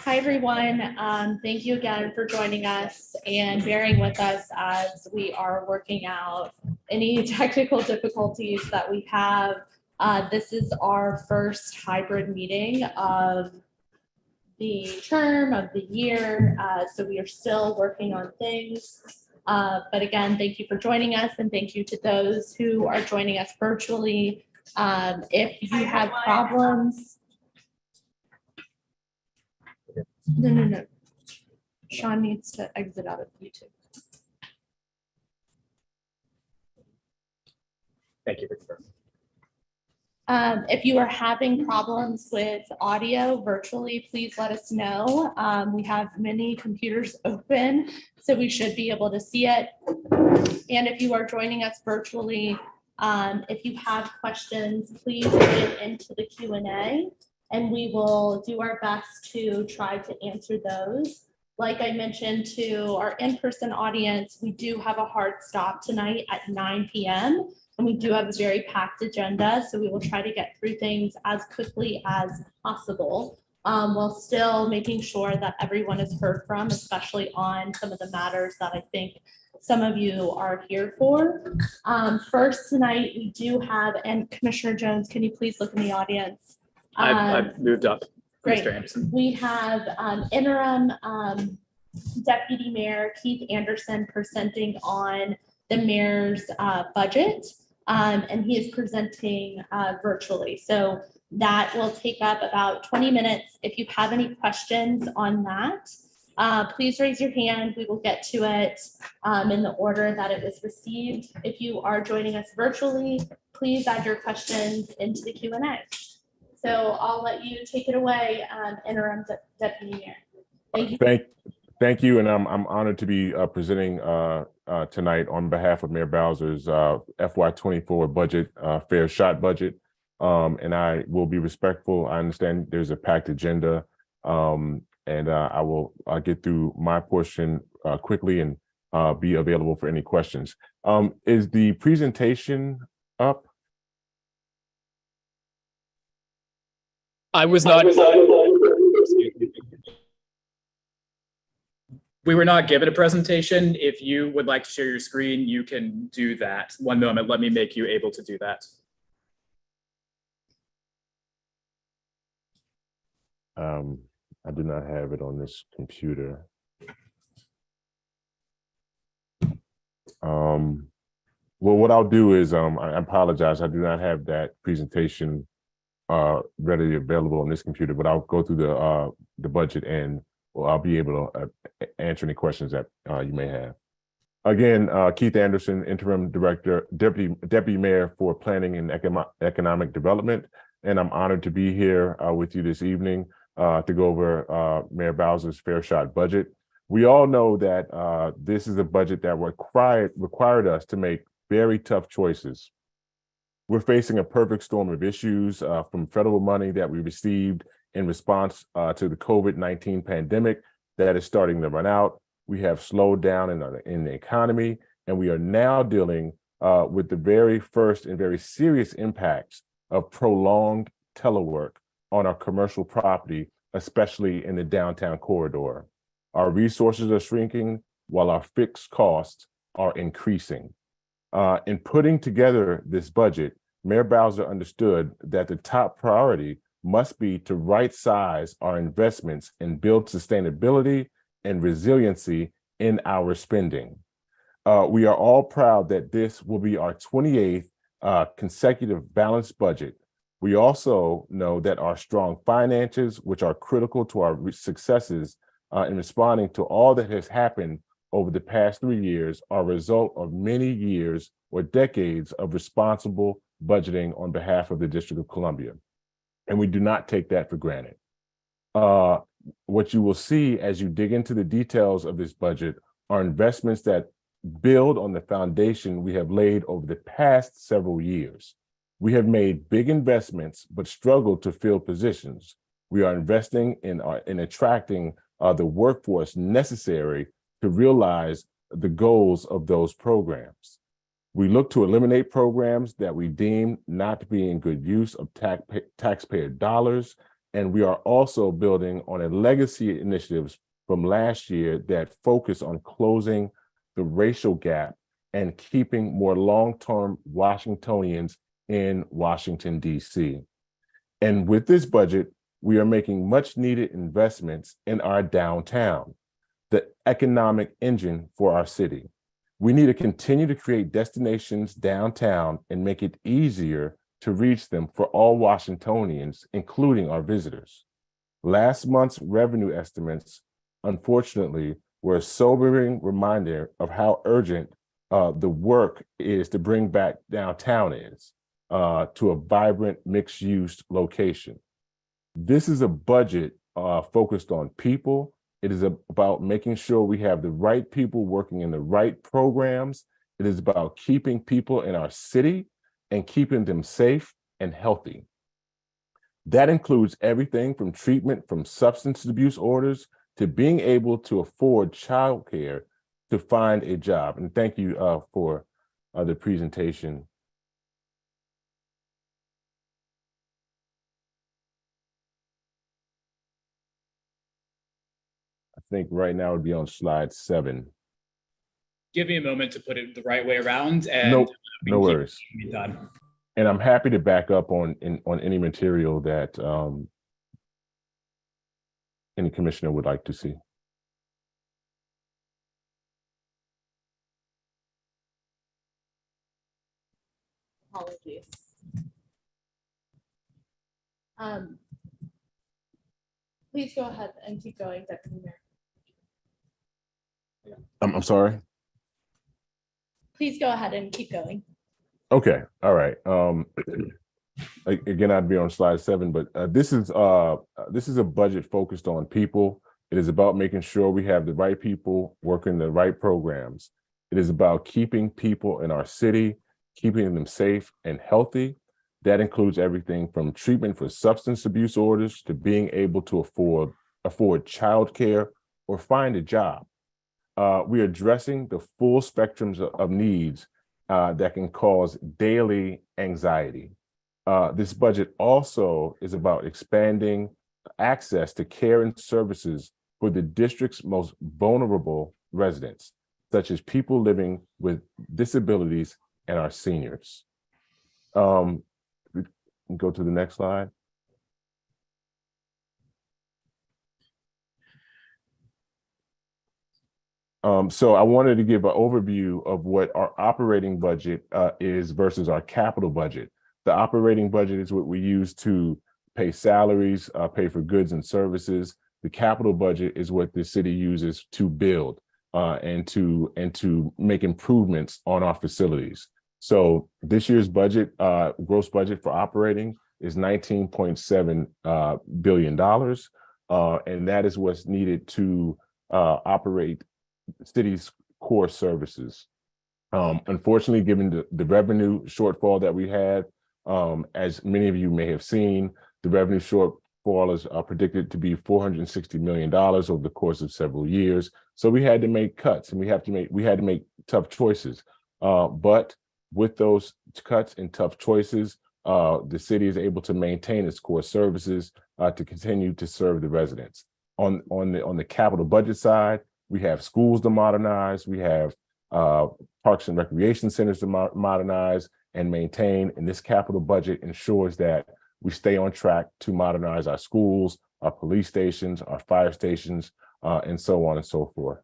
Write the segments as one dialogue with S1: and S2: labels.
S1: Hi, everyone. Thank you again for joining us and bearing with us as we are working out any technical difficulties that we have. This is our first hybrid meeting of the term of the year, so we are still working on things. But again, thank you for joining us, and thank you to those who are joining us virtually. If you have problems, no. Sean needs to exit out of YouTube.
S2: Thank you, Victor.
S1: If you are having problems with audio virtually, please let us know. We have many computers open, so we should be able to see it. And if you are joining us virtually, if you have questions, please put it into the Q&A, and we will do our best to try to answer those. Like I mentioned to our in-person audience, we do have a hard stop tonight at 9 p.m. And we do have a very packed agenda, so we will try to get through things as quickly as possible, while still making sure that everyone is heard from, especially on some of the matters that I think some of you are here for. First tonight, we do have, and Commissioner Jones, can you please look in the audience?
S2: I've moved up,
S1: Great.
S2: Mr. Anderson.
S1: We have interim Deputy Mayor Keith Anderson presenting on the mayor's budget, and he is presenting virtually. So that will take up about 20 minutes. If you have any questions on that, please raise your hand. We will get to it in the order that it was received. If you are joining us virtually, please add your questions into the Q&A. So I'll let you take it away, interim Deputy Mayor. Thank you.
S3: Thank you, and I'm honored to be presenting tonight on behalf of Mayor Bowser's FY24 budget, fair shot budget, and I will be respectful. I understand there's a packed agenda, and I'll get through my portion quickly and be available for any questions. Is the presentation up?
S2: I was not. We were not given a presentation. If you would like to share your screen, you can do that. One moment, let me make you able to do that.
S3: I do not have it on this computer. Well, what I'll do is, I apologize, I do not have that presentation readily available on this computer, but I'll go through the budget and I'll be able to answer any questions that you may have. Again, Keith Anderson, Interim Director, Deputy Mayor for Planning and Economic Development, and I'm honored to be here with you this evening to go over Mayor Bowser's Fair Shot budget. We all know that this is a budget that required us to make very tough choices. We're facing a perfect storm of issues from federal money that we received in response to the COVID-19 pandemic that is starting to run out. We have slowed down in the economy, and we are now dealing with the very first and very serious impacts of prolonged telework on our commercial property, especially in the downtown corridor. Our resources are shrinking while our fixed costs are increasing. In putting together this budget, Mayor Bowser understood that the top priority must be to right-size our investments and build sustainability and resiliency in our spending. We are all proud that this will be our 28th consecutive balanced budget. We also know that our strong finances, which are critical to our successes in responding to all that has happened over the past 3 years, are a result of many years or decades of responsible budgeting on behalf of the District of Columbia. And we do not take that for granted. What you will see as you dig into the details of this budget are investments that build on the foundation we have laid over the past several years. We have made big investments, but struggled to fill positions. We are investing in attracting the workforce necessary to realize the goals of those programs. We look to eliminate programs that we deem not to be in good use of taxpayer dollars, And we are also building on a legacy initiatives from last year that focus on closing the racial gap and keeping more long-term Washingtonians in Washington, D.C. And with this budget, we are making much needed investments in our downtown, the economic engine for our city. We need to continue to create destinations downtown and make it easier to reach them for all Washingtonians, including our visitors. Last month's revenue estimates, unfortunately, were a sobering reminder of how urgent the work is to bring back downtown is to a vibrant mixed-use location. This is a budget focused on people. It is about making sure we have the right people working in the right programs. It is about keeping people in our city and keeping them safe and healthy. That includes everything from treatment from substance abuse orders to being able to afford childcare to find a job. And thank you for the presentation. I think right now would be on slide 7.
S2: Give me a moment to put it the right way around, and
S3: Nope,
S2: we
S3: no
S2: can keep
S3: worries.
S2: it done.
S3: And I'm happy to back up on any material that any commissioner would like to see.
S1: Apologies. Please go ahead and keep going, Deputy Mayor.
S3: I'm sorry.
S1: Please go ahead and keep going.
S3: Okay, all right. Again, I'd be on slide 7, but this is a budget focused on people. It is about making sure we have the right people working the right programs. It is about keeping people in our city, keeping them safe and healthy. That includes everything from treatment for substance abuse orders to being able to afford childcare or find a job. We are addressing the full spectrums of needs that can cause daily anxiety. This budget also is about expanding access to care and services for the district's most vulnerable residents, such as people living with disabilities and our seniors. We can go to the next slide. So I wanted to give an overview of what our operating budget is versus our capital budget. The operating budget is what we use to pay salaries, pay for goods and services. The capital budget is what the city uses to build and to make improvements on our facilities. So this year's budget, gross budget for operating is $19.7 billion. And that is what's needed to operate the city's core services. Unfortunately, given the revenue shortfall that we had, as many of you may have seen, the revenue shortfall is predicted to be $460 million over the course of several years. So we had to make cuts, and we had to make tough choices. But with those cuts and tough choices, the city is able to maintain its core services to continue to serve the residents. On the capital budget side, we have schools to modernize, we have parks and recreation centers to modernize and maintain, and this capital budget ensures that we stay on track to modernize our schools, our police stations, our fire stations, and so on and so forth.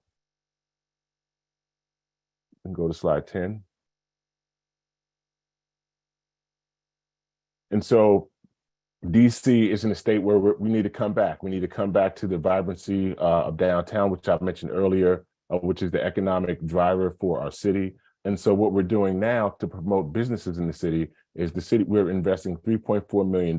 S3: And go to slide 10. And so DC is in a state where we need to come back. We need to come back to the vibrancy of downtown, which I mentioned earlier, which is the economic driver for our city. And so what we're doing now to promote businesses in the city is we're investing $3.4 million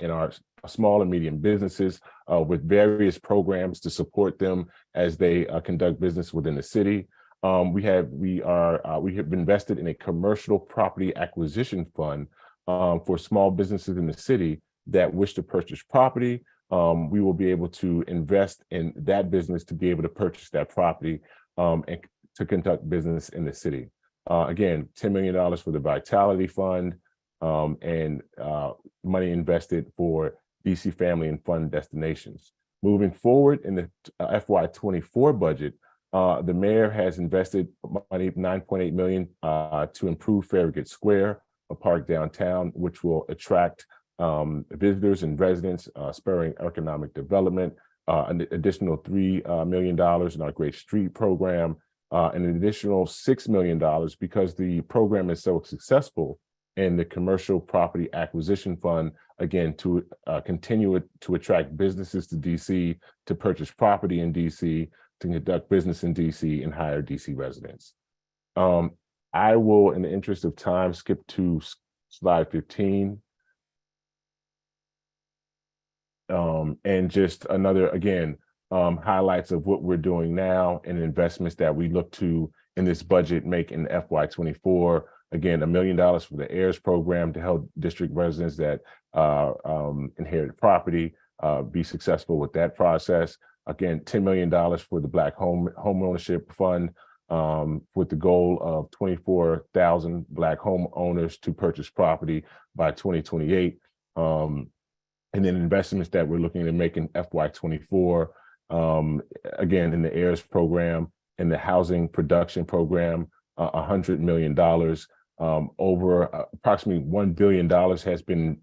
S3: in our small and medium businesses with various programs to support them as they conduct business within the city. We have invested in a commercial property acquisition fund for small businesses in the city that wish to purchase property. We will be able to invest in that business to be able to purchase that property and to conduct business in the city. Again, $10 million for the Vitality Fund and money invested for DC family and fun destinations. Moving forward in the FY24 budget, the mayor has invested money, 9.8 million, to improve Farragut Square, a park downtown, which will attract visitors and residents, spurring economic development. An additional $3 million in our Great Street program, and an additional $6 million because the program is so successful in the Commercial Property Acquisition Fund, again, to continue to attract businesses to DC, to purchase property in DC, to conduct business in DC, and hire DC residents. I will, in the interest of time, skip to slide 15. And just another, again, highlights of what we're doing now and investments that we look to in this budget make in FY24. Again, $1 million for the heirs program to help district residents that inherit property be successful with that process. Again, $10 million for the Black home ownership fund, with the goal of 24,000 Black homeowners to purchase property by 2028. And then investments that we're looking to make in FY24, again, in the heirs program, in the housing production program, $100 million. Over approximately $1 billion has been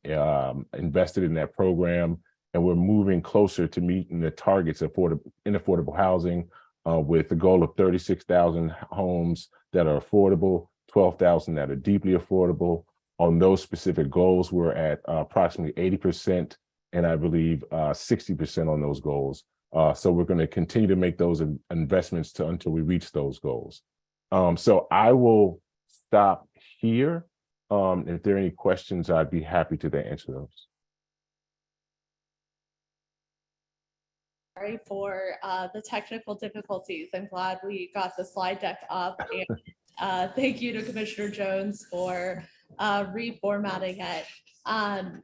S3: invested in that program, and we're moving closer to meeting the targets in affordable housing, with the goal of 36,000 homes that are affordable, 12,000 that are deeply affordable. On those specific goals, we're at approximately 80%, and I believe 60% on those goals. So we're going to continue to make those investments until we reach those goals. So I will stop here. If there are any questions, I'd be happy to answer those.
S1: Sorry for the technical difficulties. I'm glad we got the slide deck up. And thank you to Commissioner Jones for reformatting it.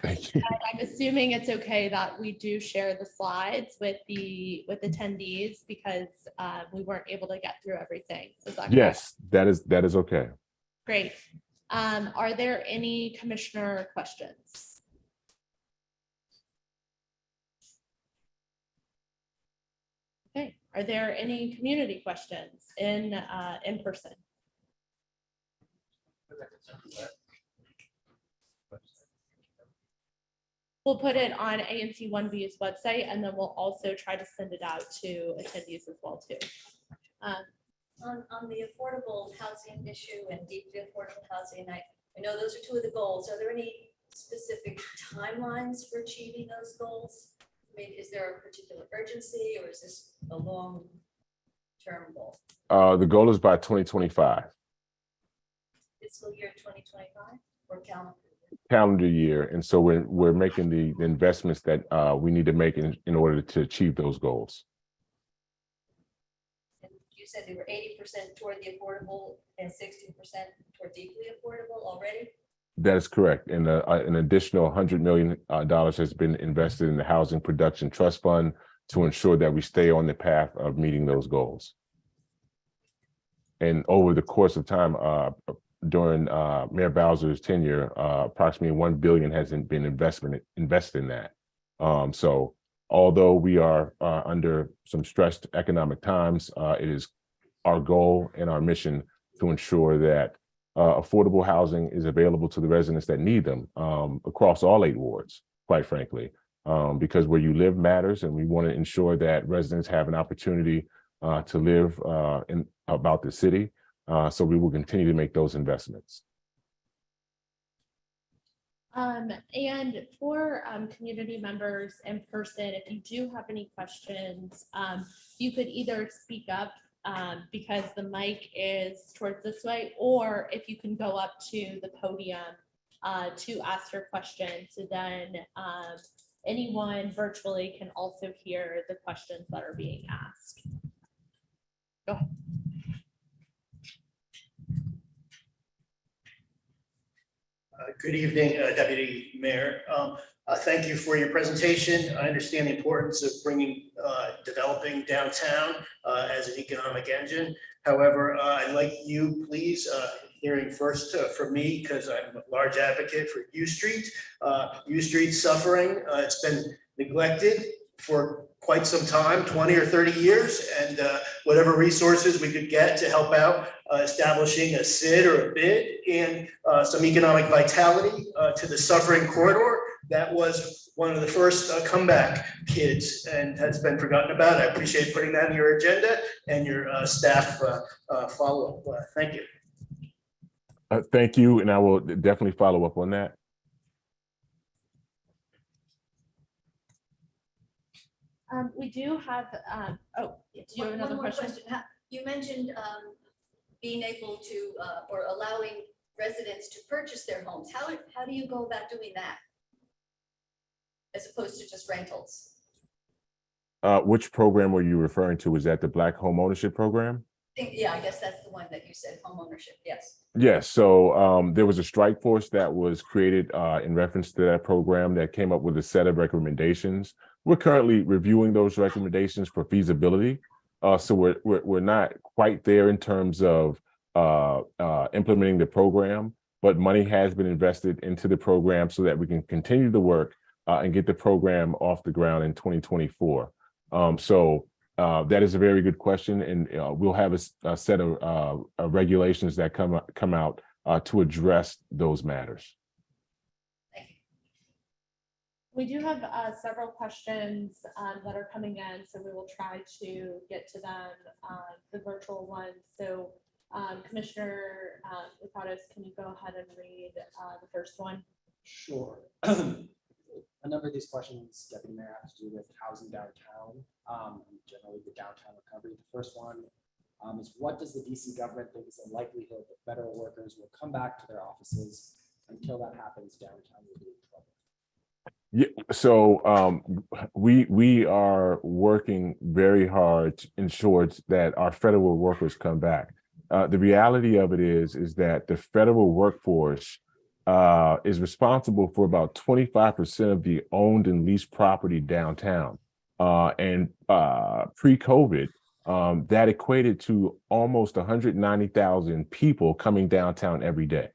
S3: Thank you.
S1: I'm assuming it's okay that we do share the slides with the attendees because we weren't able to get through everything. Is that
S3: Yes, that is okay.
S1: Great. Are there any commissioner questions? Okay. Are there any community questions in person? We'll put it on ANC 1B's website, and then we'll also try to send it out to attendees as well too.
S4: On the affordable housing issue and deeply affordable housing, I know those are two of the goals. Are there any specific timelines for achieving those goals? I mean, is there a particular urgency, or is this a long-term goal?
S3: The goal is by 2025.
S4: Fiscal year 2025 or
S3: calendar year, and so we're making the investments that we need to make in order to achieve those goals.
S4: And you said they were 80% toward the affordable and 60% toward deeply affordable already?
S3: That is correct, and an additional $100 million has been invested in the Housing Production Trust Fund to ensure that we stay on the path of meeting those goals. And over the course of time, during Mayor Bowser's tenure, approximately $1 billion hasn't been invested in that. So although we are under some stressed economic times, it is our goal and our mission to ensure that affordable housing is available to the residents that need them across all 8 wards, quite frankly, because where you live matters, and we want to ensure that residents have an opportunity to live about the city. So we will continue to make those investments.
S1: And for community members in person, if you do have any questions, you could either speak up because the mic is towards this way, or if you can go up to the podium to ask your question. So then anyone virtually can also hear the questions that are being asked. Go ahead.
S5: Good evening, Deputy Mayor. Thank you for your presentation. I understand the importance of bringing, developing downtown as an economic engine. However, I'd like you, please, hearing first from me, because I'm a large advocate for U Street. U Street suffering, it's been neglected for quite some time, 20 or 30 years, and whatever resources we could get to help out establishing a SID or a bid and some economic vitality to the suffering corridor. That was one of the first comeback kids and has been forgotten about. I appreciate putting that on your agenda and your staff follow-up. Thank you.
S3: Thank you, and I will definitely follow up on that.
S1: We do have, oh, do you have another
S4: One more
S1: question?
S4: You mentioned being able to, or allowing residents to purchase their homes. How do you go about doing that? As opposed to just rentals?
S3: Which program were you referring to? Was that the Black Home Ownership Program?
S4: Yeah, I guess that's the one that you said, home ownership, yes.
S3: Yes, so there was a strike force that was created in reference to that program that came up with a set of recommendations. We're currently reviewing those recommendations for feasibility. So we're not quite there in terms of implementing the program, but money has been invested into the program so that we can continue the work and get the program off the ground in 2024. That is a very good question, and we'll have a set of regulations that come out to address those matters.
S4: Thank you.
S1: We do have several questions that are coming in, so we will try to get to them, the virtual ones. So Commissioner Lipatos, can you go ahead and read the first one?
S6: Sure. A number of these questions, Deputy Mayor, have to do with housing downtown, generally the downtown recovery. The first one is, what does the DC government think is the likelihood that federal workers will come back to their offices? Until that happens, downtown will be in trouble.
S3: Yeah, so we are working very hard to ensure that our federal workers come back. The reality of it is that the federal workforce is responsible for about 25% of the owned and leased property downtown. And pre-COVID, that equated to almost 190,000 people coming downtown every day.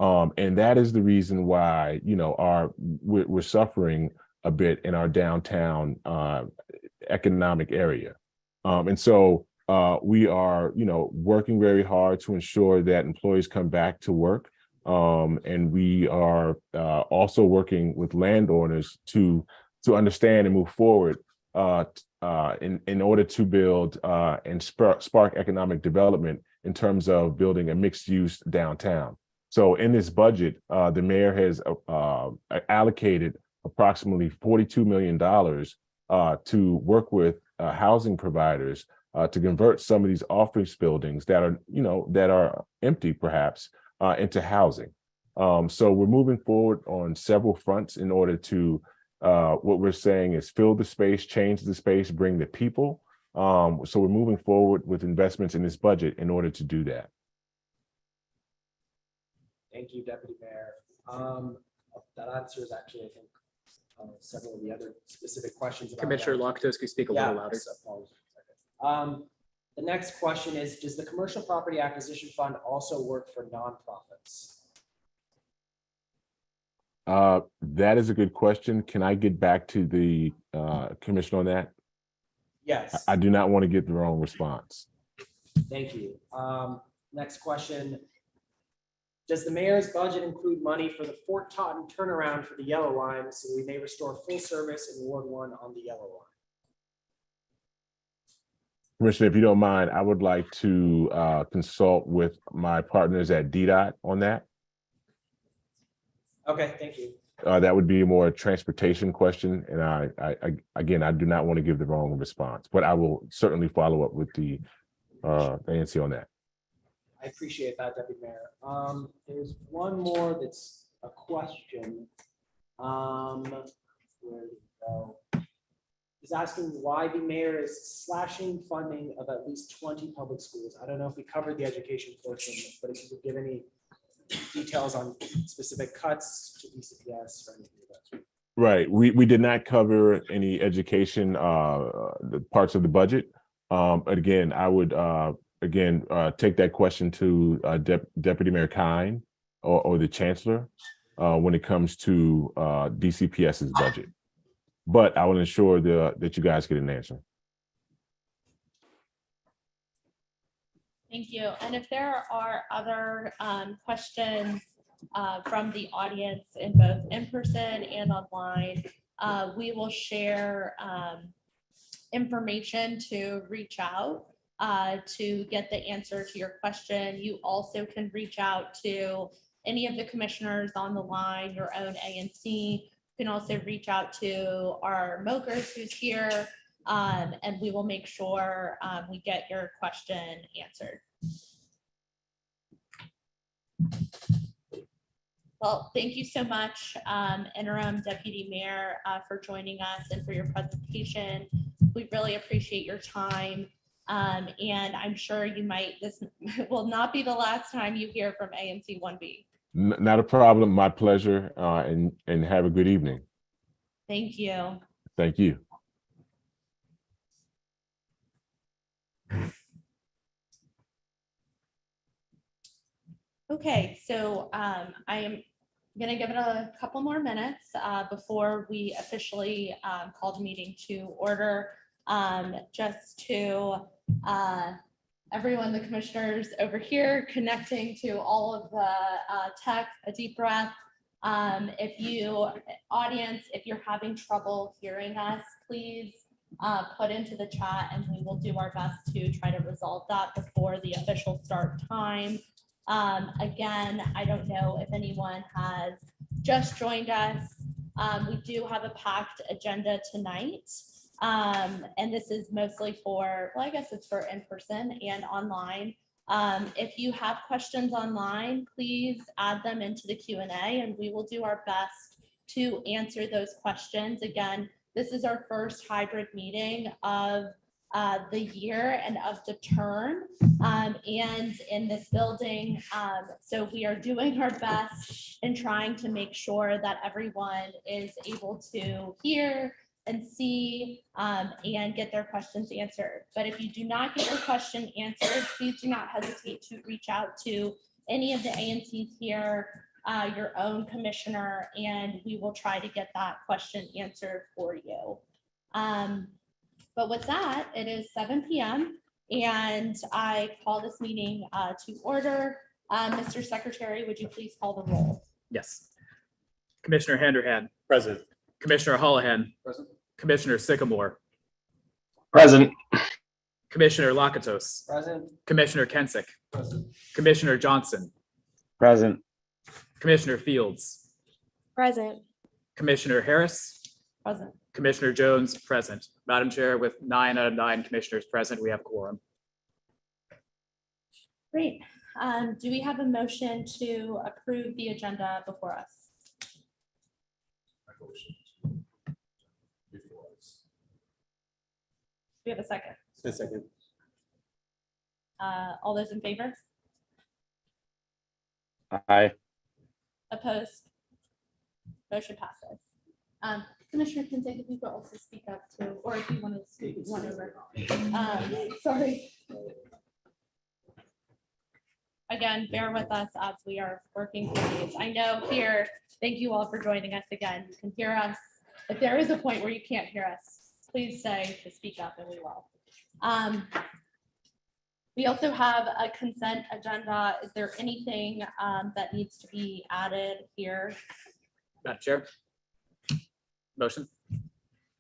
S3: And that is the reason why, you know, we're suffering a bit in our downtown economic area. And so we are, you know, working very hard to ensure that employees come back to work. And we are also working with landowners to understand and move forward in order to build and spark economic development in terms of building a mixed use downtown. So in this budget, the mayor has allocated approximately $42 million to work with housing providers to convert some of these office buildings that are, you know, that are empty perhaps into housing. So we're moving forward on several fronts in order to, what we're saying is fill the space, change the space, bring the people. So we're moving forward with investments in this budget in order to do that.
S6: Thank you, Deputy Mayor. That answers actually, I think, several of the other specific questions.
S2: Commissioner Loftus, could you speak a little louder?
S6: The next question is, does the Commercial Property Acquisition Fund also work for nonprofits?
S3: That is a good question. Can I get back to the commission on that?
S6: Yes.
S3: I do not want to get the wrong response.
S6: Thank you. Next question. Does the mayor's budget include money for the Fort Totten turnaround for the Yellow Line so we may restore full service in Ward 1 on the Yellow Line?
S3: Commissioner, if you don't mind, I would like to consult with my partners at DDOT on that.
S6: Okay, thank you.
S3: That would be a more transportation question, and again, I do not want to give the wrong response, but I will certainly follow up with the ANC on that.
S6: I appreciate that, Deputy Mayor. There's one more that's a question. Where did it go? Is asking why the mayor is slashing funding of at least 20 public schools. I don't know if we covered the education portion, but if you could give any details on specific cuts to DCPS or anything of that sort?
S3: Right. We did not cover any education, the parts of the budget. Again, I would, take that question to Deputy Mayor Kine or the Chancellor when it comes to DCPS's budget. But I will ensure that you guys get an answer.
S1: Thank you. And if there are other questions from the audience in both in person and online, we will share information to reach out to get the answer to your question. You also can reach out to any of the commissioners on the line, your own ANC. You can also reach out to our Mokers who's here, and we will make sure we get your question answered. Well, thank you so much, Interim Deputy Mayor, for joining us and for your presentation. We really appreciate your time. And I'm sure this will not be the last time you hear from ANC 1B.
S3: Not a problem. My pleasure. And have a good evening.
S1: Thank you.
S3: Thank you.
S1: Okay, so I am going to give it a couple more minutes before we officially call the meeting to order. Just to everyone, the commissioners over here, connecting to all of the tech, a deep breath. Audience, if you're having trouble hearing us, please put into the chat and we will do our best to try to resolve that before the official start time. Again, I don't know if anyone has just joined us. We do have a packed agenda tonight. And this is mostly for, well, I guess it's for in-person and online. If you have questions online, please add them into the Q&A and we will do our best to answer those questions. Again, this is our first hybrid meeting of the year and of the term and in this building. So we are doing our best in trying to make sure that everyone is able to hear and see and get their questions answered. But if you do not get your question answered, please do not hesitate to reach out to any of the ANCs here, your own commissioner, and we will try to get that question answered for you. But with that, it is 7 p.m. and I call this meeting to order. Mr. Secretary, would you please call the roll?
S2: Yes. Commissioner Handerhan. Present. Commissioner Holohan.
S6: Present.
S2: Commissioner Sycamore.
S7: Present.
S2: Commissioner Lakatos.
S6: Present.
S2: Commissioner Kensick.
S6: Present.
S2: Commissioner Johnson.
S7: Present.
S2: Commissioner Fields.
S8: Present.
S2: Commissioner Harris.
S1: Present.
S2: Commissioner Jones, present. Madam Chair, with 9 out of 9 commissioners present, we have quorum.
S1: Great. Do we have a motion to approve the agenda before us? Do we have a second?
S6: A second.
S1: All those in favor?
S7: Aye.
S1: Opposed? Motion passes. Commissioner Kinzig, if you could also speak up too, or if you want to speak one over. Sorry. Again, bear with us as we are working through these. I know here, thank you all for joining us again. You can hear us. If there is a point where you can't hear us, please say to speak up and we will. We also have a consent agenda. Is there anything that needs to be added here?
S2: Madam Chair. Motion.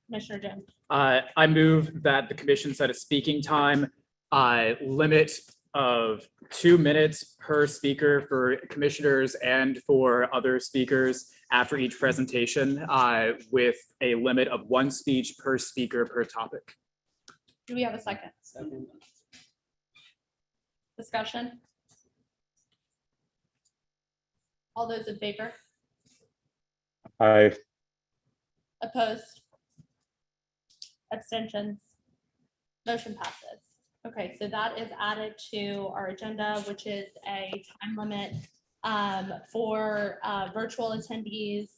S1: Commissioner Jones.
S2: I move that the commission set a speaking time limit of 2 minutes per speaker for commissioners and for other speakers after each presentation, with a limit of 1 speech per speaker per topic.
S1: Do we have a second?
S6: Second.
S1: Discussion? All those in favor?
S7: Aye.
S1: Opposed? Abstentions? Motion passes. Okay, so that is added to our agenda, which is a time limit For virtual attendees,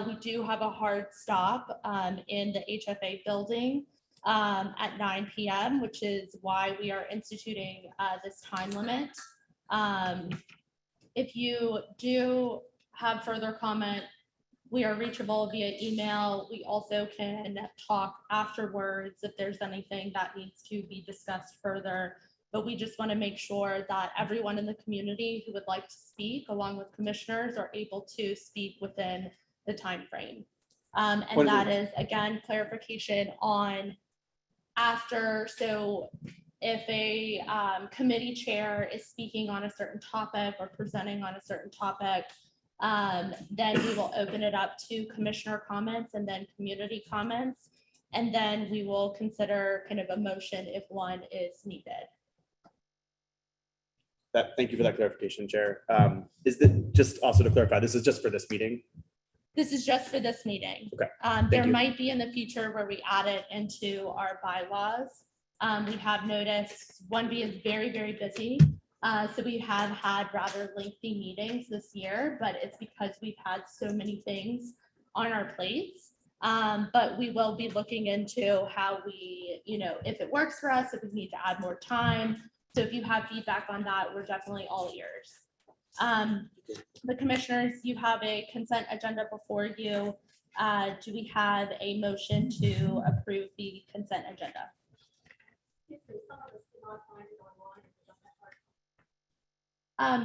S1: we do have a hard stop in the HFA building at 9 p.m., which is why we are instituting this time limit. If you do have further comment, we are reachable via email. We also can talk afterwards if there's anything that needs to be discussed further. But we just want to make sure that everyone in the community who would like to speak, along with commissioners, are able to speak within the time frame. And that is, again, clarification on after. So if a committee chair is speaking on a certain topic or presenting on a certain topic, then we will open it up to commissioner comments and then community comments. And then we will consider kind of a motion if one is needed.
S8: Thank you for that clarification, Chair. Is this, just also to clarify, this is just for this meeting?
S1: This is just for this meeting.
S8: Okay,
S1: There
S8: you.
S1: might be in the future where we add it into our bylaws. We have noticed 1B is very, very busy. So we have had rather lengthy meetings this year, but it's because we've had so many things on our plates. But we will be looking into how we, if it works for us, if we need to add more time. So if you have feedback on that, we're definitely all ears. The commissioners, you have a consent agenda before you. Do we have a motion to approve the consent agenda?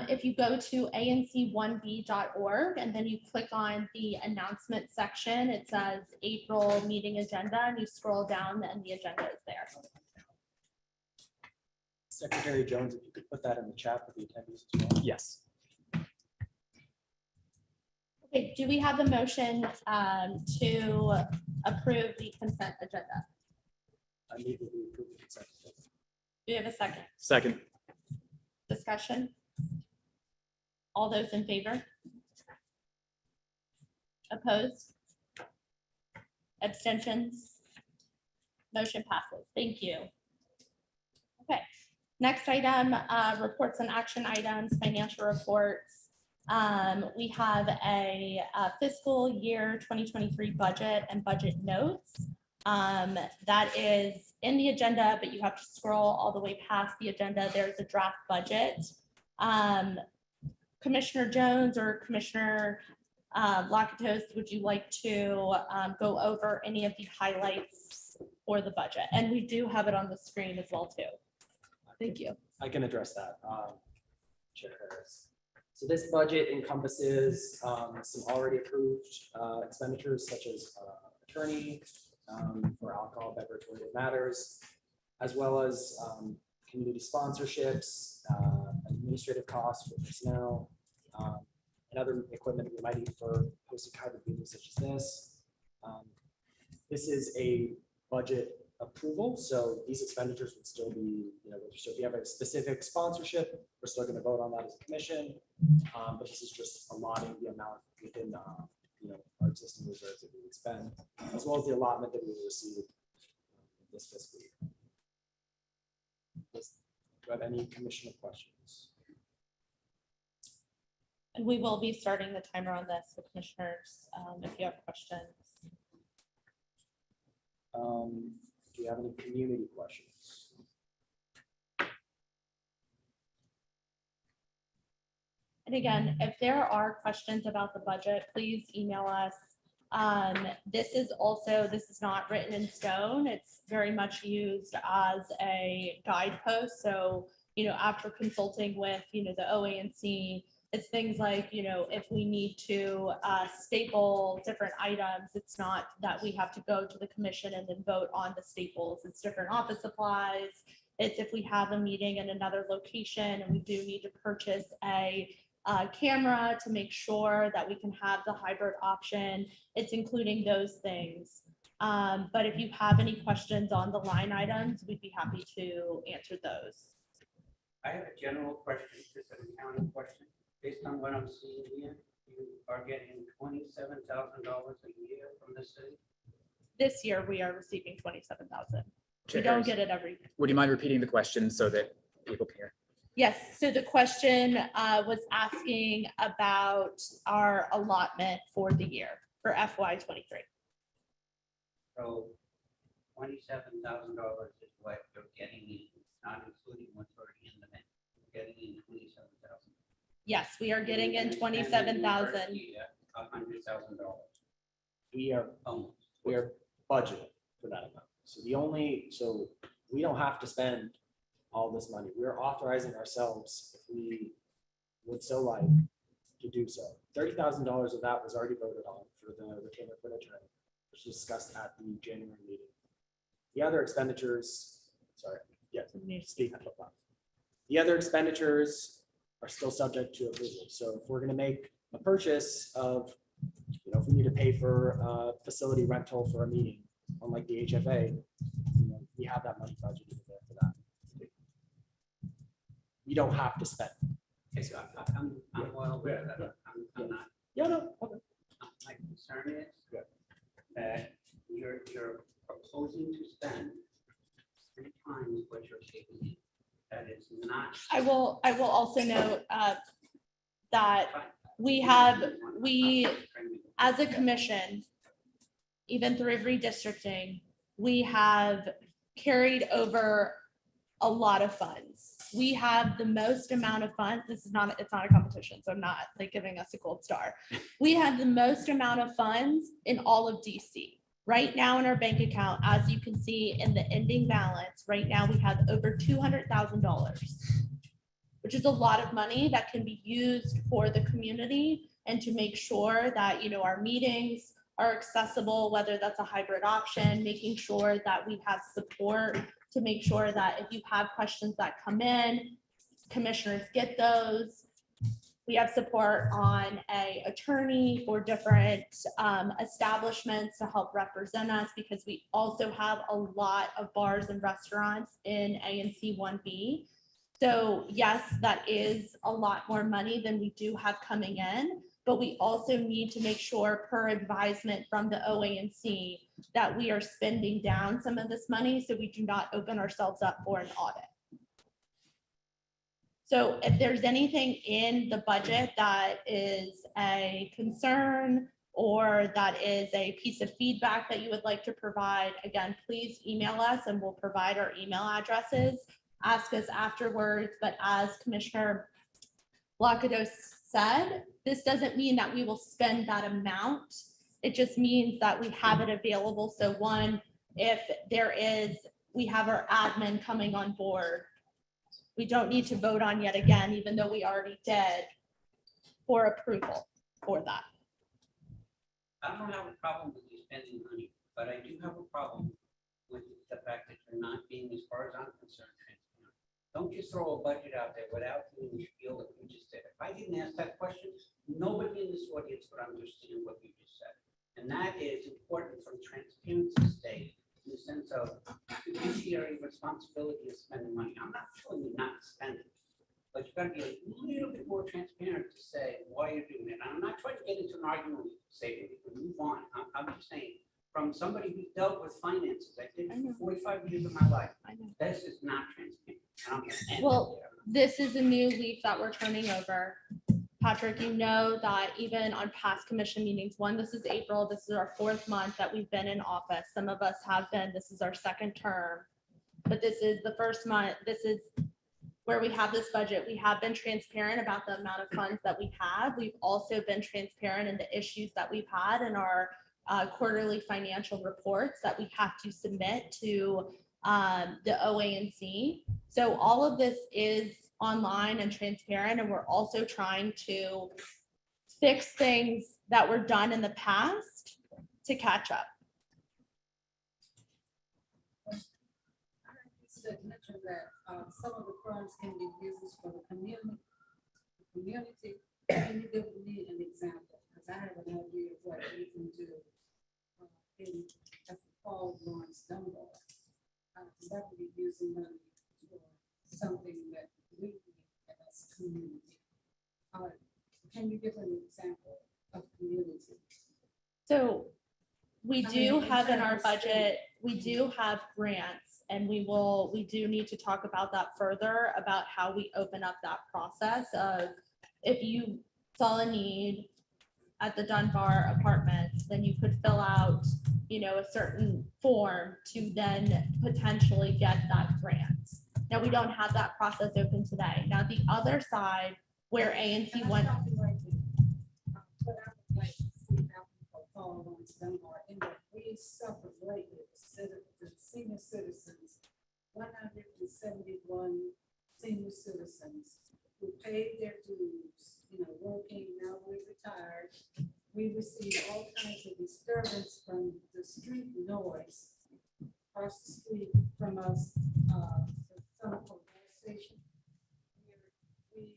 S1: If you go to anc1b.org and then you click on the announcement section, it says April meeting agenda, and you scroll down and the agenda is there.
S6: Secretary Jones, if you could put that in the chat for the attendees as well.
S2: Yes.
S1: Okay, do we have a motion to approve the consent agenda?
S6: I need to approve the consent agenda.
S1: Do we have a second?
S2: Second.
S1: Discussion? All those in favor? Opposed? Abstentions? Motion passes. Thank you. Okay, next item, reports and action items, financial reports. We have a fiscal year 2023 budget and budget notes. That is in the agenda, but you have to scroll all the way past the agenda. There's a draft budget. Commissioner Jones or Commissioner Lakatos, would you like to go over any of the highlights for the budget? And we do have it on the screen as well too. Thank you.
S6: I can address that, Chair Harris. So this budget encompasses some already approved expenditures such as attorney for alcohol, beverage related matters, as well as community sponsorships, administrative costs for personnel, and other equipment we might need for hosting hybrid meetings such as this. This is a budget approval, so these expenditures would still be, so if you have a specific sponsorship, we're still going to vote on that as a commission, but this is just allotting the amount within our existing reserves that we would spend, as well as the allotment that we will receive this fiscal year. Do you have any commissioner questions?
S1: And we will be starting the timer on this with commissioners if you have questions.
S6: Do you have any community questions?
S1: And again, if there are questions about the budget, please email us. This is not written in stone. It's very much used as a guidepost. So, after consulting with, the OANC, it's things like, if we need to staple different items, it's not that we have to go to the commission and then vote on the staples. It's different office supplies. It's if we have a meeting in another location and we do need to purchase a camera to make sure that we can have the hybrid option. It's including those things. But if you have any questions on the line items, we'd be happy to answer those.
S9: I have a general question, just an accounting question. Based on what I'm seeing here, you are getting $27,000 a year from the city.
S1: This year, we are receiving $27,000. We
S2: Chair
S1: don't
S2: Harris,
S1: get it every.
S2: would you mind repeating the question so that people can hear?
S1: Yes, so the question was asking about our allotment for the year for FY '23.
S9: So $27,000 is what you're getting in, not including what's already in the bank. You're getting in 27,000.
S1: Yes, we are getting in 27,000.
S9: $100,000
S6: We are
S9: almost.
S6: we are budgeted for that amount. So we don't have to spend all this money. We're authorizing ourselves if we would so like to do so. $30,000 of that was already voted on for the retainer for the attorney, which was discussed at the January meeting. The other expenditures, sorry, yes, speak up loud. The other expenditures are still subject to approval. So if we're gonna make a purchase of, if we need to pay for facility rental for a meeting, unlike the HFA, we have that money budgeted there for that. You don't have to spend.
S9: Okay, so I'm well aware of that. I'm not,
S6: Yeah, no, okay.
S9: my concern is that you're proposing to spend 3 times what you're taking in. That is not.
S1: I will also note that we, as a commission, even through redistricting, we have carried over a lot of funds. We have the most amount of funds. It's not a competition, so I'm not like giving us a gold star. We have the most amount of funds in all of DC. Right now in our bank account, as you can see in the ending balance, right now we have over $200,000, which is a lot of money that can be used for the community and to make sure that, our meetings are accessible, whether that's a hybrid option, making sure that we have support to make sure that if you have questions that come in, commissioners get those. We have support on an attorney for different establishments to help represent us, because we also have a lot of bars and restaurants in ANC 1B. So yes, that is a lot more money than we do have coming in, but we also need to make sure, per advisement from the OANC, that we are spending down some of this money so we do not open ourselves up for an audit. So if there's anything in the budget that is a concern or that is a piece of feedback that you would like to provide, again, please email us and we'll provide our email addresses. Ask us afterwards, but as Commissioner Blockados said, this doesn't mean that we will spend that amount. It just means that we have it available. So one, if we have our admin coming on board, we don't need to vote on yet again, even though we already did, for approval for that.
S9: I don't have a problem with you spending money, but I do have a problem with the fact that you're not being, as far as I'm concerned, transparent. Don't just throw a budget out there without doing the spiel that you just did. If I didn't ask that question, nobody in this audience would understand what you just said. And that is important from transparency's sake, in the sense of fiduciary responsibility of spending money. I'm not telling you not to spend it, but you've got to be a little bit more transparent to say why you're doing it. And I'm not trying to get into an argument with you, say we can move on. I'm just saying, from somebody who dealt with finances, I did it for 45 years of my life. This is not transparent. And I'm gonna end
S1: Well,
S9: it there.
S1: this is a new leaf that we're turning over. Patrick, you know that even on past commission meetings, this is April, this is our 4th month that we've been in office. Some of us have been, this is our 2nd term, but this is the 1st month. This is where we have this budget. We have been transparent about the amount of funds that we have. We've also been transparent in the issues that we've had in our quarterly financial reports that we have to submit to the OANC. So all of this is online and transparent, and we're also trying to fix things that were done in the past to catch up.
S10: That mentioned that some of the funds can be used for the community. Can you give me an example? Because I have an idea of what we can do in Paul Lawrence Dunbar. That would be using money for something that we need as a community. Can you give an example of community?
S1: So We
S10: I
S1: do
S10: mean, in
S1: have in our
S10: terms of state.
S1: budget, we do have grants, and we do need to talk about that further, about how we open up that process of, if you saw a need at the Dunbar Apartments, then you could fill out, a certain form to then potentially get that grant. Now, we don't have that process open today. Now, the other side, where ANC
S10: And I
S1: went,
S10: thought we like to, what I would like to see how people follow on to Dunbar, in that we suffered lately, the senior citizens, 171 senior citizens who paid their dues, working, now we're retired. We received all kinds of disturbance from the street noise across the street from us, the Summit gas station. We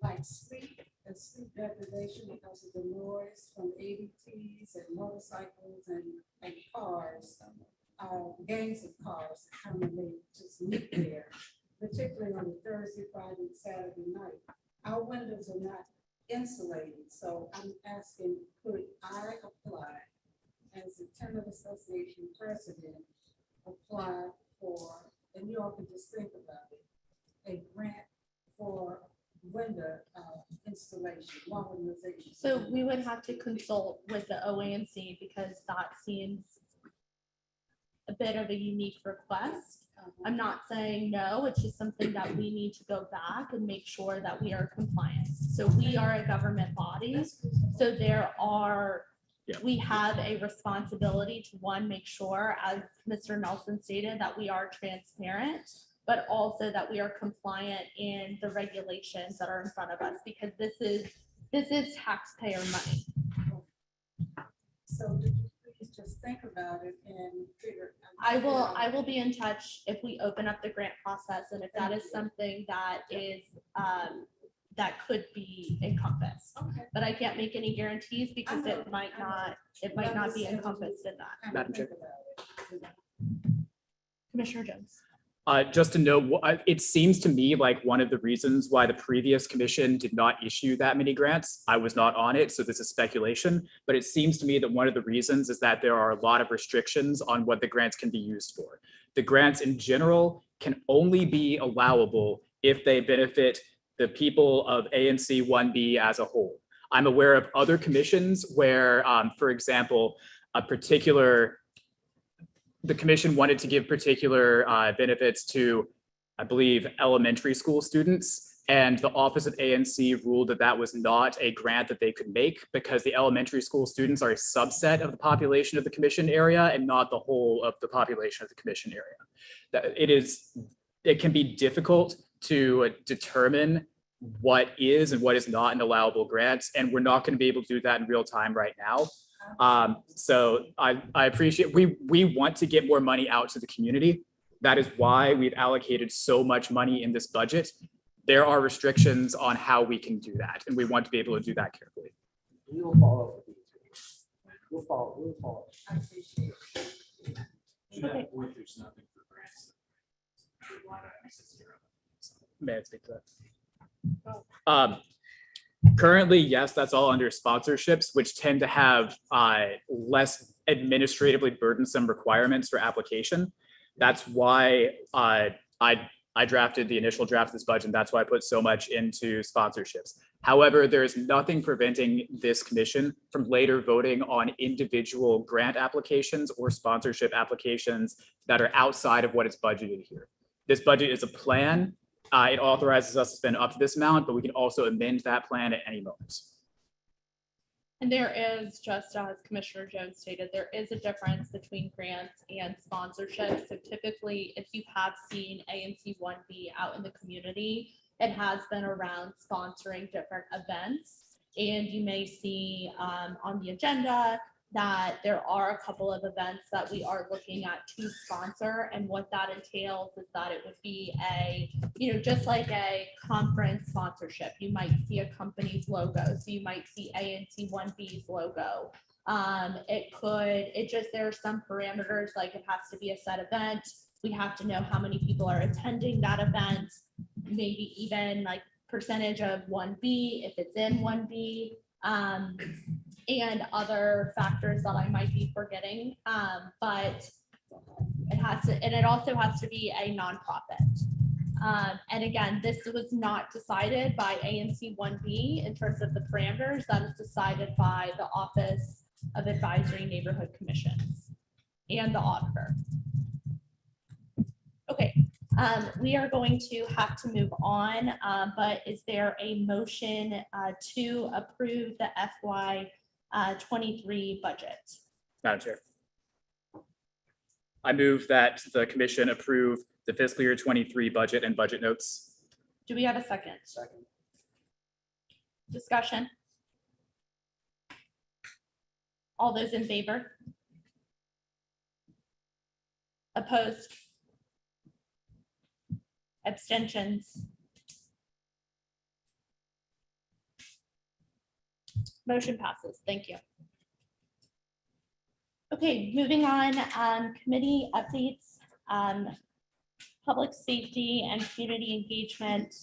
S10: like sleep and sleep deprivation because of the noise from ADTs and motorcycles and cars, gangs of cars that come and they just meet there, particularly on the Thursday, Friday, and Saturday night. Our windows are not insulated, so I'm asking, could I apply as the tenant association president, apply for, and you all can just think about it, a grant for window installation, modernization.
S1: so we would have to consult with the OANC, because that seems a bit of a unique request. I'm not saying no, it's just something that we need to go back and make sure that we are compliant. So we are a government body, so we have a responsibility to, one, make sure, as Mr. Nelson stated, that we are transparent, but also that we are compliant in the regulations that are in front of us, because this is taxpayer money.
S10: So would you please just think about it and figure.
S1: I will be in touch if we open up the grant process, and if that is something that is, that could be encompassed.
S10: Okay.
S1: But I can't make any guarantees, because it might not be encompassed in that.
S10: Kind of
S2: Madam
S10: think
S2: Chair.
S10: about it.
S1: Commissioner Jones.
S2: Just to note, it seems to me like one of the reasons why the previous commission did not issue that many grants, I was not on it, so this is speculation, but it seems to me that one of the reasons is that there are a lot of restrictions on what the grants can be used for. The grants in general can only be allowable if they benefit the people of ANC 1B as a whole. I'm aware of other commissions where, for example, the commission wanted to give particular benefits to, I believe, elementary school students, and the Office of ANC ruled that that was not a grant that they could make, because the elementary school students are a subset of the population of the commission area and not the whole of the population of the commission area. It can be difficult to determine what is and what is not an allowable grant, and we're not going to be able to do that in real time right now. So I appreciate, we want to get more money out to the community. That is why we've allocated so much money in this budget. There are restrictions on how we can do that, and we want to be able to do that carefully.
S6: We will follow up with these. We'll follow.
S10: I appreciate it.
S1: To that
S2: point, there's nothing for grants. May I speak to that? Currently, yes, that's all under sponsorships, which tend to have less administratively burdensome requirements for application. That's why I drafted the initial draft of this budget, and that's why I put so much into sponsorships. However, there is nothing preventing this commission from later voting on individual grant applications or sponsorship applications that are outside of what is budgeted here. This budget is a plan. It authorizes us to spend up to this amount, but we can also amend that plan at any moment.
S1: And there is, just as Commissioner Jones stated, there is a difference between grants and sponsorships. So typically, if you have seen ANC 1B out in the community, it has been around sponsoring different events. And you may see on the agenda that there are a couple of events that we are looking at to sponsor. And what that entails is that it would be just like a conference sponsorship. You might see a company's logo. So you might see ANC 1B's logo. There are some parameters, like it has to be a set event. We have to know how many people are attending that event, maybe even like percentage of 1B if it's in 1B. and other factors that I might be forgetting. But it has to, and it also has to be a nonprofit. And again, this was not decided by ANC 1B in terms of the parameters. That is decided by the Office of Advisory Neighborhood Commissions and the auditor. Okay, we are going to have to move on, but is there a motion to approve the FY 23 budget?
S2: Madam Chair. I move that the commission approve the fiscal year 23 budget and budget notes.
S1: Do we have a second?
S6: Second.
S1: Discussion? All those in favor? Opposed? Abstentions? Motion passes. Thank you. Okay, moving on, committee updates, public safety and community engagement,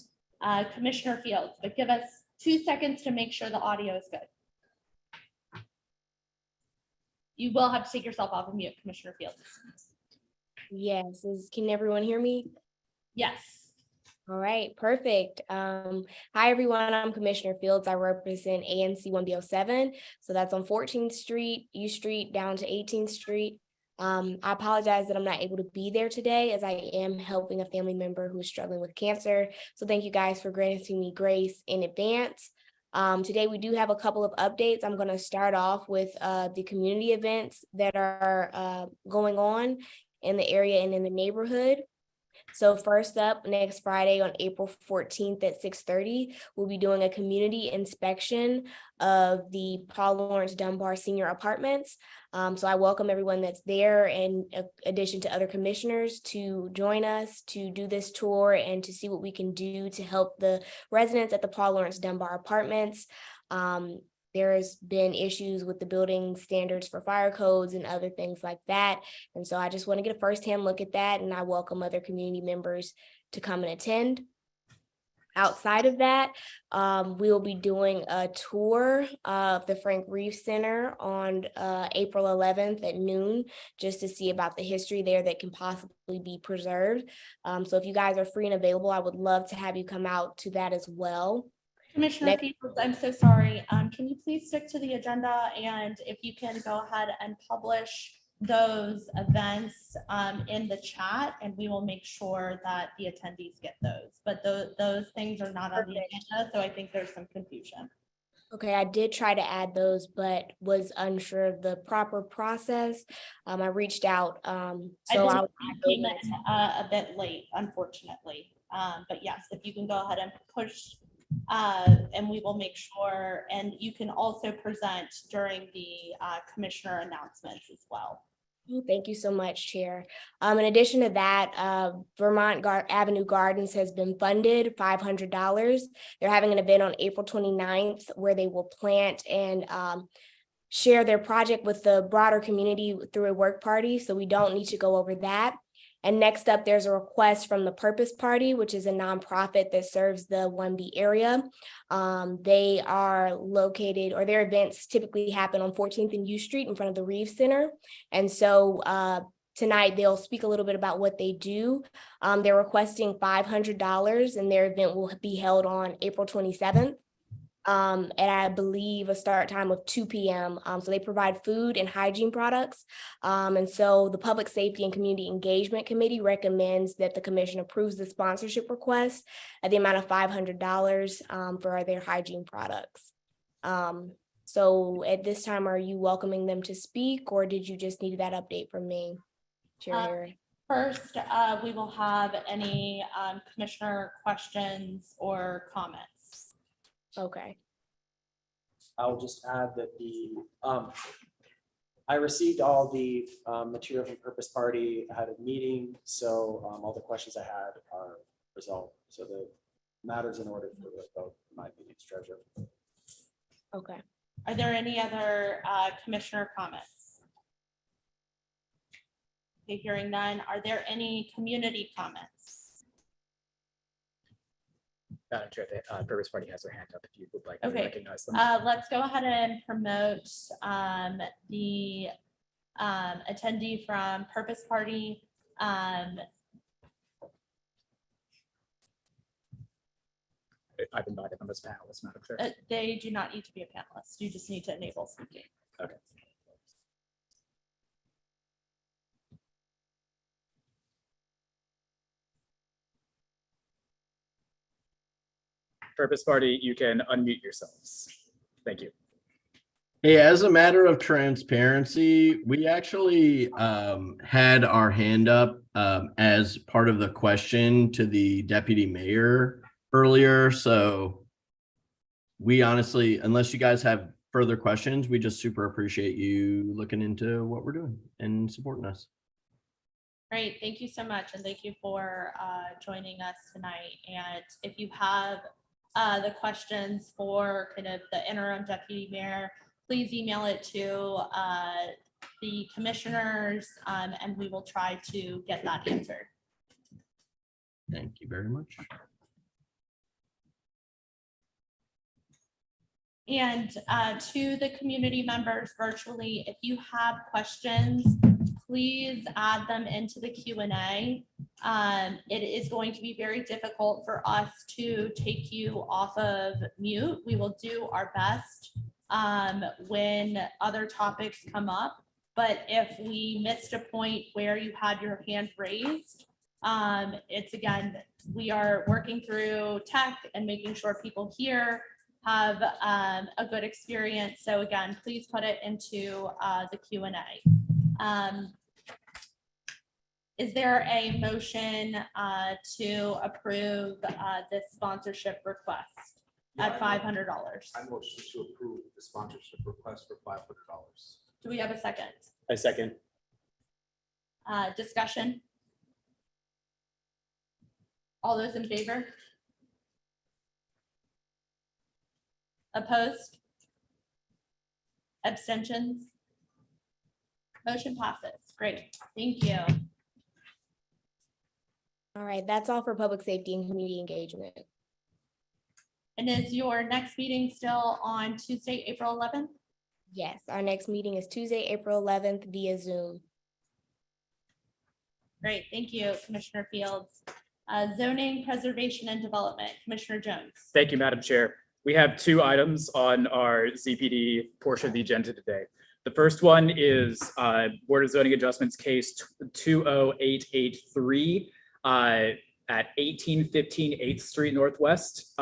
S1: Commissioner Fields, but give us 2 seconds to make sure the audio is good. You will have to take yourself off of mute, Commissioner Fields.
S11: Yes, can everyone hear me?
S1: Yes.
S11: All right, perfect. Hi, everyone. I'm Commissioner Fields. I represent ANC 1B07. So that's on 14th Street, U Street, down to 18th Street. I apologize that I'm not able to be there today as I am helping a family member who's struggling with cancer. So thank you guys for granting me grace in advance. Today we do have a couple of updates. I'm going to start off with the community events that are going on in the area and in the neighborhood. So first up, next Friday on April 14th at 6:30, we'll be doing a community inspection of the Paul Lawrence Dunbar Senior Apartments. So I welcome everyone that's there, in addition to other commissioners, to join us to do this tour and to see what we can do to help the residents at the Paul Lawrence Dunbar Apartments. There's been issues with the building standards for fire codes and other things like that. And so I just want to get a firsthand look at that, and I welcome other community members to come and attend. Outside of that, we'll be doing a tour of the Frank Reeve Center on April 11th at noon, just to see about the history there that can possibly be preserved. So if you guys are free and available, I would love to have you come out to that as well.
S1: Commissioner Fields, I'm so sorry. Can you please stick to the agenda, and if you can go ahead and publish those events in the chat, and we will make sure that the attendees get those. But those things are not on the agenda, so I think there's some confusion.
S11: Okay, I did try to add those, but was unsure of the proper process. I reached out, so
S1: I came in a bit late, unfortunately. But yes, if you can go ahead and push, and we will make sure, and you can also present during the commissioner announcements as well.
S11: Thank you so much, Chair. In addition to that, Vermont Avenue Gardens has been funded $500. They're having an event on April 29th where they will plant and share their project with the broader community through a work party. So we don't need to go over that. And next up, there's a request from the Purpose Party, which is a nonprofit that serves the 1B area. They are located, or their events typically happen on 14th and U Street in front of the Reeve Center. And so tonight they'll speak a little bit about what they do. They're requesting $500, and their event will be held on April 27th. And I believe a start time of 2 p.m. So they provide food and hygiene products. And so the Public Safety and Community Engagement Committee recommends that the commission approves the sponsorship request at the amount of $500 for their hygiene products. So at this time, are you welcoming them to speak, or did you just need that update from me, Chair Harry?
S1: First, we will have any commissioner questions or comments.
S11: Okay.
S6: I'll just add that I received all the material from Purpose Party ahead of meeting, so all the questions I had are resolved. So the matter's in order for the vote, in my opinion, Treasurer.
S11: Okay.
S1: Are there any other commissioner comments? Okay, hearing none. Are there any community comments?
S2: Madam Chair, the Purpose Party has their hand up if you would like to
S1: Okay.
S2: recognize them.
S1: Let's go ahead and promote the attendee from Purpose Party.
S2: I've invited them as panelists, Madam Chair.
S1: They do not need to be a panelist. You just need to enable speaking.
S2: Okay. Purpose Party, you can unmute yourselves. Thank you.
S12: Hey, as a matter of transparency, we actually had our hand up as part of the question to the deputy mayor earlier. So we honestly, unless you guys have further questions, we just super appreciate you looking into what we're doing and supporting us.
S1: Great, thank you so much, and thank you for joining us tonight. And if you have the questions for kind of the interim deputy mayor, please email it to the commissioners, and we will try to get that answered.
S12: Thank you very much.
S1: And to the community members virtually, if you have questions, please add them into the Q&A. It is going to be very difficult for us to take you off of mute. We will do our best when other topics come up. But if we missed a point where you had your hand raised, it's again, we are working through tech and making sure people here have a good experience. So again, please put it into the Q&A. Is there a motion to approve this sponsorship request at $500?
S13: I motion to approve the sponsorship request for $500.
S1: Do we have a second?
S8: I second.
S1: Discussion? All those in favor? Opposed? Abstentions? Motion passes. Great, thank you.
S11: All right, that's all for public safety and community engagement.
S1: And is your next meeting still on Tuesday, April 11th?
S11: Yes, our next meeting is Tuesday, April 11th via Zoom.
S1: Great, thank you, Commissioner Fields. Zoning, preservation, and development, Commissioner Jones.
S2: Thank you, Madam Chair. We have two items on our ZPD portion of the agenda today. The first one is Board of Zoning Adjustments case 20883 at 1815 8th Street Northwest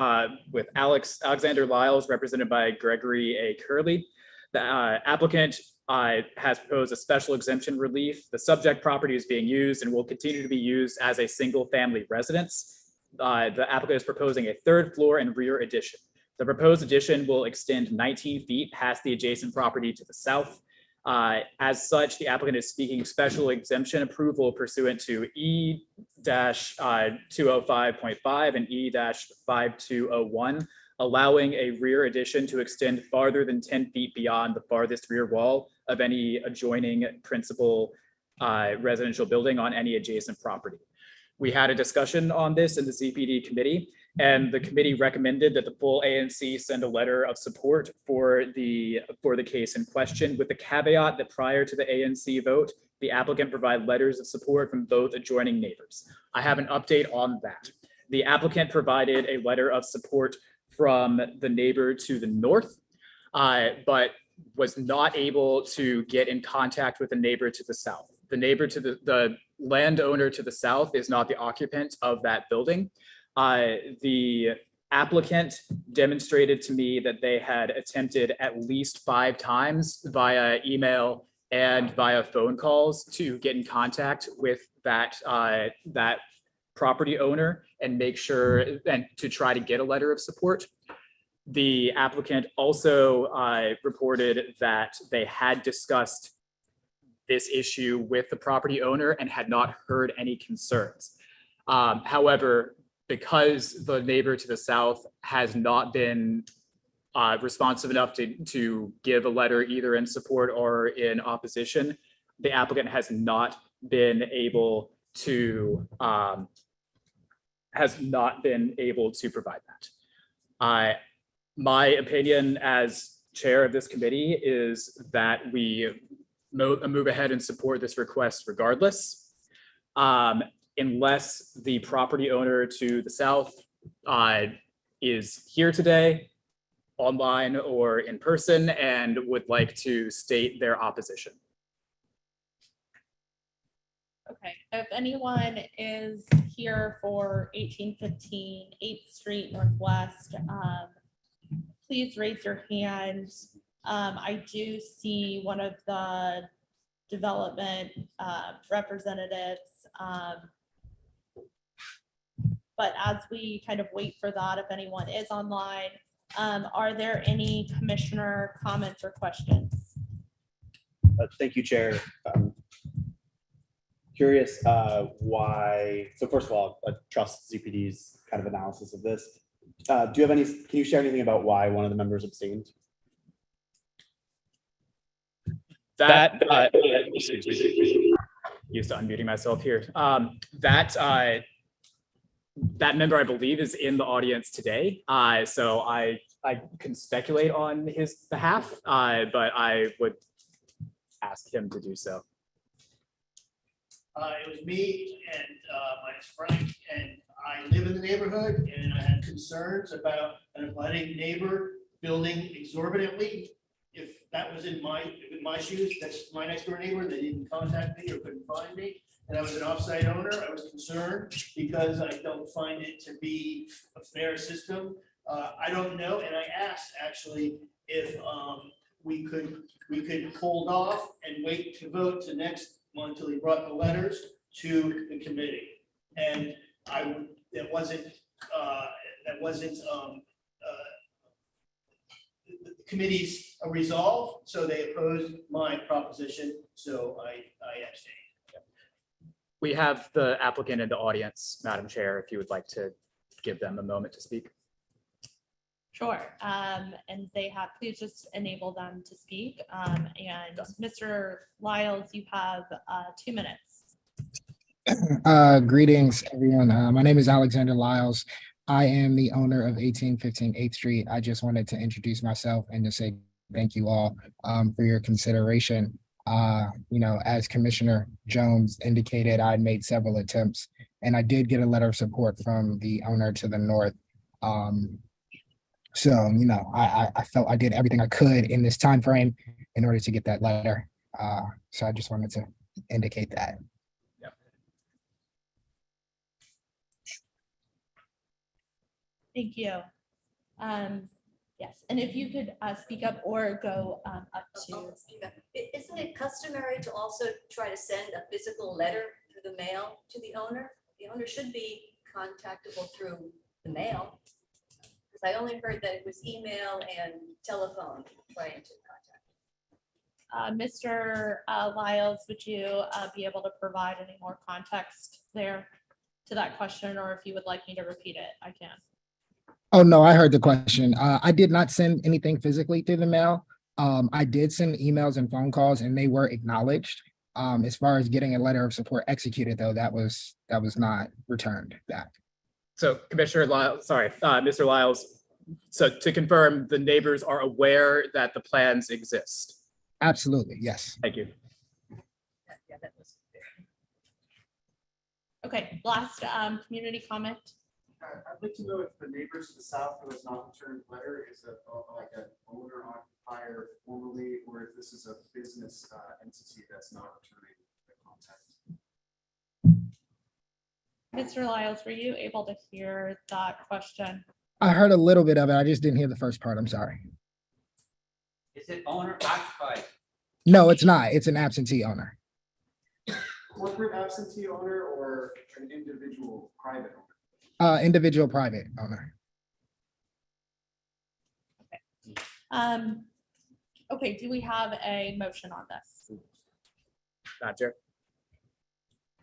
S2: with Alexander Lyles, represented by Gregory A. Curley. The applicant has proposed a special exemption relief. The subject property is being used and will continue to be used as a single family residence. The applicant is proposing a third floor and rear addition. The proposed addition will extend 19 feet past the adjacent property to the south. As such, the applicant is seeking special exemption approval pursuant to E-205.5 and E-5201, allowing a rear addition to extend farther than 10 feet beyond the farthest rear wall of any adjoining principal residential building on any adjacent property. We had a discussion on this in the ZPD committee, and the committee recommended that the full ANC send a letter of support for the case in question, with the caveat that prior to the ANC vote, the applicant provide letters of support from both adjoining neighbors. I have an update on that. The applicant provided a letter of support from the neighbor to the north, but was not able to get in contact with the neighbor to the south. The neighbor to the landowner to the south is not the occupant of that building. The applicant demonstrated to me that they had attempted at least 5 times via email and via phone calls to get in contact with that property owner and make sure and to try to get a letter of support. The applicant also reported that they had discussed this issue with the property owner and had not heard any concerns. However, because the neighbor to the south has not been responsive enough to give a letter either in support or in opposition, the applicant has not been able to has not been able to provide that. My opinion as chair of this committee is that we move ahead and support this request regardless. Unless the property owner to the south is here today, online or in person, and would like to state their opposition.
S1: Okay, if anyone is here for 1815 8th Street Northwest, please raise your hand. I do see one of the development representatives. But as we kind of wait for that, if anyone is online, are there any commissioner comments or questions?
S8: Thank you, Chair. Curious why, so first of all, I trust ZPD's kind of analysis of this. Do you have any, can you share anything about why one of the members abstained?
S2: Used to unmuting myself here. That member, I believe, is in the audience today. So I can speculate on his behalf, but I would ask him to do so.
S5: It was me and my name's Frank, and I live in the neighborhood, and I had concerns about an abutting neighbor building exorbitantly. If that was in my shoes, that's my next door neighbor, they didn't contact me or couldn't find me. And I was an offsite owner, I was concerned because I don't find it to be a fair system. I don't know, and I asked actually if we could hold off and wait to vote to next month until he brought the letters to the committee. And that wasn't the committee's resolve, so they opposed my proposition, so I abstained.
S2: We have the applicant in the audience, Madam Chair, if you would like to give them a moment to speak.
S1: Sure, and they have, please just enable them to speak. And Mr. Lyles, you have 2 minutes.
S14: Greetings, everyone. My name is Alexander Lyles. I am the owner of 1815 8th Street. I just wanted to introduce myself and to say thank you all for your consideration. As Commissioner Jones indicated, I made several attempts and I did get a letter of support from the owner to the north. So, I felt I did everything I could in this time frame in order to get that letter. So I just wanted to indicate that.
S1: Thank you. Yes, and if you could speak up or go up to.
S4: Isn't it customary to also try to send a physical letter through the mail to the owner? The owner should be contactable through the mail. Because I only heard that it was email and telephone trying to contact.
S1: Mr. Lyles, would you be able to provide any more context there to that question, or if you would like me to repeat it, I can.
S14: Oh, no, I heard the question. I did not send anything physically through the mail. I did send emails and phone calls and they were acknowledged. As far as getting a letter of support executed, though, that was not returned back.
S2: So Commissioner Lyles, sorry, Mr. Lyles, so to confirm, the neighbors are aware that the plans exist?
S14: Absolutely, yes.
S2: Thank you.
S4: Yeah, that was fair.
S1: Okay, last community comment.
S13: I'd like to know if the neighbors to the south who has not returned letter is like an owner occupier formally, or if this is a business entity that's not returning the contact.
S1: Mr. Lyles, were you able to hear that question?
S14: I heard a little bit of it. I just didn't hear the first part. I'm sorry.
S9: Is it owner occupied?
S14: No, it's not. It's an absentee owner.
S13: Corporate absentee owner or an individual private owner?
S14: Individual private owner.
S1: Okay, do we have a motion on this?
S2: Madam Chair.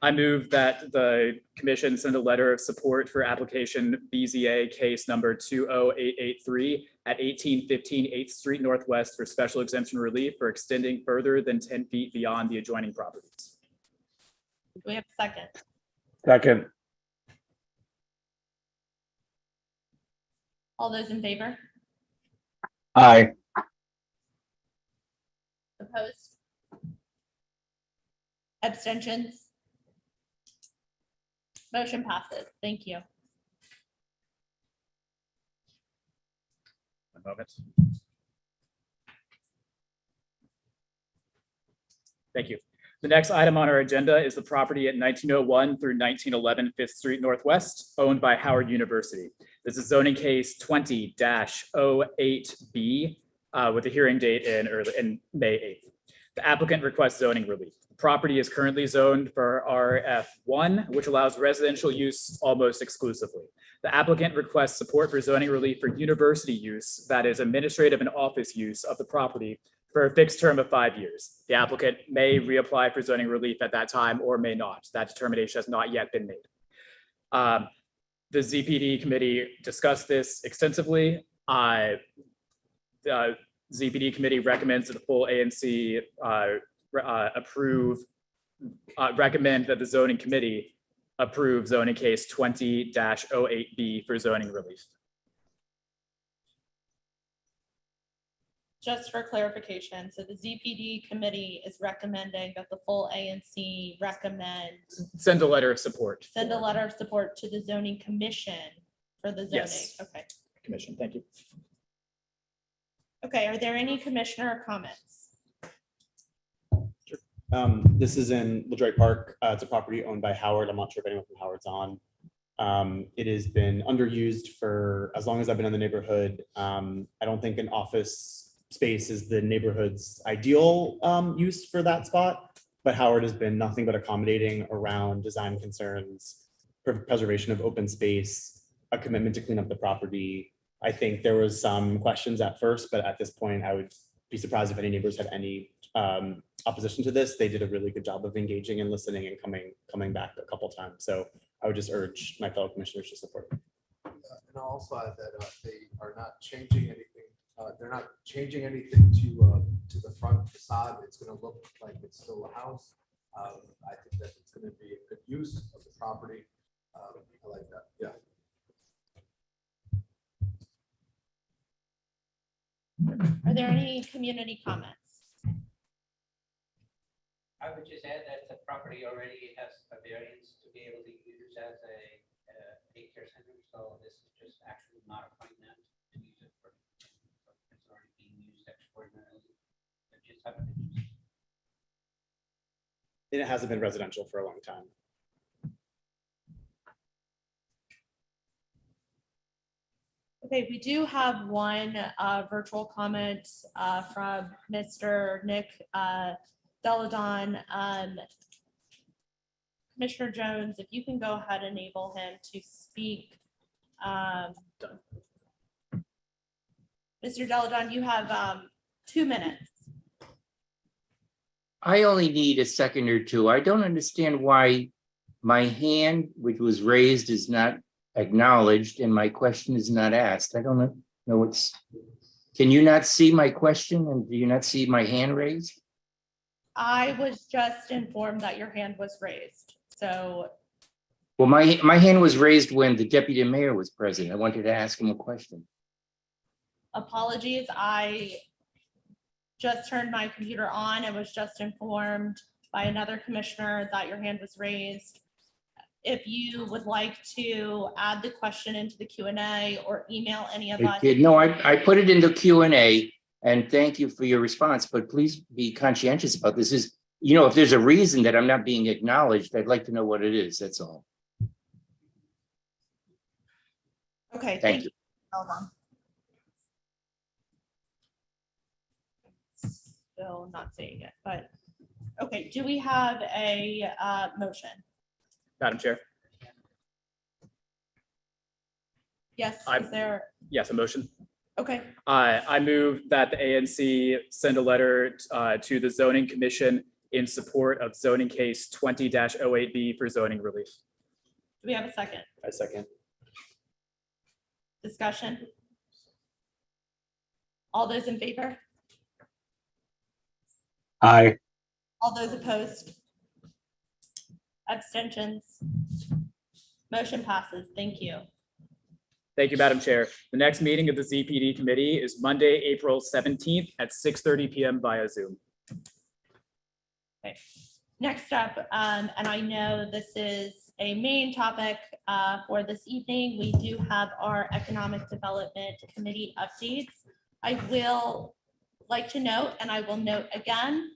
S2: I move that the commission send a letter of support for application BZA case number 20883 at 1815 8th Street Northwest for special exemption relief for extending further than 10 feet beyond the adjoining properties.
S1: Do we have a second?
S7: Second.
S1: All those in favor?
S7: Aye.
S1: Opposed? Abstentions? Motion passes. Thank you.
S2: One moment. Thank you. The next item on our agenda is the property at 1901 through 1911 Fifth Street Northwest, owned by Howard University. This is zoning case 20-08B with a hearing date in May 8th. The applicant requests zoning relief. The property is currently zoned for RF1, which allows residential use almost exclusively. The applicant requests support for zoning relief for university use, that is administrative and office use of the property, for a fixed term of 5 years. The applicant may reapply for zoning relief at that time or may not. That determination has not yet been made. The ZPD committee discussed this extensively. The ZPD committee recommends that the full ANC recommend that the zoning committee approve zoning case 20-08B for zoning relief.
S1: Just for clarification, so the ZPD committee is recommending that the full ANC recommend,
S2: Send a letter of support.
S1: send a letter of support to the zoning commission for the zoning.
S2: Yes.
S1: Okay.
S2: Commission, thank you.
S1: Okay, are there any commissioner comments?
S8: This is in LaDroit Park. It's a property owned by Howard. I'm not sure if anyone from Howard's on. It has been underused for as long as I've been in the neighborhood. I don't think an office space is the neighborhood's ideal use for that spot, but Howard has been nothing but accommodating around design concerns, preservation of open space, a commitment to clean up the property. I think there was some questions at first, but at this point, I would be surprised if any neighbors had any opposition to this. They did a really good job of engaging and listening and coming back a couple times. So I would just urge my fellow commissioners to support.
S13: And I'll also add that they are not changing anything. They're not changing anything to the front facade. It's going to look like it's still a house. I think that it's going to be a good use of the property. I like that. Yeah.
S1: Are there any community comments?
S9: I would just add that the property already has a variance to be able to use as a daycare center, so this is just actually modifying that to use it for. It's already being used extraordinarily. It just happened to use it.
S8: And it hasn't been residential for a long time.
S1: Okay, we do have one virtual comment from Mr. Nick Deladon. Commissioner Jones, if you can go ahead and enable him to speak. Mr. Deladon, you have 2 minutes.
S15: I only need a second or two. I don't understand why my hand, which was raised, is not acknowledged and my question is not asked. I don't know what's. Can you not see my question and do you not see my hand raised?
S1: I was just informed that your hand was raised, so.
S15: Well, my hand was raised when the deputy mayor was present. I wanted to ask him a question.
S1: Apologies, I just turned my computer on and was just informed by another commissioner that your hand was raised. If you would like to add the question into the Q&A or email any of us.
S15: No, I put it into Q&A and thank you for your response, but please be conscientious about this. Is, you know, if there's a reason that I'm not being acknowledged, I'd like to know what it is. That's all.
S1: Okay,
S15: Thank you.
S1: Hold on. Still not seeing it, but okay, do we have a motion?
S2: Madam Chair.
S1: Yes,
S2: I'm-
S1: is there?
S2: Yes, a motion.
S1: Okay,
S2: I move that the ANC send a letter to the zoning commission in support of zoning case 20-08B for zoning relief.
S1: do we have a second?
S8: I second.
S1: Discussion? All those in favor?
S7: Aye.
S1: All those opposed? Abstentions? Motion passes. Thank you.
S2: Thank you, Madam Chair. The next meeting of the ZPD committee is Monday, April 17th at 6:30 PM via Zoom.
S1: Okay. Next up, and I know this is a main topic for this evening, we do have our Economic Development Committee updates. I will like to note, and I will note again,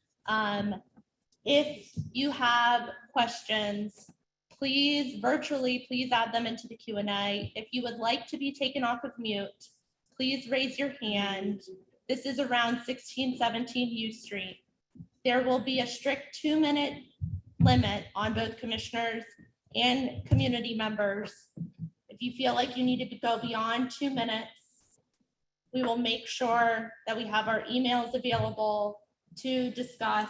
S1: if you have questions, please please add them into the Q&A. If you would like to be taken off of mute, please raise your hand. This is around 1617 U Street. There will be a strict 2-minute limit on both commissioners and community members. If you feel like you need to go beyond 2 minutes, we will make sure that we have our emails available to discuss.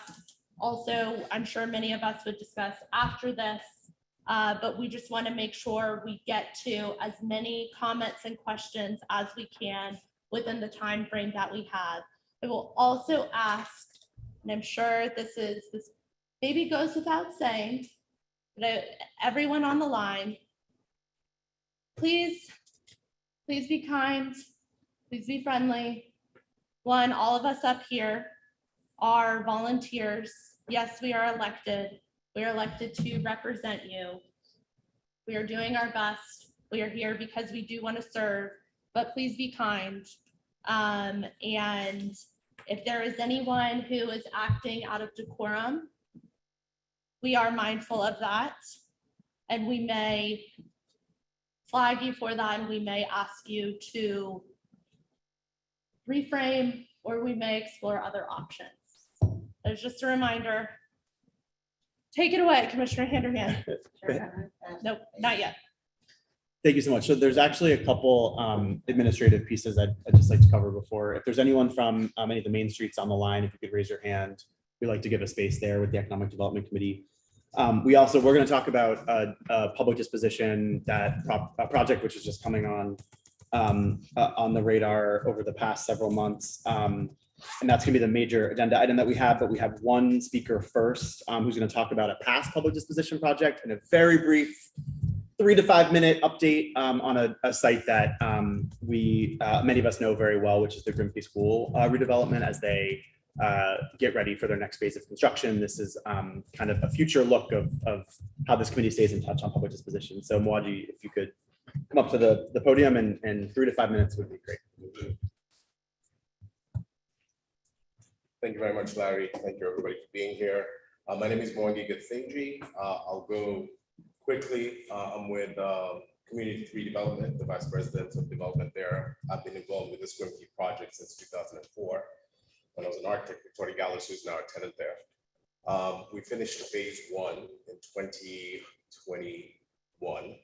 S1: Also, I'm sure many of us would discuss after this, but we just want to make sure we get to as many comments and questions as we can within the time frame that we have. I will also ask, and I'm sure this maybe goes without saying, but everyone on the line, please be kind, please be friendly. One, all of us up here are volunteers. Yes, we are elected. We are elected to represent you. We are doing our best. We are here because we do want to serve, but please be kind. And if there is anyone who is acting out of decorum, we are mindful of that. And we may flag you for that, and we may ask you to reframe, or we may explore other options. There's just a reminder. Take it away, Commissioner Handerhan. Nope, not yet.
S8: Thank you so much. So there's actually a couple administrative pieces I'd just like to cover before. If there's anyone from any of the main streets on the line, if you could raise your hand, we'd like to give a space there with the Economic Development Committee. We're going to talk about a public disposition project, which is just coming on the radar over the past several months. And that's gonna be the major agenda item that we have, but we have one speaker first who's gonna talk about a past public disposition project and a very brief 3 to 5 minute update on a site that many of us know very well, which is the Grimke School redevelopment as they get ready for their next phase of construction. This is kind of a future look of how this committee stays in touch on public disposition. So Mwaji, if you could come up to the podium and 3 to 5 minutes would be great.
S3: Thank you very much, Larry. Thank you, everybody, for being here. My name is Mwangi Gathinji. I'll go quickly. I'm with Community Redevelopment, the Vice President of Development there. I've been involved with this Grimke project since 2004 when I was an architect. Victoria Gallus, who's now a tenant there. We finished phase 1 in 2021.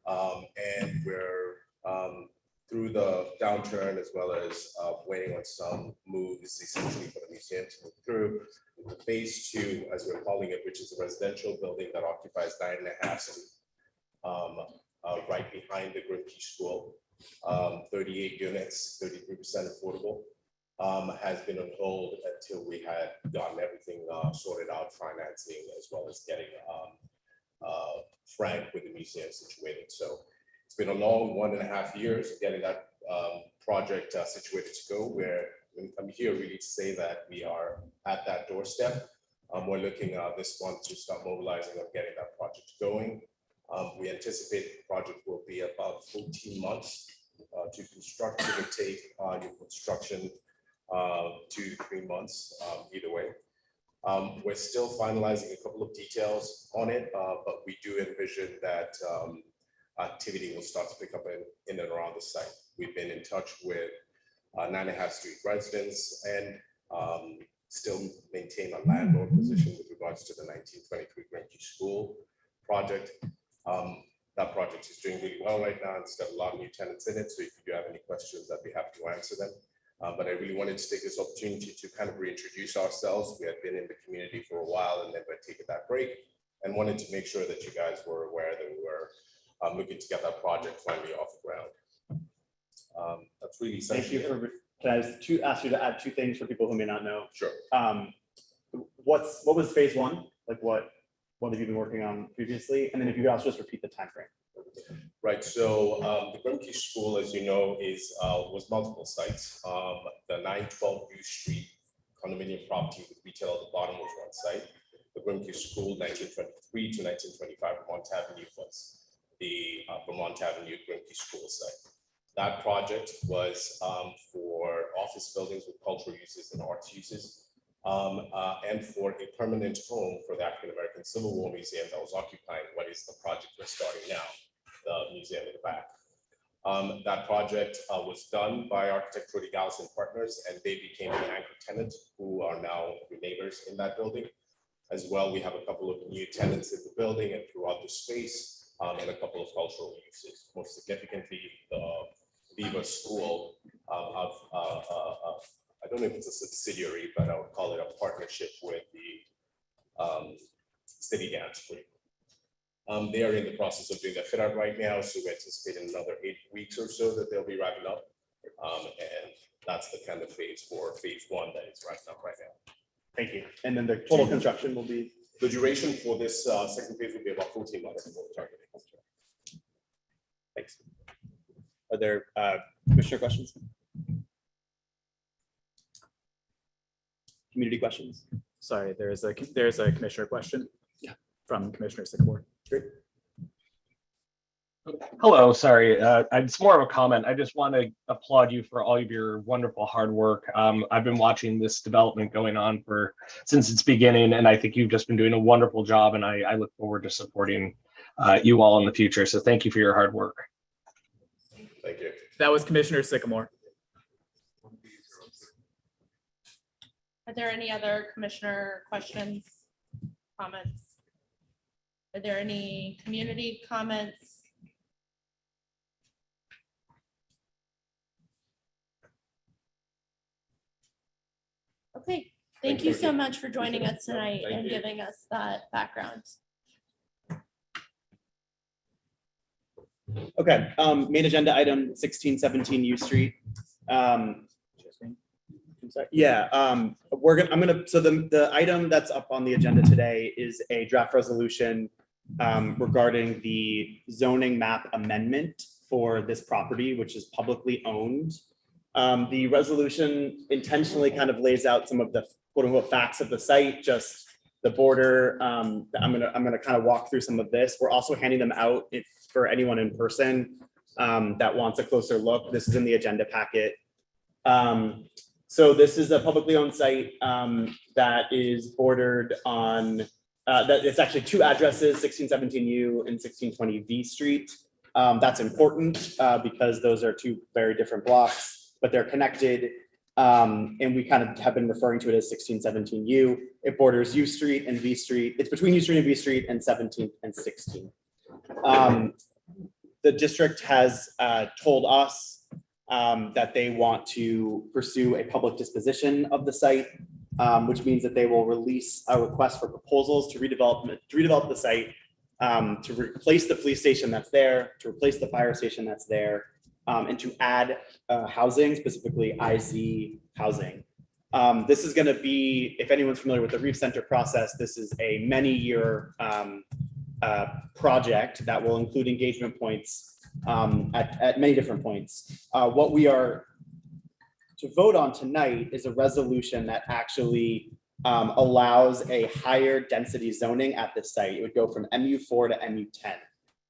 S3: And we're through the downturn, as well as waiting on some moves essentially for the museum to move through. Phase 2, as we're calling it, which is a residential building that occupies 9.5 street, right behind the Grimke School, 38 units, 33% affordable, has been on hold until we had gotten everything sorted out, financing, as well as getting frank with the museum situated. So it's been a long 1.5 years of getting that project situated to go, where I'm here really to say that we are at that doorstep. We're looking this month to start mobilizing of getting that project going. We anticipate the project will be about 14 months to construct. It will take new construction 2 to 3 months, either way. We're still finalizing a couple of details on it, but we do envision that activity will start to pick up in and around the site. We've been in touch with 9.5 street residents and still maintain a landlord position with regards to the 1923 Grimke School project. That project is doing really well right now. It's got a lot of new tenants in it. So if you do have any questions, I'd be happy to answer them. But I really wanted to take this opportunity to kind of reintroduce ourselves. We had been in the community for a while and then we're taking that break, and wanted to make sure that you guys were aware that we were looking to get that project finally off the ground. That's really essentially.
S8: Thank you for. Can I ask you to add 2 things for people who may not know?
S3: Sure.
S8: What was phase 1? Like what have you been working on previously? And then if you could also just repeat the time frame.
S16: Right, so the Grimke School, as you know, was multiple sites. The 912 U Street condominium property with retail at the bottom was one site. The Grimke School, 1923 to 1925, Vermont Avenue was the Vermont Avenue Grimke School site. That project was for office buildings with cultural uses and arts uses, and for a permanent home for the African American Civil War Museum that was occupying what is the project we're starting now, the museum in the back. That project was done by architect Rudy Gallus and Partners, and they became the anchor tenant who are now the neighbors in that building. As well, we have a couple of new tenants in the building and throughout the space, and a couple of cultural uses. Most significantly, the Viva School I don't know if it's a subsidiary, but I would call it a partnership with the City Dance Group. They are in the process of doing the fit out right now, so we anticipate in another 8 weeks or so that they'll be wrapping up. And that's the kind of phase 1 that is wrapping up right now.
S8: Thank you. And then the total construction will be?
S16: The duration for this second phase will be about 14 months.
S8: Thanks. Are there commissioner questions? Community questions?
S2: Sorry, there's a commissioner question from Commissioner Sycamore.
S8: Great.
S7: Hello, sorry, it's more of a comment. I just want to applaud you for all of your wonderful hard work. I've been watching this development going on since its beginning, and I think you've just been doing a wonderful job, and I look forward to supporting you all in the future. So thank you for your hard work.
S16: Thank you.
S2: That was Commissioner Sycamore.
S1: Are there any other commissioner questions, comments? Are there any community comments? Okay, thank you so much for joining us tonight and giving us that background.
S8: Okay, main agenda item 1617 U Street. Yeah, I'm gonna, so the item that's up on the agenda today is a draft resolution regarding the zoning map amendment for this property, which is publicly owned. The resolution intentionally kind of lays out some of the quote unquote facts of the site, just the border. I'm gonna kind of walk through some of this. We're also handing them out for anyone in person that wants a closer look. This is in the agenda packet. So this is a publicly owned site that is bordered on, that it's actually 2 addresses, 1617U and 1620 V Street. That's important because those are 2 very different blocks, but they're connected. And we kind of have been referring to it as 1617U. It borders U Street and V Street. It's between U Street and V Street and 17th and 16th. The district has told us that they want to pursue a public disposition of the site, which means that they will release a request for proposals to redevelop the site, to replace the police station that's there, to replace the fire station that's there, and to add housing, specifically IZ housing. This is going to be, if anyone's familiar with the Reef Center process, this is a many-year project that will include engagement points at many different points. What we are to vote on tonight is a resolution that actually allows a higher density zoning at this site. It would go from MU4 to MU10.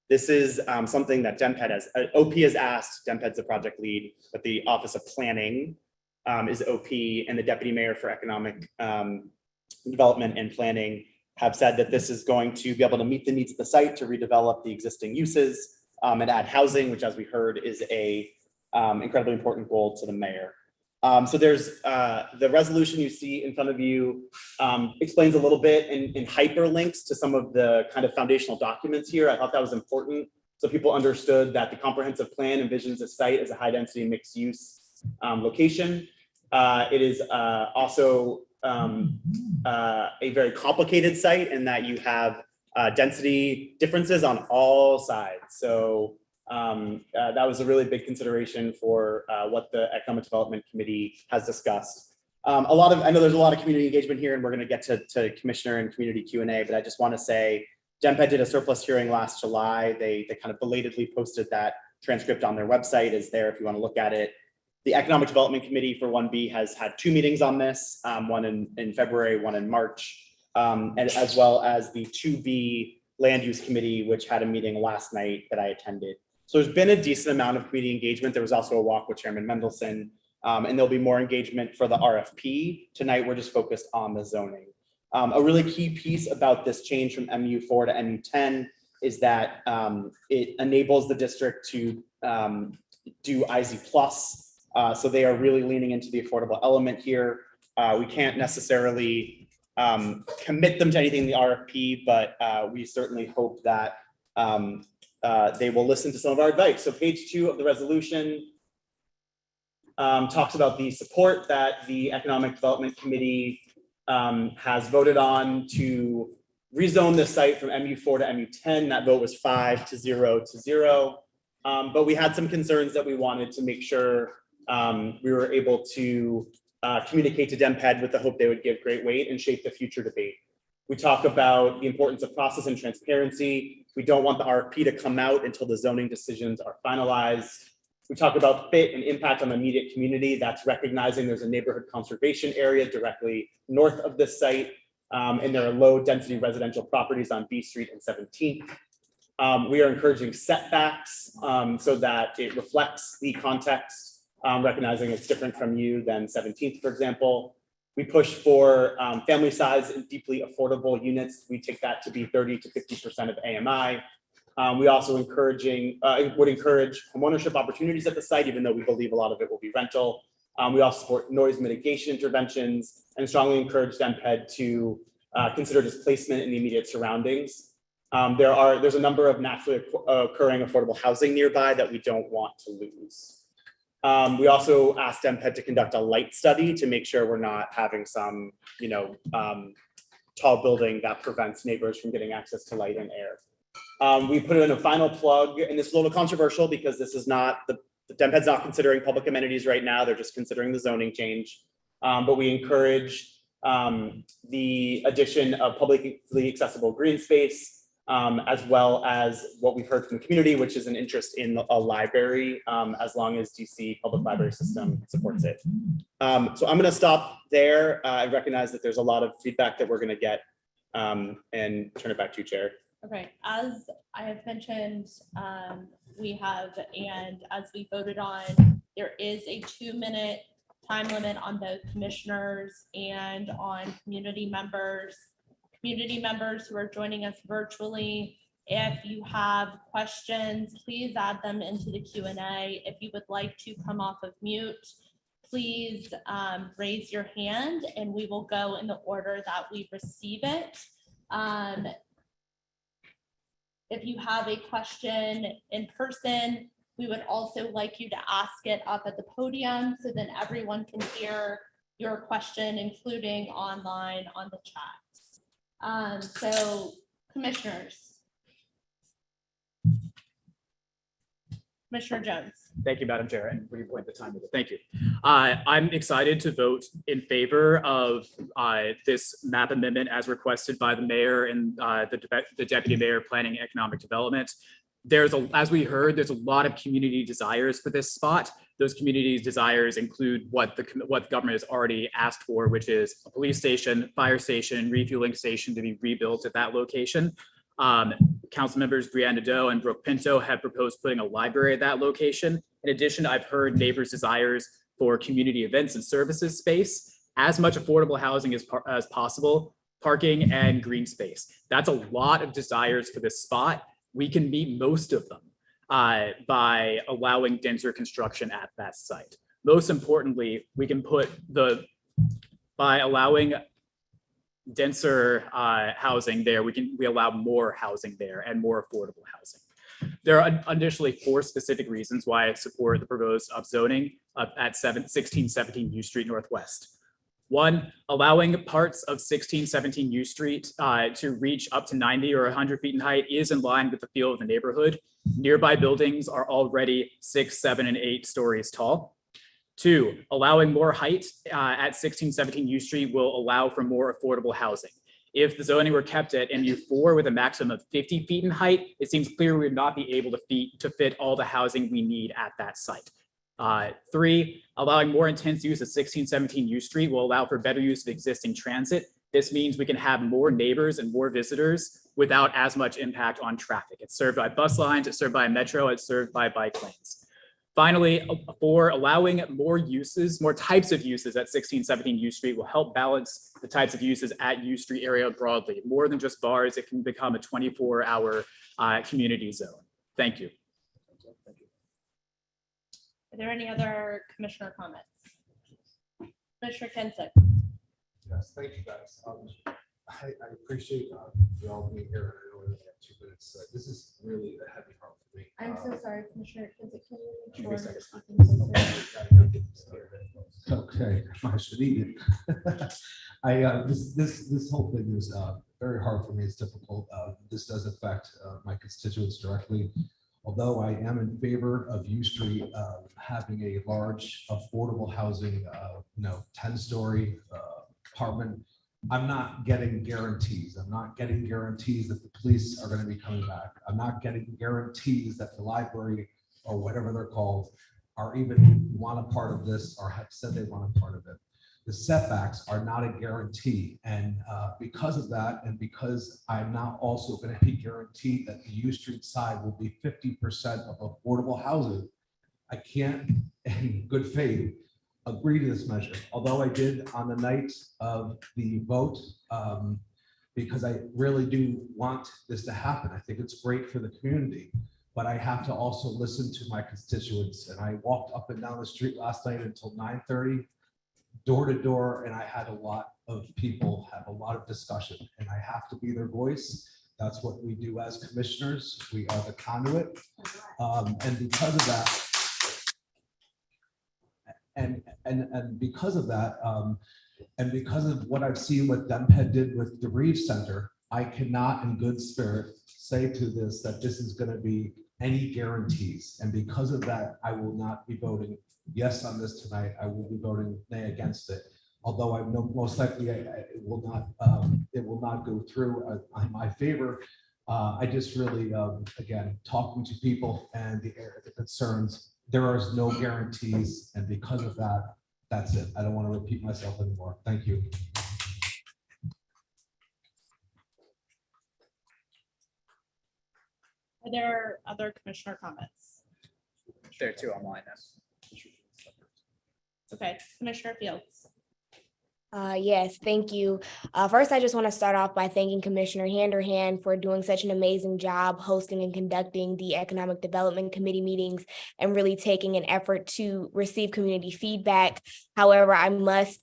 S8: This is something that DEMPED has, OP has asked, DEMPED's the project lead, but the Office of Planning is OP, and the Deputy Mayor for Economic Development and Planning have said that this is going to be able to meet the needs of the site to redevelop the existing uses and add housing, which, as we heard, is a incredibly important goal to the mayor. So there's the resolution you see in front of you explains a little bit in hyperlinks to some of the kind of foundational documents here. I thought that was important, so people understood that the comprehensive plan envisions a site as a high density mixed use location. It is also a very complicated site in that you have density differences on all sides. So that was a really big consideration for what the Economic Development Committee has discussed. I know there's a lot of community engagement here, and we're going to get to Commissioner and community Q&A, but I just want to say DEMPED did a surplus hearing last July. They kind of belatedly posted that transcript on their website. Is there if you want to look at it. The Economic Development Committee for 1B has had 2 meetings on this, one in February, one in March, and as well as the 2B Land Use Committee, which had a meeting last night that I attended. So there's been a decent amount of committee engagement. There was also a walk with Chairman Mendelson, and there'll be more engagement for the RFP. Tonight, we're just focused on the zoning. A really key piece about this change from MU4 to MU10 is that it enables the district to do IZ plus. So they are really leaning into the affordable element here. We can't necessarily commit them to anything in the RFP, but we certainly hope that they will listen to some of our advice. So page 2 of the resolution talks about the support that the Economic Development Committee has voted on to rezone the site from MU4 to MU10. That vote was 5-0 to 0. But we had some concerns that we wanted to make sure we were able to communicate to DEMPED with the hope they would give great weight and shape the future debate. We talk about the importance of process and transparency. We don't want the RFP to come out until the zoning decisions are finalized. We talk about fit and impact on the immediate community. That's recognizing there's a neighborhood conservation area directly north of this site, and there are low density residential properties on B Street and 17th. We are encouraging setbacks so that it reflects the context, recognizing it's different from you than 17th, for example. We push for family size and deeply affordable units. We take that to be 30 to 50% of AMI. We also would encourage homeownership opportunities at the site, even though we believe a lot of it will be rental. We also support noise mitigation interventions and strongly encourage DEMPED to consider displacement in the immediate surroundings. There's a number of naturally occurring affordable housing nearby that we don't want to lose. We also asked DEMPED to conduct a light study to make sure we're not having some, tall building that prevents neighbors from getting access to light and air. We put in a final plug, and this is a little controversial because this is not, the DEMPED's not considering public amenities right now. They're just considering the zoning change. But we encourage the addition of publicly accessible green space, as well as what we've heard from the community, which is an interest in a library, as long as DC public library system supports it. So I'm going to stop there. I recognize that there's a lot of feedback that we're going to get, and turn it back to you, Chair.
S1: Okay, as I have mentioned, we have, and as we voted on, there is a 2-minute time limit on both commissioners and on community members. Community members who are joining us virtually, if you have questions, please add them into the Q&A. If you would like to come off of mute, please raise your hand and we will go in the order that we receive it. If you have a question in person, we would also like you to ask it up at the podium so then everyone can hear your question, including online on the chat. So commissioners. Commissioner Jones.
S2: Thank you, Madam Chair, and repoint the time. Thank you. I'm excited to vote in favor of this map amendment as requested by the mayor and the deputy mayor planning economic development. As we heard, there's a lot of community desires for this spot. Those community desires include what the government has already asked for, which is a police station, fire station, refueling station to be rebuilt at that location. Council members Brianna Doe and Brooke Pinto have proposed putting a library at that location. In addition, I've heard neighbors' desires for community events and services space, as much affordable housing as possible, parking and green space. That's a lot of desires for this spot. We can meet most of them by allowing denser construction at that site. Most importantly, we can by allowing denser housing there, we allow more housing there and more affordable housing. There are additionally 4 specific reasons why I support the proposed upzoning at 1617 U Street Northwest. 1, allowing parts of 1617 U Street to reach up to 90 or 100 feet in height is in line with the feel of the neighborhood. Nearby buildings are already 6, 7, and 8 stories tall. 2, allowing more height at 1617 U Street will allow for more affordable housing. If the zoning were kept at MU4 with a maximum of 50 feet in height, it seems clear we would not be able to fit all the housing we need at that site. 3, allowing more intense use of 1617 U Street will allow for better use of existing transit. This means we can have more neighbors and more visitors without as much impact on traffic. It's served by bus lines, it's served by metro, it's served by bike lanes. Finally, 4, allowing more uses, more types of uses at 1617 U Street will help balance the types of uses at U Street area broadly. More than just bars, it can become a 24-hour community zone. Thank you.
S1: Are there any other commissioner comments? Commissioner Kensick.
S13: Yes, thank you, guys. I appreciate you all being here. I know we only have 2 minutes. This is really a heavy part for me.
S1: I'm so sorry, Commissioner Kensick. Can you make sure?
S13: Okay, I should eat it. This whole thing is very hard for me. It's difficult. This does affect my constituents directly. Although I am in favor of U Street having a large affordable housing, 10-story apartment, I'm not getting guarantees. I'm not getting guarantees that the police are going to be coming back. I'm not getting guarantees that the library or whatever they're called are even want a part of this or have said they want a part of it. The setbacks are not a guarantee. And because of that, and because I'm not also going to be guaranteed that the U Street side will be 50% of affordable housing, I can't, in good faith, agree to this measure. Although I did on the night of the vote, because I really do want this to happen. I think it's great for the community, but I have to also listen to my constituents. And I walked up and down the street last night until 9:30. Door to door, and I had a lot of people have a lot of discussion, and I have to be their voice. That's what we do as commissioners. We are the conduit, and because of that, and because of that, and because of what I've seen what DEMPED did with the Reeves Center, I cannot, in good spirit, say to this that this is going to be any guarantees, and because of that, I will not be voting yes on this tonight. I will be voting nay against it. Although I know most likely it will not go through in my favor. I just really, again, talking to people and the concerns, there is no guarantees, and because of that, that's it. I don't want to repeat myself anymore. Thank you.
S1: Are there other commissioner comments?
S2: There are 2 online.
S1: Okay, Commissioner Fields.
S11: Yes, thank you. First, I just want to start off by thanking Commissioner Handerhan for doing such an amazing job hosting and conducting the Economic Development Committee meetings and really taking an effort to receive community feedback. However, I must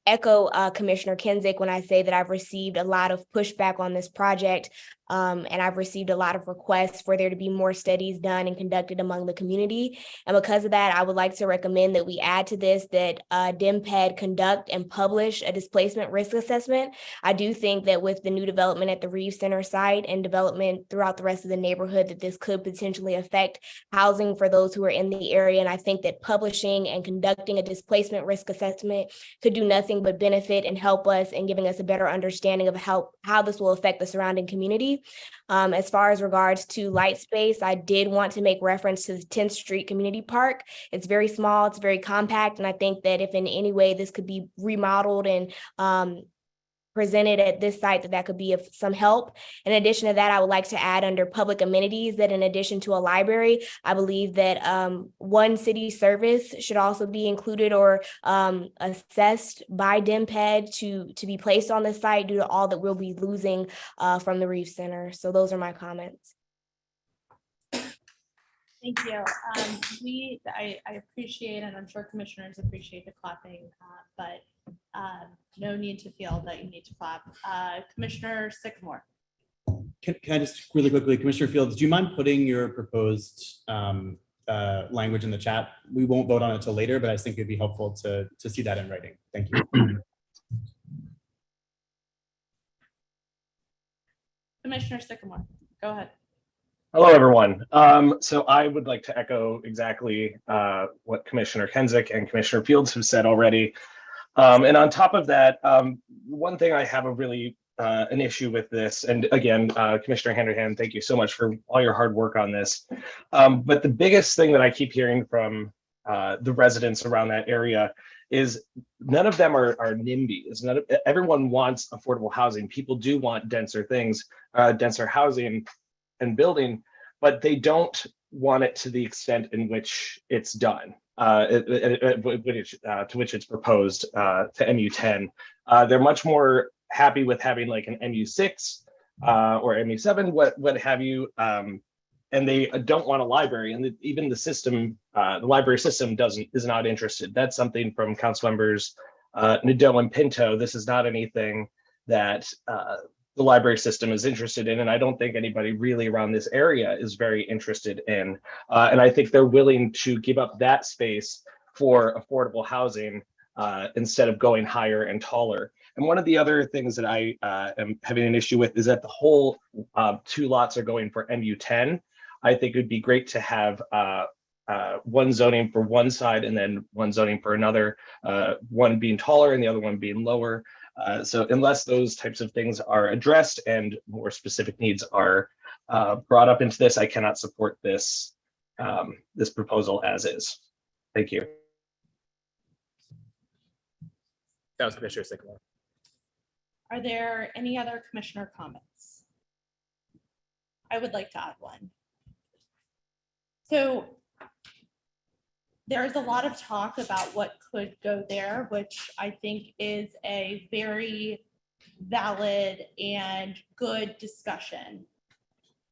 S11: echo Commissioner Kensick when I say that I've received a lot of pushback on this project. And I've received a lot of requests for there to be more studies done and conducted among the community. And because of that, I would like to recommend that we add to this that DEMPED conduct and publish a displacement risk assessment. I do think that with the new development at the Reeves Center site and development throughout the rest of the neighborhood, that this could potentially affect housing for those who are in the area. And I think that publishing and conducting a displacement risk assessment could do nothing but benefit and help us in giving us a better understanding of how this will affect the surrounding community. As far as regards to light space, I did want to make reference to the 10th Street Community Park. It's very small, it's very compact, and I think that if in any way this could be remodeled and presented at this site, that could be of some help. In addition to that, I would like to add under public amenities that in addition to a library, I believe that one city service should also be included or assessed by DEMPED to be placed on the site due to all that we'll be losing from the Reeves Center. So those are my comments.
S1: Thank you. I appreciate, and I'm sure commissioners appreciate the clapping, but no need to feel that you need to clap. Commissioner Sycamore.
S8: Can I just really quickly, Commissioner Fields, do you mind putting your proposed language in the chat? We won't vote on it till later, but I think it'd be helpful to see that in writing. Thank you.
S1: Commissioner Sycamore, go ahead.
S7: Hello, everyone. So I would like to echo exactly what Commissioner Kensick and Commissioner Fields have said already. And on top of that, one thing I have a really an issue with this. And again, Commissioner Hanrahan, thank you so much for all your hard work on this. But the biggest thing that I keep hearing from the residents around that area is none of them are NIMBYs. Everyone wants affordable housing. People do want denser things, denser housing and building, but they don't want it to the extent in which it's done, to which it's proposed to MU10. They're much more happy with having like an MU6 or MU7, what have you, and they don't want a library. And even the system, the library system is not interested. That's something from Council Members Nadeau and Pinto. This is not anything that the library system is interested in, and I don't think anybody really around this area is very interested in. And I think they're willing to give up that space for affordable housing instead of going higher and taller. And one of the other things that I am having an issue with is that the whole 2 lots are going for MU10. I think it would be great to have one zoning for one side and then one zoning for another, one being taller and the other one being lower. So unless those types of things are addressed and more specific needs are brought up into this, I cannot support this this proposal as is. Thank you.
S2: That was Commissioner Sycamore.
S1: Are there any other commissioner comments? I would like to add one. So there's a lot of talk about what could go there, which I think is a very valid and good discussion.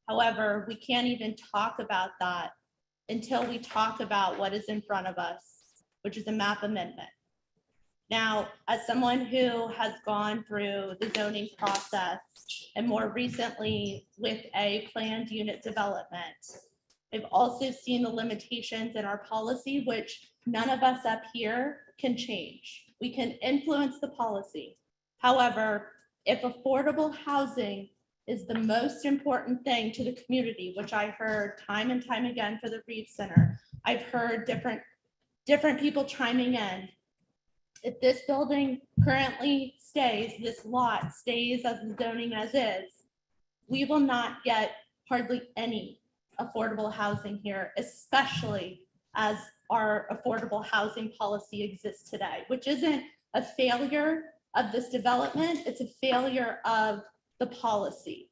S1: However, we can't even talk about that until we talk about what is in front of us, which is a map amendment. Now, as someone who has gone through the zoning process and more recently with a planned unit development, I've also seen the limitations in our policy, which none of us up here can change. We can influence the policy. However, if affordable housing is the most important thing to the community, which I heard time and time again for the Reed Center, I've heard different people chiming in. If this building currently stays, this lot stays as the zoning as is, we will not get hardly any affordable housing here, especially as our affordable housing policy exists today, which isn't a failure of this development, it's a failure of the policy.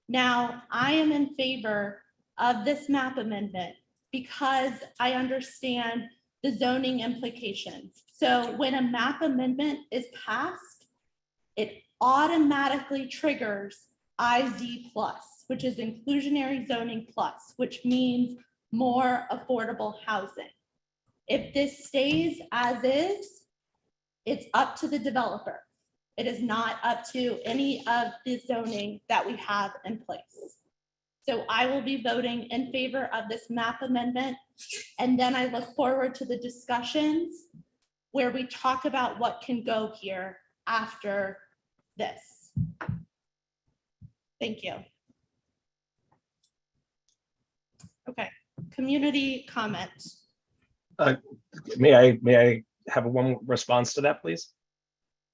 S1: Now, I am in favor of this map amendment because I understand the zoning implications. So when a map amendment is passed, it automatically triggers IZ plus, which is inclusionary zoning plus, which means more affordable housing. If this stays as is, it's up to the developer. It is not up to any of the zoning that we have in place. So I will be voting in favor of this map amendment. And then I look forward to the discussions where we talk about what can go here after this. Thank you. Okay, community comments.
S7: May I have one response to that, please?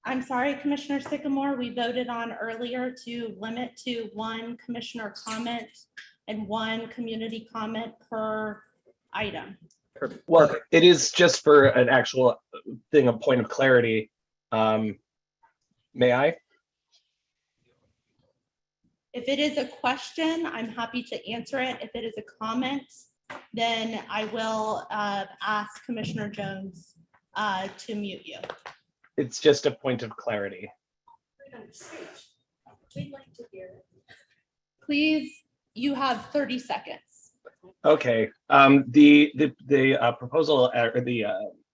S1: I'm sorry, Commissioner Sycamore, we voted on earlier to limit to 1 commissioner comment and 1 community comment per item.
S7: Well, it is just for an actual thing, a point of clarity. May I?
S1: If it is a question, I'm happy to answer it. If it is a comment, then I will ask Commissioner Jones to mute you.
S7: It's just a point of clarity.
S4: We'd like to hear it.
S1: Please, you have 30 seconds.
S7: Okay, the proposal or the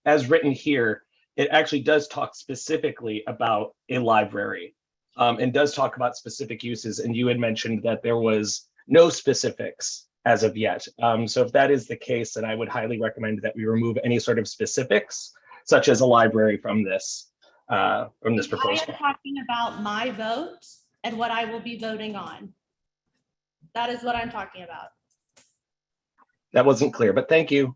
S7: as written here, it actually does talk specifically about a library and does talk about specific uses. And you had mentioned that there was no specifics as of yet. So if that is the case, then I would highly recommend that we remove any sort of specifics, such as a library from this proposal.
S1: I am talking about my vote and what I will be voting on. That is what I'm talking about.
S7: That wasn't clear, but thank you.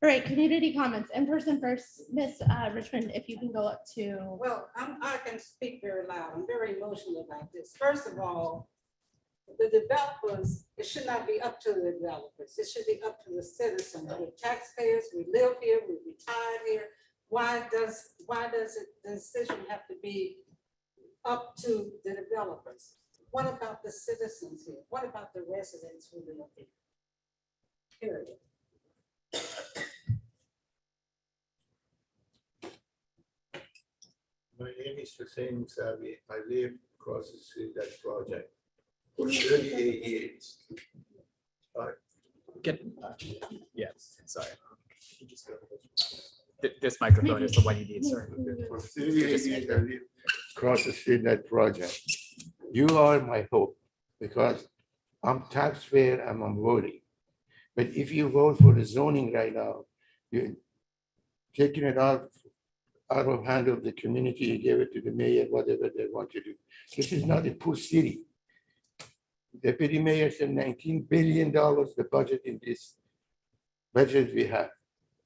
S1: All right, community comments, in person first, Miss Richmond, if you can go up to.
S10: Well, I can speak very loud. I'm very emotional about this. First of all, the developers, it should not be up to the developers. It should be up to the citizens. We're taxpayers, we live here, we retired here. Why does the decision have to be up to the developers? What about the citizens here? What about the residents who live here? Period.
S17: My name is Hussein Sabi. I live across the street that project for 38 years.
S2: Yes, sorry. This microphone is the one you need, sir.
S17: For 38 years, I live across the street that project. You are my hope because I'm taxpayer and I'm voting. But if you vote for the zoning right now, you're taking it out of hand of the community, you give it to the mayor, whatever they want to do. This is not a poor city. Deputy Mayor said $19 billion, the budget in this budget we have.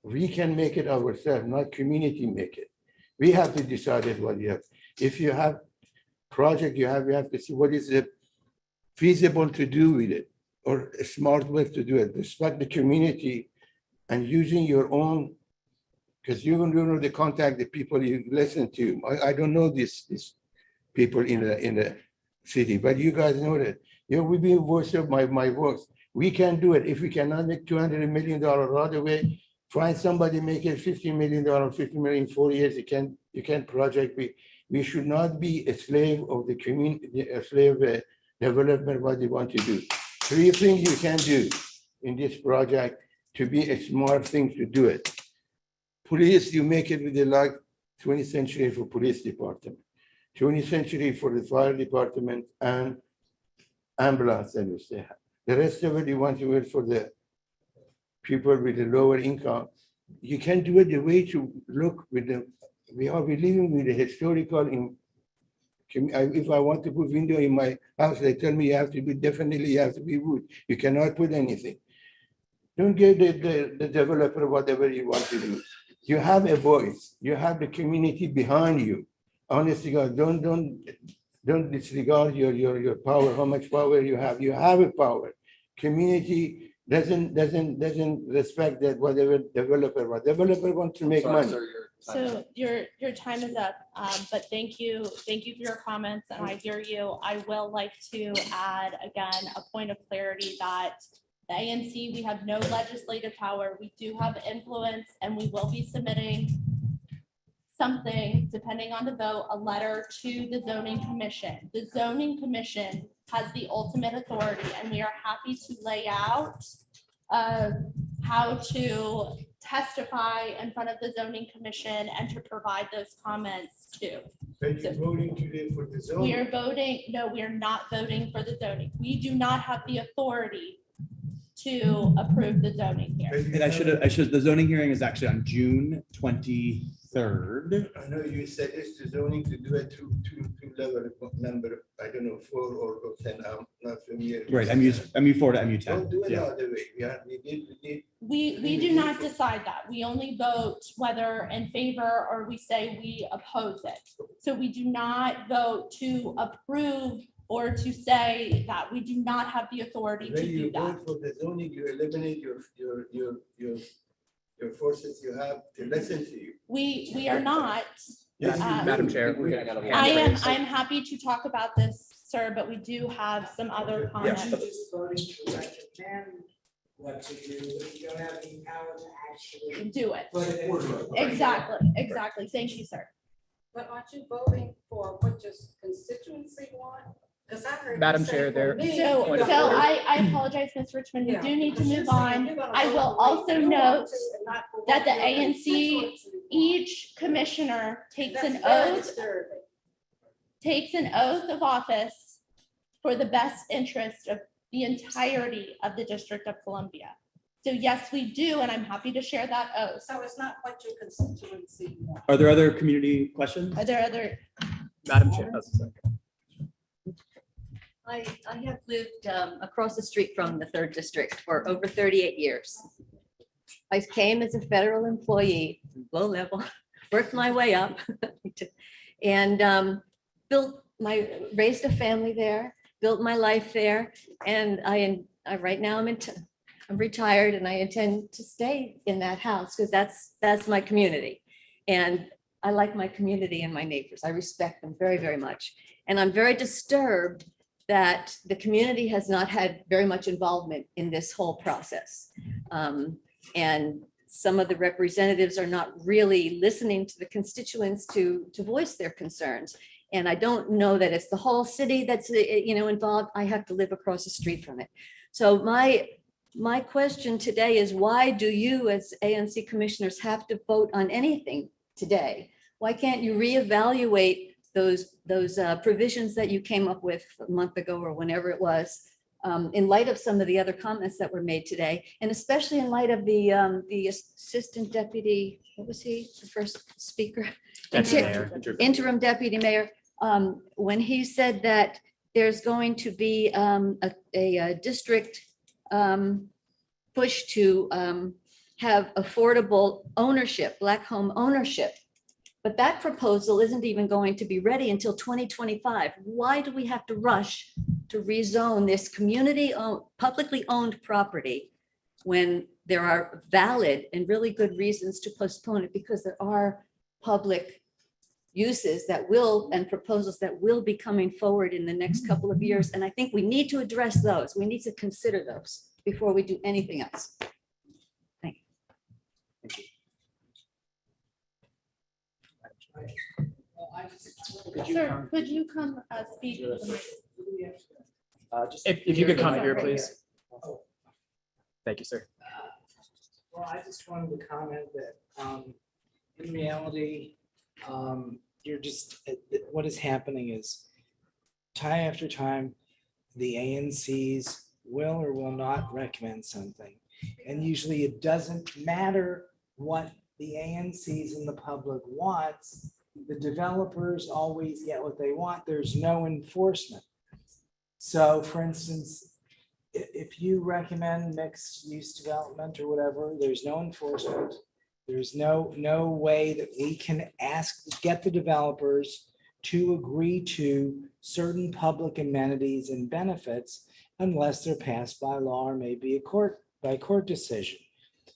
S17: We can make it ourselves, not community make it. We have to decide what you have. If you have project you have to see what is feasible to do with it or a smart way to do it. Respect the community and using your own, because you don't know the contact, the people you listen to. I don't know these people in the city, but you guys know that. You will be voice of my voice. We can do it. If we cannot make $200 million right away, find somebody make it $50 million, $50 million in 4 years. You can project. We should not be a slave of the community, a slave development, what they want to do. 3 things you can do in this project to be a smart thing to do it. Police, you make it with the like 20th century for police department, 20th century for the fire department and ambulance service. The rest of it, you want to wait for the people with the lower income. You can do it the way to look with the, we are living with the historical if I want to put window in my house, they tell me you have to be, definitely you have to be wood. You cannot put anything. Don't give the developer whatever you want to do. You have a voice. You have the community behind you. Honestly, God, don't disregard your power, how much power you have. You have a power. Community doesn't respect that whatever developer wants to make money.
S1: So your time is up, but thank you for your comments, and I hear you. I will like to add again a point of clarity that the ANC, we have no legislative power. We do have influence, and we will be submitting something, depending on the vote, a letter to the zoning commission. The zoning commission has the ultimate authority, and we are happy to lay out how to testify in front of the zoning commission and to provide those comments too.
S17: Are you voting today for the zoning?
S1: We are voting, no, we are not voting for the zoning. We do not have the authority to approve the zoning here.
S8: And the zoning hearing is actually on June 23rd.
S17: I know you said it's the zoning to do it two level number, I don't know, 4 or 10, I'm not familiar.
S8: Right, MU4 to MU10.
S17: Don't do it
S8: Yeah.
S17: the other way.
S1: We do not decide that. We only vote whether in favor or we say we oppose it. So we do not vote to approve or to say that. We do not have the authority to
S17: When
S1: do
S17: you
S1: that.
S17: vote for the zoning, you eliminate your forces you have to listen to you.
S1: We are not.
S2: Yes, Madam Chair.
S1: I am happy to talk about this, sir, but we do have some other comments.
S10: What to do, but you don't have any power to actually
S1: Do it. Exactly. Thank you, sir.
S10: But aren't you voting for what your constituency want? Because I heard.
S2: Madam Chair,
S1: So I apologize, Ms. Richmond, we do need to move on. I will also note that the ANC, each commissioner takes an oath of office for the best interest of the entirety of the District of Columbia. So yes, we do, and I'm happy to share that oath.
S10: So it's not what your constituency wants.
S8: Are there other community questions?
S1: Are there other?
S2: Madam Chair.
S4: I have lived across the street from the 3rd District for over 38 years. I came as a federal employee, low level, worked my way up and raised a family there, built my life there. And I right now I'm retired and I intend to stay in that house because that's my community. And I like my community and my neighbors. I respect them very, very much. And I'm very disturbed that the community has not had very much involvement in this whole process. And some of the representatives are not really listening to the constituents to voice their concerns. And I don't know that it's the whole city that's involved. I have to live across the street from it. So my question today is, why do you as ANC commissioners have to vote on anything today? Why can't you reevaluate those provisions that you came up with a month ago or whenever it was, in light of some of the other comments that were made today, and especially in light of the assistant deputy, what was he, the first speaker? Interim deputy mayor, when he said that there's going to be a district push to have affordable ownership, Black home ownership. But that proposal isn't even going to be ready until 2025. Why do we have to rush to rezone this publicly owned property when there are valid and really good reasons to postpone it? Because there are public uses and proposals that will be coming forward in the next couple of years. And I think we need to address those. We need to consider those before we do anything else. Thank you.
S1: Sir, could you come speak?
S2: If you could come here, please. Thank you, sir.
S18: Well, I just wanted to comment that in reality, what is happening is time after time, the ANCs will or will not recommend something. And usually it doesn't matter what the ANCs and the public wants. The developers always get what they want. There's no enforcement. So for instance, if you recommend mixed use development or whatever, there's no enforcement. There's no way that we can get the developers to agree to certain public amenities and benefits unless they're passed by law or maybe by court decision.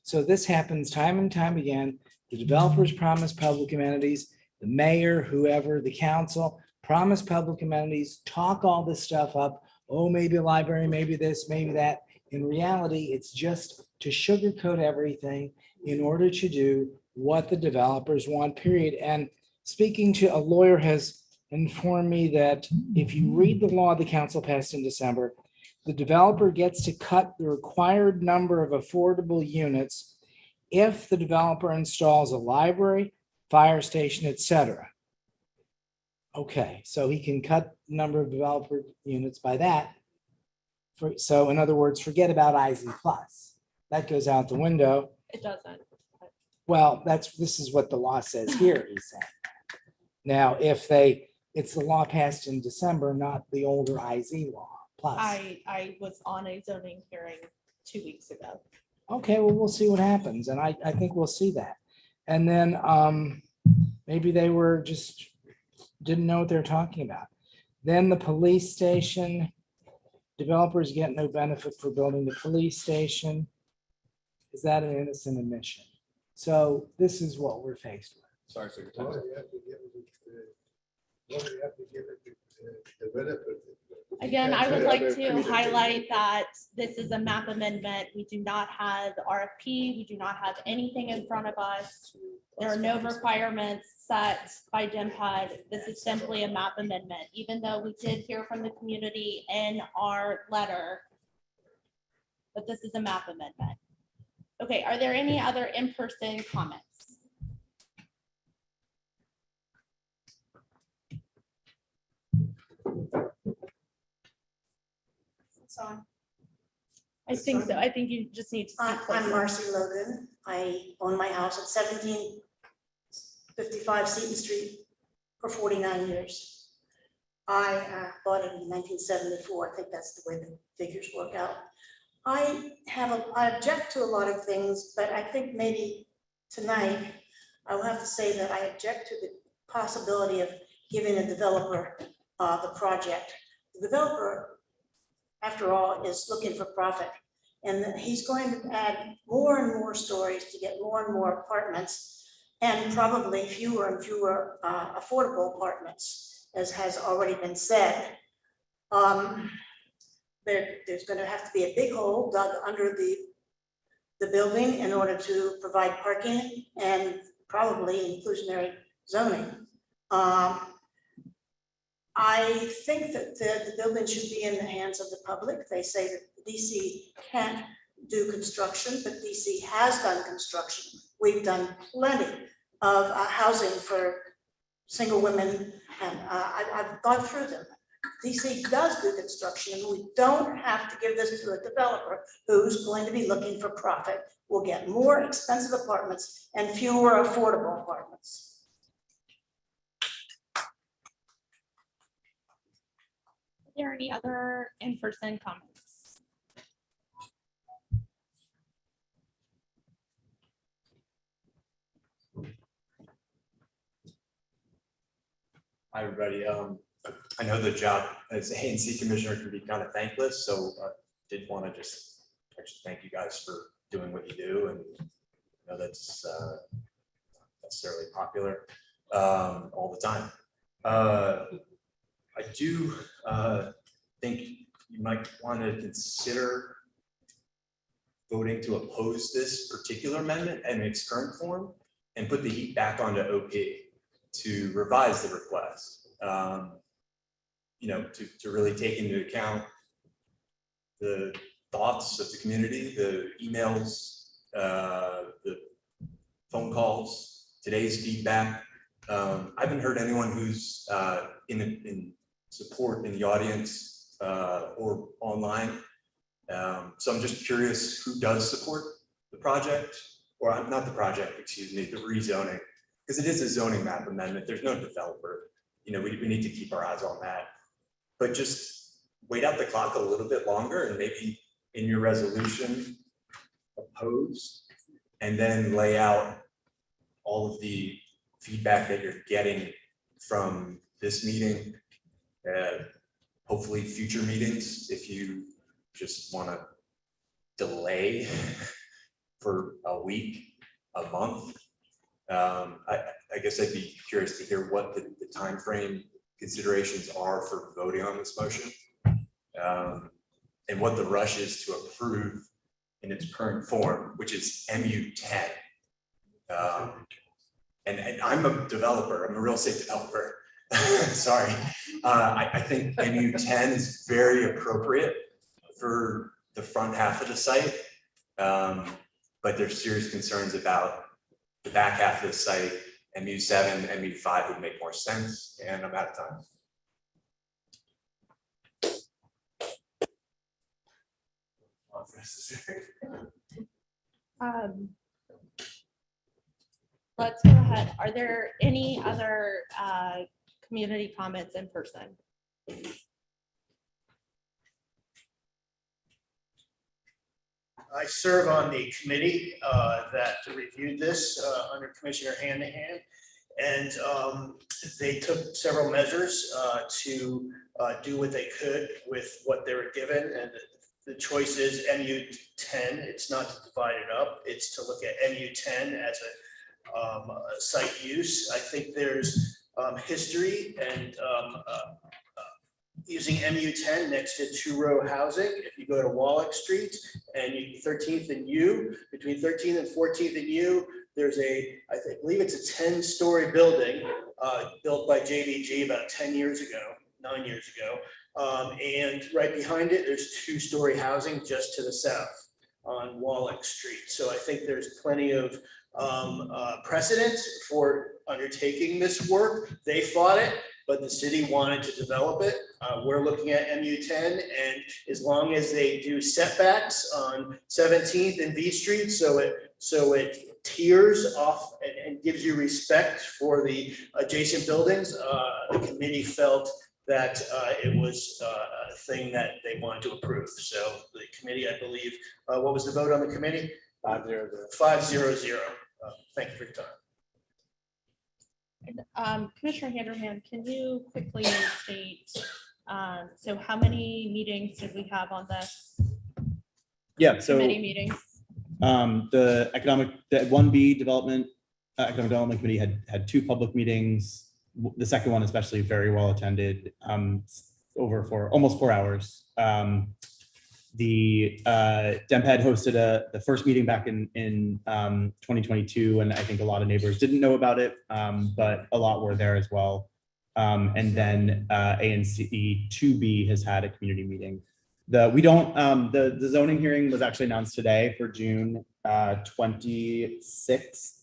S18: So this happens time and time again. The developers promise public amenities, the mayor, whoever, the council promise public amenities, talk all this stuff up. Oh, maybe a library, maybe this, maybe that. In reality, it's just to sugarcoat everything in order to do what the developers want, period. And speaking to a lawyer has informed me that if you read the law the council passed in December, the developer gets to cut the required number of affordable units if the developer installs a library, fire station, etc. Okay, so he can cut the number of developer units by that. So in other words, forget about IZ plus. That goes out the window.
S1: It doesn't.
S18: Well, this is what the law says here, he's saying. Now, it's the law passed in December, not the older IZ law plus.
S1: I was on a zoning hearing 2 weeks ago.
S18: Okay, well, we'll see what happens. And I think we'll see that. And then maybe they didn't know what they're talking about. Then the police station, developers get no benefit for building the police station. Is that an innocent admission? So this is what we're faced with.
S17: Sorry, sir. The benefit.
S1: Again, I would like to highlight that this is a map amendment. We do not have the RFP. We do not have anything in front of us. There are no requirements set by DMPUD. This is simply a map amendment, even though we did hear from the community in our letter. But this is a map amendment. Okay, are there any other in-person comments? I think so. I think you just need to speak
S19: I'm
S1: closer.
S19: Marcy Logan. I own my house at 1755 Seton Street for 49 years. I bought it in 1974. I think that's the way the figures work out. I object to a lot of things, but I think maybe tonight I will have to say that I object to the possibility of giving the developer the project. The developer, after all, is looking for profit. And he's going to add more and more stories to get more and more apartments and probably fewer and fewer affordable apartments, as has already been said. There's going to have to be a big hole dug under the building in order to provide parking and probably inclusionary zoning. I think that the building should be in the hands of the public. They say that DC can't do construction, but DC has done construction. We've done plenty of housing for single women, and I've gone through them. DC does do construction, and we don't have to give this to a developer who's going to be looking for profit. We'll get more expensive apartments and fewer affordable apartments.
S1: Are there any other in-person comments?
S20: Hi, everybody. I know the job as ANC commissioner can be kind of thankless, so I did want to just actually thank you guys for doing what you do, and I know that's not necessarily popular all the time. I do think you might want to consider voting to oppose this particular amendment in its current form and put the heat back onto OP to revise the request. You know, to really take into account the thoughts of the community, the emails, the phone calls, today's feedback. I haven't heard anyone who's in support in the audience or online. So I'm just curious who does support the project, or not the project, excuse me, the rezoning, because it is a zoning map amendment. There's no developer. You know, we need to keep our eyes on that. But just wait out the clock a little bit longer and maybe in your resolution oppose, and then lay out all of the feedback that you're getting from this meeting, hopefully future meetings, if you just want to delay for a week, a month. I guess I'd be curious to hear what the timeframe considerations are for voting on this motion, and what the rush is to approve in its current form, which is MU10. And I'm a developer, I'm a real estate developer. Sorry. I think MU10 is very appropriate for the front half of the site. But there's serious concerns about the back half of the site. MU7, MU5 would make more sense, and I'm out of time.
S1: Let's go ahead. Are there any other community comments in person?
S5: I serve on the committee that reviewed this under Commissioner Hanahan, and they took several measures to do what they could with what they were given. And the choice is MU10. It's not to divide it up. It's to look at MU10 as a site use. I think there's history and using MU10 next to two-row housing. If you go to Wallach Street and 13th and U, between 13th and 14th and U, there's I believe it's a 10-story building built by JDG about 9 years ago. And right behind it, there's two-story housing just to the south on Wallach Street. So I think there's plenty of precedent for undertaking this work. They fought it, but the city wanted to develop it. We're looking at MU10, and as long as they do setbacks on 17th and V Street, so it tiers off and gives you respect for the adjacent buildings, the committee felt that it was a thing that they wanted to approve. So the committee, I believe, what was the vote on the committee?
S6: 500.
S5: 500. Thank you for your time.
S1: Commissioner Handerhan, can you quickly state, so how many meetings did we have on this?
S8: Yeah, so
S1: Committee meetings?
S8: the 1B development, Economic Development Committee had 2 public meetings. The second one especially very well attended, over for almost 4 hours. The DEMPED hosted the first meeting back in 2022, and I think a lot of neighbors didn't know about it, but a lot were there as well. And then ANC 2B has had a community meeting. The zoning hearing was actually announced today for June 26th.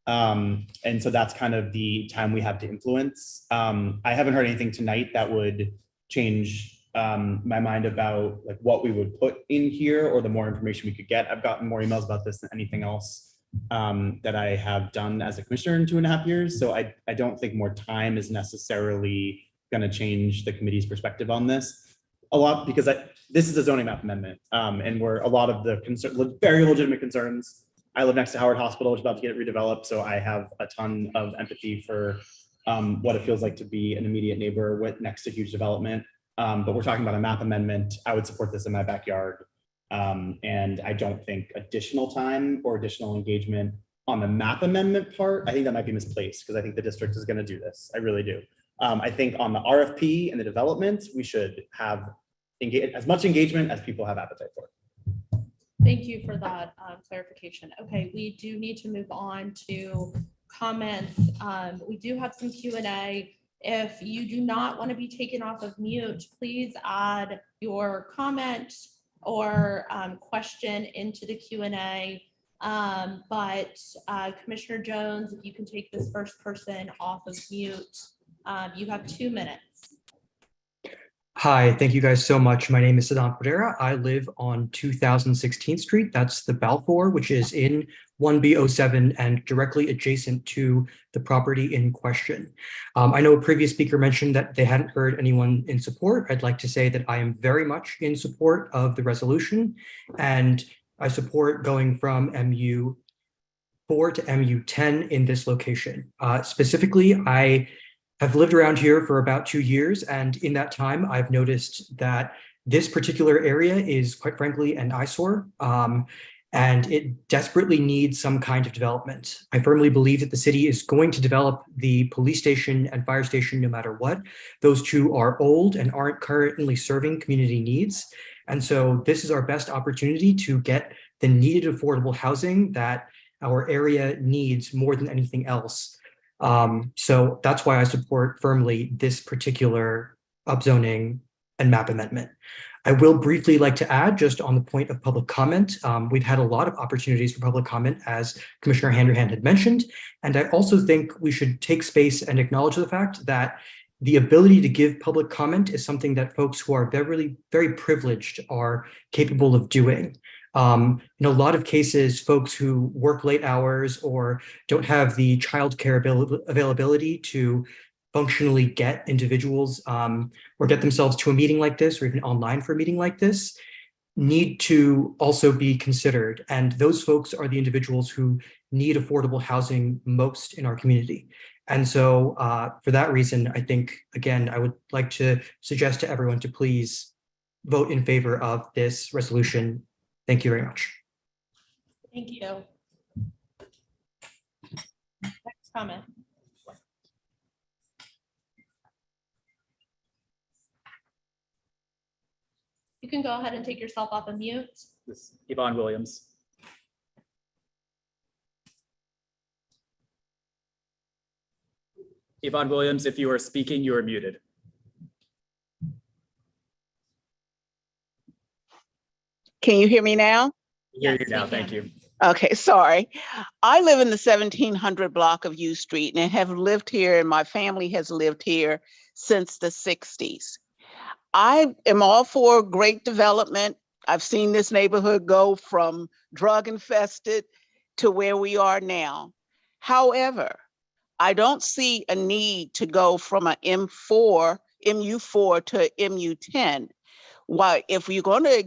S8: And so that's kind of the time we have to influence. I haven't heard anything tonight that would change my mind about like what we would put in here or the more information we could get. I've gotten more emails about this than anything else that I have done as a commissioner in 2.5 years. So I don't think more time is necessarily going to change the committee's perspective on this. A lot because this is a zoning map amendment, and where a lot of the very legitimate concerns. I live next to Howard Hospital, which is about to get redeveloped, so I have a ton of empathy for what it feels like to be an immediate neighbor next to huge development. But we're talking about a map amendment. I would support this in my backyard, and I don't think additional time or additional engagement on the map amendment part. I think that might be misplaced because I think the district is going to do this. I really do. I think on the RFP and the development, we should have as much engagement as people have appetite for.
S1: Thank you for that clarification. Okay, we do need to move on to comments. We do have some Q&A. If you do not want to be taken off of mute, please add your comment or question into the Q&A. But Commissioner Jones, if you can take this first person off of mute, you have 2 minutes.
S21: Hi, thank you guys so much. My name is Saddam Pedera. I live on 2016th Street. That's the Balfour, which is in 1B07 and directly adjacent to the property in question. I know a previous speaker mentioned that they hadn't heard anyone in support. I'd like to say that I am very much in support of the resolution, and I support going from MU4 to MU10 in this location. Specifically, I've lived around here for about 2 years, and in that time, I've noticed that this particular area is, quite frankly, an eyesore, and it desperately needs some kind of development. I firmly believe that the city is going to develop the police station and fire station no matter what. Those two are old and aren't currently serving community needs, and so this is our best opportunity to get the needed affordable housing that our area needs more than anything else. So that's why I support firmly this particular upzoning and map amendment. I will briefly like to add, just on the point of public comment, we've had a lot of opportunities for public comment, as Commissioner Handerhan had mentioned, and I also think we should take space and acknowledge the fact that the ability to give public comment is something that folks who are very, very privileged are capable of doing. In a lot of cases, folks who work late hours or don't have the childcare availability to functionally get individuals or get themselves to a meeting like this or even online for a meeting like this need to also be considered. And those folks are the individuals who need affordable housing most in our community. And so for that reason, I think, again, I would like to suggest to everyone to please vote in favor of this resolution. Thank you very much.
S1: Thank you. Next comment. You can go ahead and take yourself off of mute.
S2: This Yvonne Williams. Yvonne Williams, if you are speaking, you are muted.
S22: Can you hear me now?
S2: Hear you now, thank you.
S22: Okay, sorry. I live in the 1700 block of U Street and have lived here, and my family has lived here since the 60s. I am all for great development. I've seen this neighborhood go from drug infested to where we are now. However, I don't see a need to go from an M4 MU4 to MU10. Why, if you're going to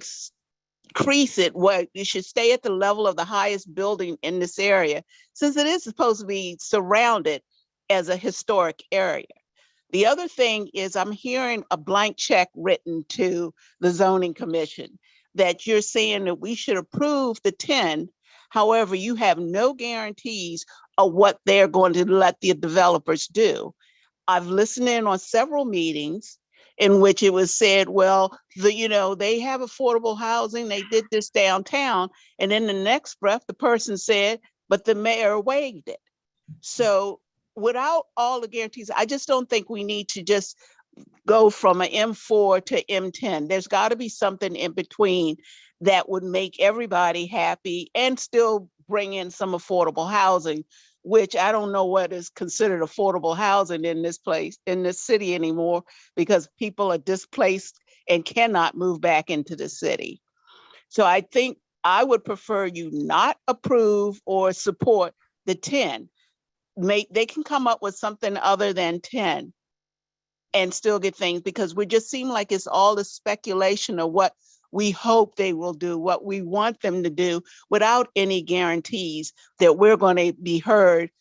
S22: increase it, what you should stay at the level of the highest building in this area, since it is supposed to be surrounded as a historic area. The other thing is I'm hearing a blank check written to the zoning commission that you're saying that we should approve the 10. However, you have no guarantees of what they're going to let the developers do. I've listened in on several meetings in which it was said, well, they have affordable housing, they did this downtown. And in the next breath, the person said, but the mayor waived it. So without all the guarantees, I just don't think we need to just go from an M4 to M10. There's got to be something in between that would make everybody happy and still bring in some affordable housing, which I don't know what is considered affordable housing in this place, in this city anymore, because people are displaced and cannot move back into the city. So I think I would prefer you not approve or support the 10. They can come up with something other than 10 and still get things, because we just seem like it's all the speculation of what we hope they will do, what we want them to do, without any guarantees that we're going to be heard,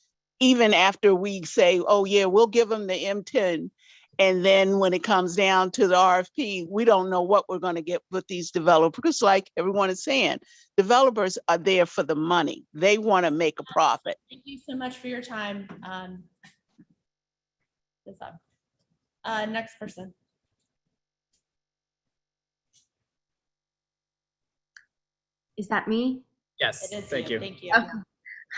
S22: even after we say, oh yeah, we'll give them the M10. And then when it comes down to the RFP, we don't know what we're going to get with these developers. Like everyone is saying, developers are there for the money. They want to make a profit.
S1: Thank you so much for your time. Next person.
S12: Is that me?
S2: Yes,
S1: It is
S2: thank you.
S1: Thank you.
S12: Okay.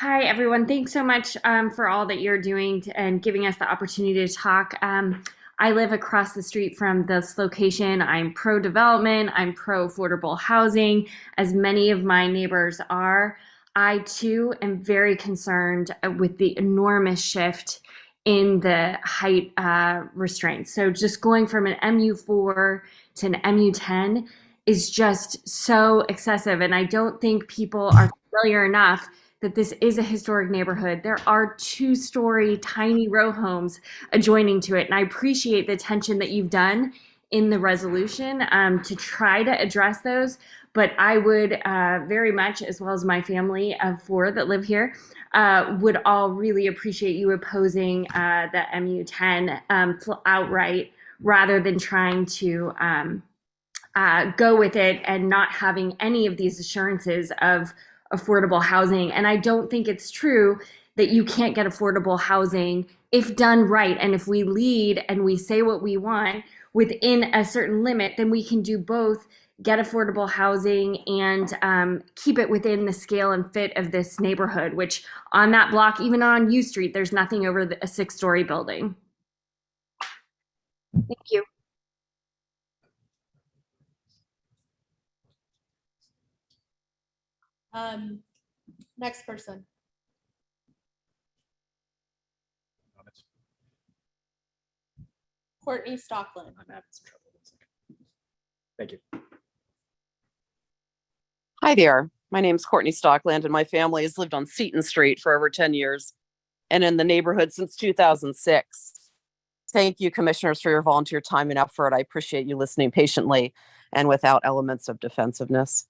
S12: Hi, everyone. Thanks so much for all that you're doing and giving us the opportunity to talk. I live across the street from this location. I'm pro-development. I'm pro-affordable housing, as many of my neighbors are. I, too, am very concerned with the enormous shift in the height restraints. So just going from an MU4 to an MU10 is just so excessive. And I don't think people are familiar enough that this is a historic neighborhood. There are 2-story tiny row homes adjoining to it. And I appreciate the attention that you've done in the resolution to try to address those. But I would very much, as well as my family of 4 that live here, would all really appreciate you opposing the MU10 outright, rather than trying to go with it and not having any of these assurances of affordable housing. And I don't think it's true that you can't get affordable housing if done right. And if we lead and we say what we want within a certain limit, then we can do both, get affordable housing and keep it within the scale and fit of this neighborhood, which on that block, even on U Street, there's nothing over a 6-story building. Thank you.
S1: Next person. Courtney Stockland.
S2: Thank you.
S14: Hi there. My name is Courtney Stockland, and my family has lived on Seton Street for over 10 years and in the neighborhood since 2006. Thank you, commissioners, for your volunteer time and effort. I appreciate you listening patiently and without elements of defensiveness.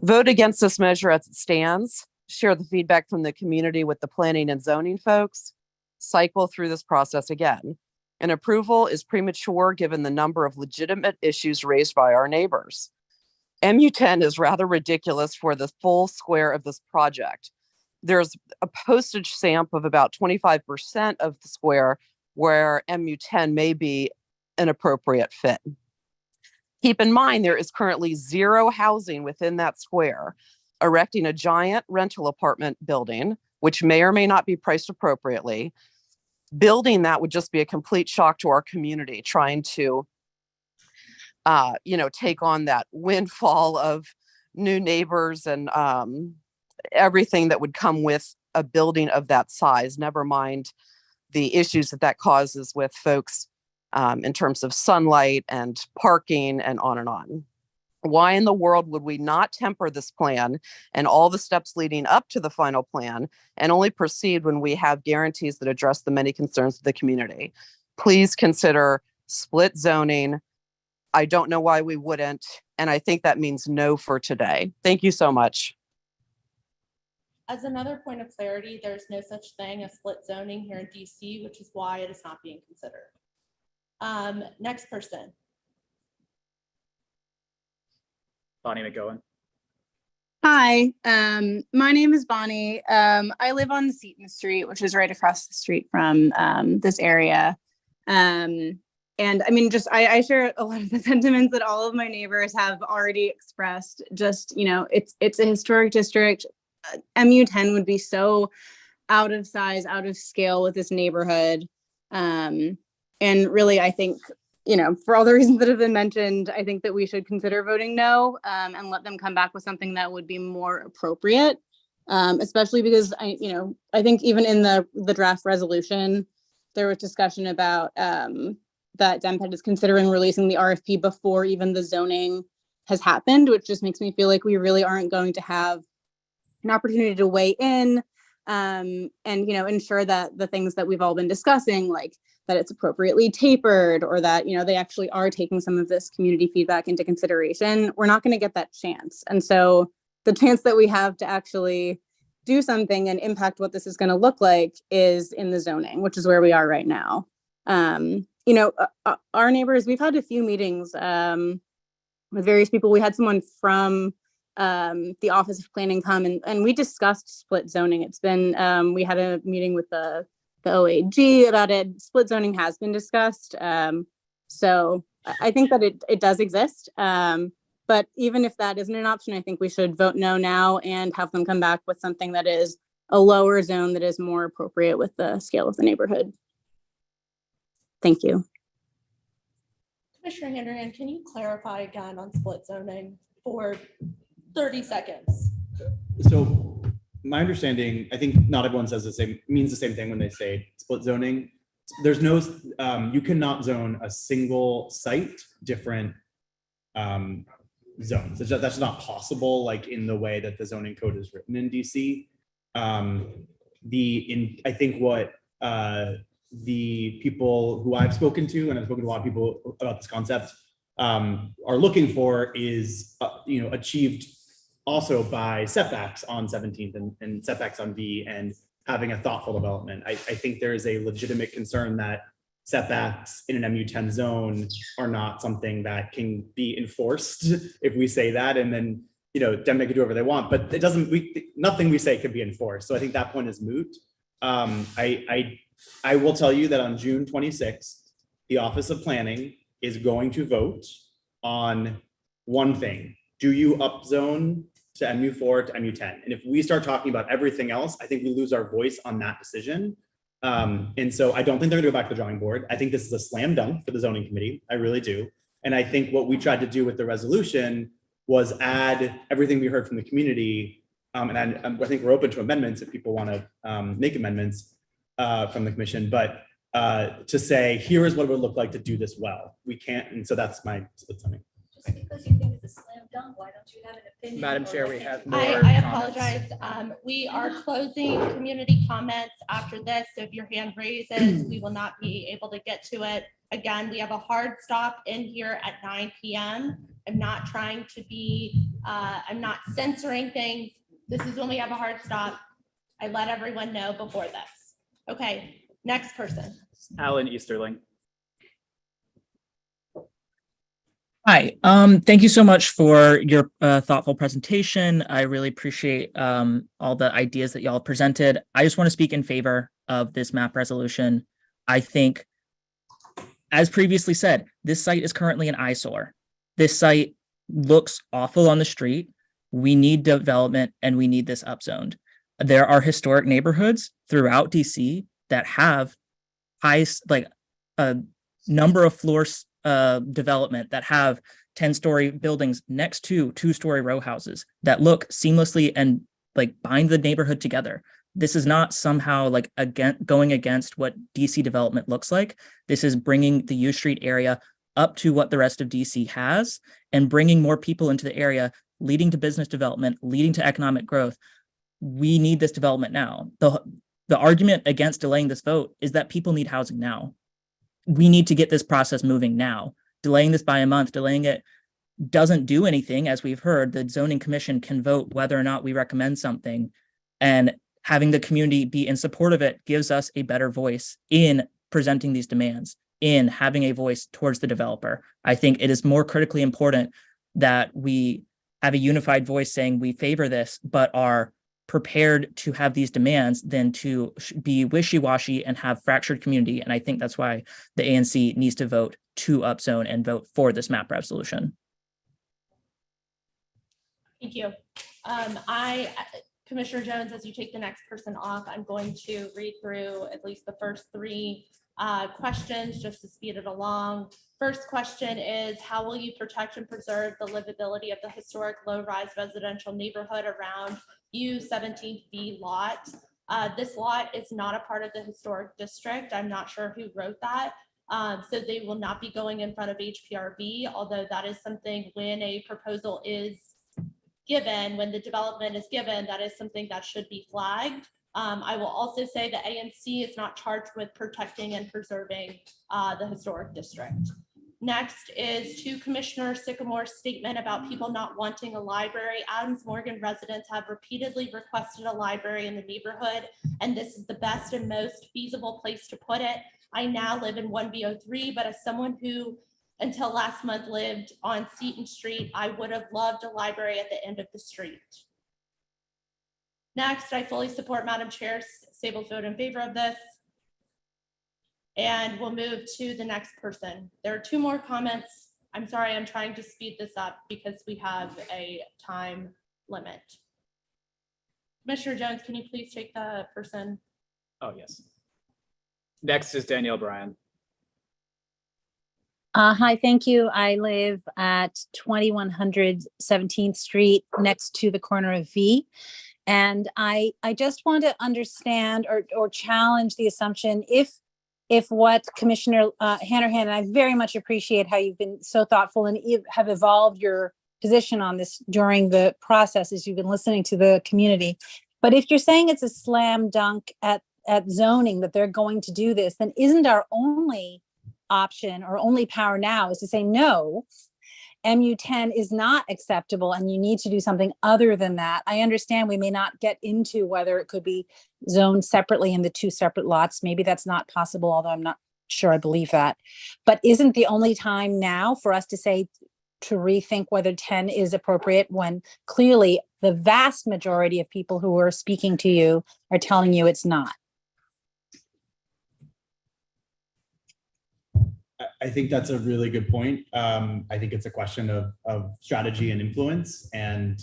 S14: Vote against this measure as it stands. Share the feedback from the community with the planning and zoning folks. Cycle through this process again. An approval is premature given the number of legitimate issues raised by our neighbors. MU10 is rather ridiculous for the full square of this project. There's a postage stamp of about 25% of the square where MU10 may be an appropriate fit. Keep in mind, there is currently 0 housing within that square. Erecting a giant rental apartment building, which may or may not be priced appropriately, building that would just be a complete shock to our community, trying to take on that windfall of new neighbors and everything that would come with a building of that size, never mind the issues that causes with folks in terms of sunlight and parking and on and on. Why in the world would we not temper this plan and all the steps leading up to the final plan and only proceed when we have guarantees that address the many concerns of the community? Please consider split zoning. I don't know why we wouldn't. And I think that means no for today. Thank you so much.
S1: As another point of clarity, there's no such thing as split zoning here in DC, which is why it is not being considered. Next person.
S2: Bonnie McGowan.
S9: Hi, my name is Bonnie. I live on Seton Street, which is right across the street from this area. And I mean, I share a lot of the sentiments that all of my neighbors have already expressed. Just, you know, it's a historic district. MU10 would be so out of size, out of scale with this neighborhood. And really, I think, you know, for all the reasons that have been mentioned, I think that we should consider voting no, and let them come back with something that would be more appropriate. Especially because I think even in the draft resolution, there was discussion about that DemPed is considering releasing the RFP before even the zoning has happened, which just makes me feel like we really aren't going to have an opportunity to weigh in and, you know, ensure that the things that we've all been discussing, like that it's appropriately tapered, or that, you know, they actually are taking some of this community feedback into consideration. We're not going to get that chance. And so the chance that we have to actually do something and impact what this is going to look like is in the zoning, which is where we are right now. You know, our neighbors, we've had a few meetings with various people. We had someone from the Office of Planning come and we discussed split zoning. It's been, we had a meeting with the OAG about it. Split zoning has been discussed. So I think that it does exist. But even if that isn't an option, I think we should vote no now and have them come back with something that is a lower zone that is more appropriate with the scale of the neighborhood. Thank you.
S1: Commissioner Henderson, can you clarify again on split zoning for 30 seconds?
S8: So my understanding, I think not everyone means the same thing when they say split zoning. There's no, you cannot zone a single site different zones. That's not possible, like in the way that the zoning code is written in DC. I think what the people who I've spoken to, and I've spoken to a lot of people about this concept, are looking for is, you know, achieved also by setbacks on 17th and setbacks on V and having a thoughtful development. I think there is a legitimate concern that setbacks in an MU10 zone are not something that can be enforced if we say that, and then, you know, them they can do whatever they want, but it doesn't, nothing we say can be enforced. So I think that point is moot. I will tell you that on June 26th, the Office of Planning is going to vote on one thing. Do you upzone to MU4 to MU10? And if we start talking about everything else, I think we lose our voice on that decision. And so I don't think they're gonna go back to the drawing board. I think this is a slam dunk for the zoning committee. I really do. And I think what we tried to do with the resolution was add everything we heard from the community. And I think we're open to amendments if people wanna make amendments from the commission, but to say, here is what it would look like to do this well. We can't, and so that's my split zoning.
S4: Just because you think it's a slam dunk, why don't you have an opinion?
S2: Madam Chair, we have more
S1: I
S2: comments.
S1: apologize. We are closing community comments after this. So if your hand raises, we will not be able to get to it. Again, we have a hard stop in here at 9 p.m. I'm not trying to be, I'm not censoring things. This is when we have a hard stop. I let everyone know before this. Okay, next person.
S2: Alan Easterling.
S15: Hi, thank you so much for your thoughtful presentation. I really appreciate all the ideas that y'all presented. I just want to speak in favor of this map resolution. I think, as previously said, this site is currently an eyesore. This site looks awful on the street. We need development and we need this upzoned. There are historic neighborhoods throughout DC that have like a number of floors development that have 10-story buildings next to 2-story row houses that look seamlessly and like bind the neighborhood together. This is not somehow like going against what DC development looks like. This is bringing the U Street area up to what the rest of DC has and bringing more people into the area, leading to business development, leading to economic growth. We need this development now. The argument against delaying this vote is that people need housing now. we need to get this process moving now. Delaying this by a month, delaying it doesn't do anything. As we've heard, the zoning commission can vote whether or not we recommend something, and having the community be in support of it gives us a better voice in presenting these demands, in having a voice towards the developer. I think it is more critically important that we have a unified voice saying we favor this, but are prepared to have these demands than to be wishy-washy and have fractured community. And I think that's why the ANC needs to vote to upzone and vote for this map resolution.
S1: Thank you. Commissioner Jones, as you take the next person off, I'm going to read through at least the first three questions just to speed it along. First question is, how will you protect and preserve the livability of the historic low-rise residential neighborhood around U17B lot? This lot is not a part of the historic district. I'm not sure who wrote that. So they will not be going in front of HPRB, although that is something when a proposal is given, when the development is given, that is something that should be flagged. I will also say the ANC is not charged with protecting and preserving the historic district. Next is to Commissioner Sycamore's statement about people not wanting a library. Adams Morgan residents have repeatedly requested a library in the neighborhood, and this is the best and most feasible place to put it. I now live in 1B03, but as someone who until last month lived on Seton Street, I would have loved a library at the end of the street. Next, I fully support Madam Chair's Sable's vote in favor of this. And we'll move to the next person. There are two more comments. I'm sorry, I'm trying to speed this up because we have a time limit. Commissioner Jones, can you please take the person?
S2: Oh, yes. Next is Danielle Bryan.
S3: Hi, thank you. I live at 2100 17th Street next to the corner of V. And I just want to understand or challenge the assumption if what Commissioner Hanrahan, and I very much appreciate how you've been so thoughtful and have evolved your position on this during the process as you've been listening to the community. But if you're saying it's a slam dunk at zoning that they're going to do this, then isn't our only option or only power now is to say no, MU10 is not acceptable and you need to do something other than that. I understand we may not get into whether it could be zoned separately in the two separate lots. Maybe that's not possible, although I'm not sure I believe that. But isn't the only time now for us to say, to rethink whether 10 is appropriate when clearly the vast majority of people who are speaking to you are telling you it's not?
S8: I think that's a really good point. I think it's a question of strategy and influence. And,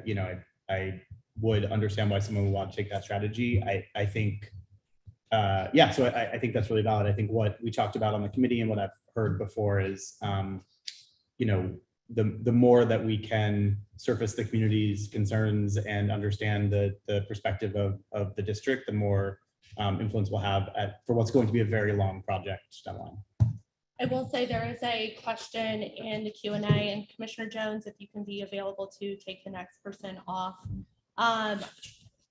S8: you know, I would understand why someone would want to take that strategy. I think, yeah, so I think that's really valid. I think what we talked about on the committee and what I've heard before is, you know, the more that we can surface the community's concerns and understand the perspective of the district, the more influence we'll have for what's going to be a very long project deadline.
S1: I will say there is a question in the Q&A, and Commissioner Jones, if you can be available to take the next person off.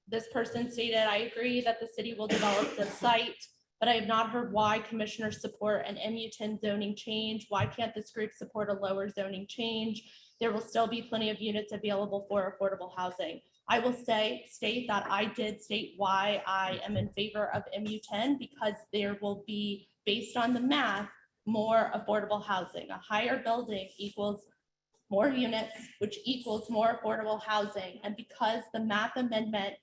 S1: This person stated, I agree that the city will develop the site, but I have not heard why commissioners support an MU10 zoning change. Why can't this group support a lower zoning change? There will still be plenty of units available for affordable housing. I will state that I did state why I am in favor of MU10 because there will be, based on the math, more affordable housing. A higher building equals more units, which equals more affordable housing. And because the map amendment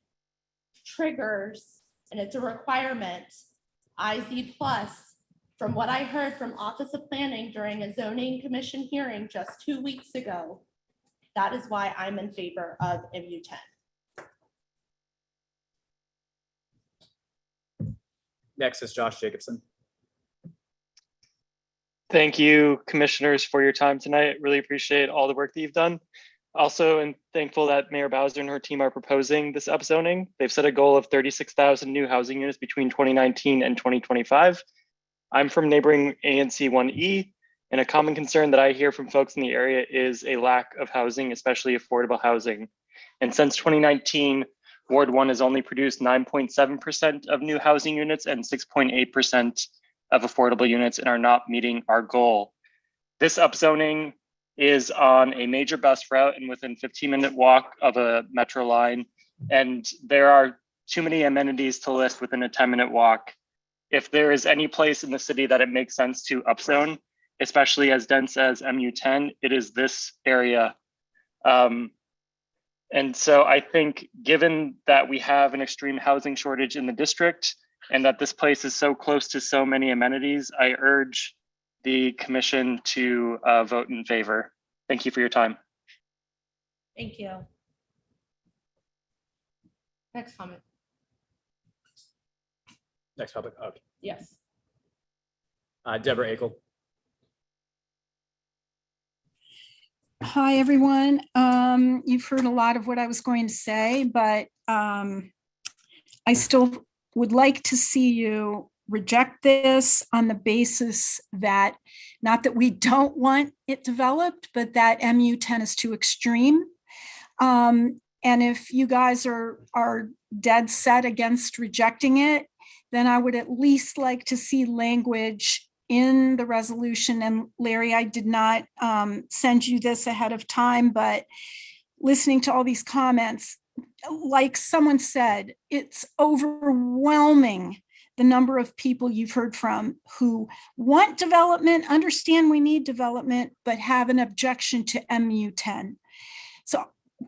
S1: triggers, and it's a requirement, IZ plus, from what I heard from Office of Planning during a zoning commission hearing just 2 weeks ago, that is why I'm in favor of MU10.
S2: Next is Josh Jacobson.
S16: Thank you, commissioners, for your time tonight. Really appreciate all the work that you've done. Also, I'm thankful that Mayor Bowser and her team are proposing this upzoning. They've set a goal of 36,000 new housing units between 2019 and 2025. I'm from neighboring ANC 1E, and a common concern that I hear from folks in the area is a lack of housing, especially affordable housing. And since 2019, Ward 1 has only produced 9.7% of new housing units and 6.8% of affordable units and are not meeting our goal. This upzoning is on a major bus route and within 15-minute walk of a metro line. And there are too many amenities to list within a 10-minute walk. If there is any place in the city that it makes sense to upzone, especially as dense as MU10, it is this area. And so I think given that we have an extreme housing shortage in the district and that this place is so close to so many amenities, I urge the commission to vote in favor. Thank you for your time.
S1: Thank you. Next comment.
S2: Next public hub.
S1: Yes.
S2: Deborah Akel.
S11: Hi, everyone. You've heard a lot of what I was going to say, but I still would like to see you reject this on the basis that, not that we don't want it developed, but that MU10 is too extreme. And if you guys are dead set against rejecting it, then I would at least like to see language in the resolution. And Larry, I did not send you this ahead of time, but listening to all these comments, like someone said, it's overwhelming the number of people you've heard from who want development, understand we need development, but have an objection to MU10. So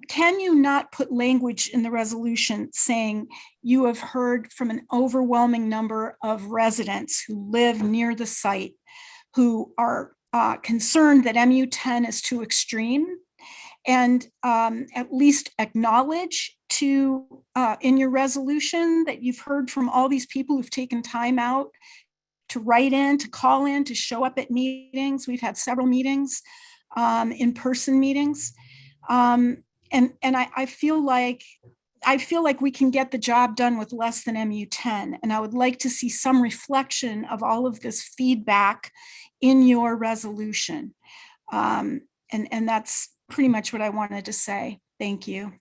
S11: can you not put language in the resolution saying you have heard from an overwhelming number of residents who live near the site who are concerned that MU10 is too extreme, and at least acknowledge in your resolution that you've heard from all these people who've taken time out to write in, to call in, to show up at meetings. We've had several meetings, in-person meetings. And I feel like we can get the job done with less than MU10. And I would like to see some reflection of all of this feedback in your resolution. And that's pretty much what I wanted to say. Thank you.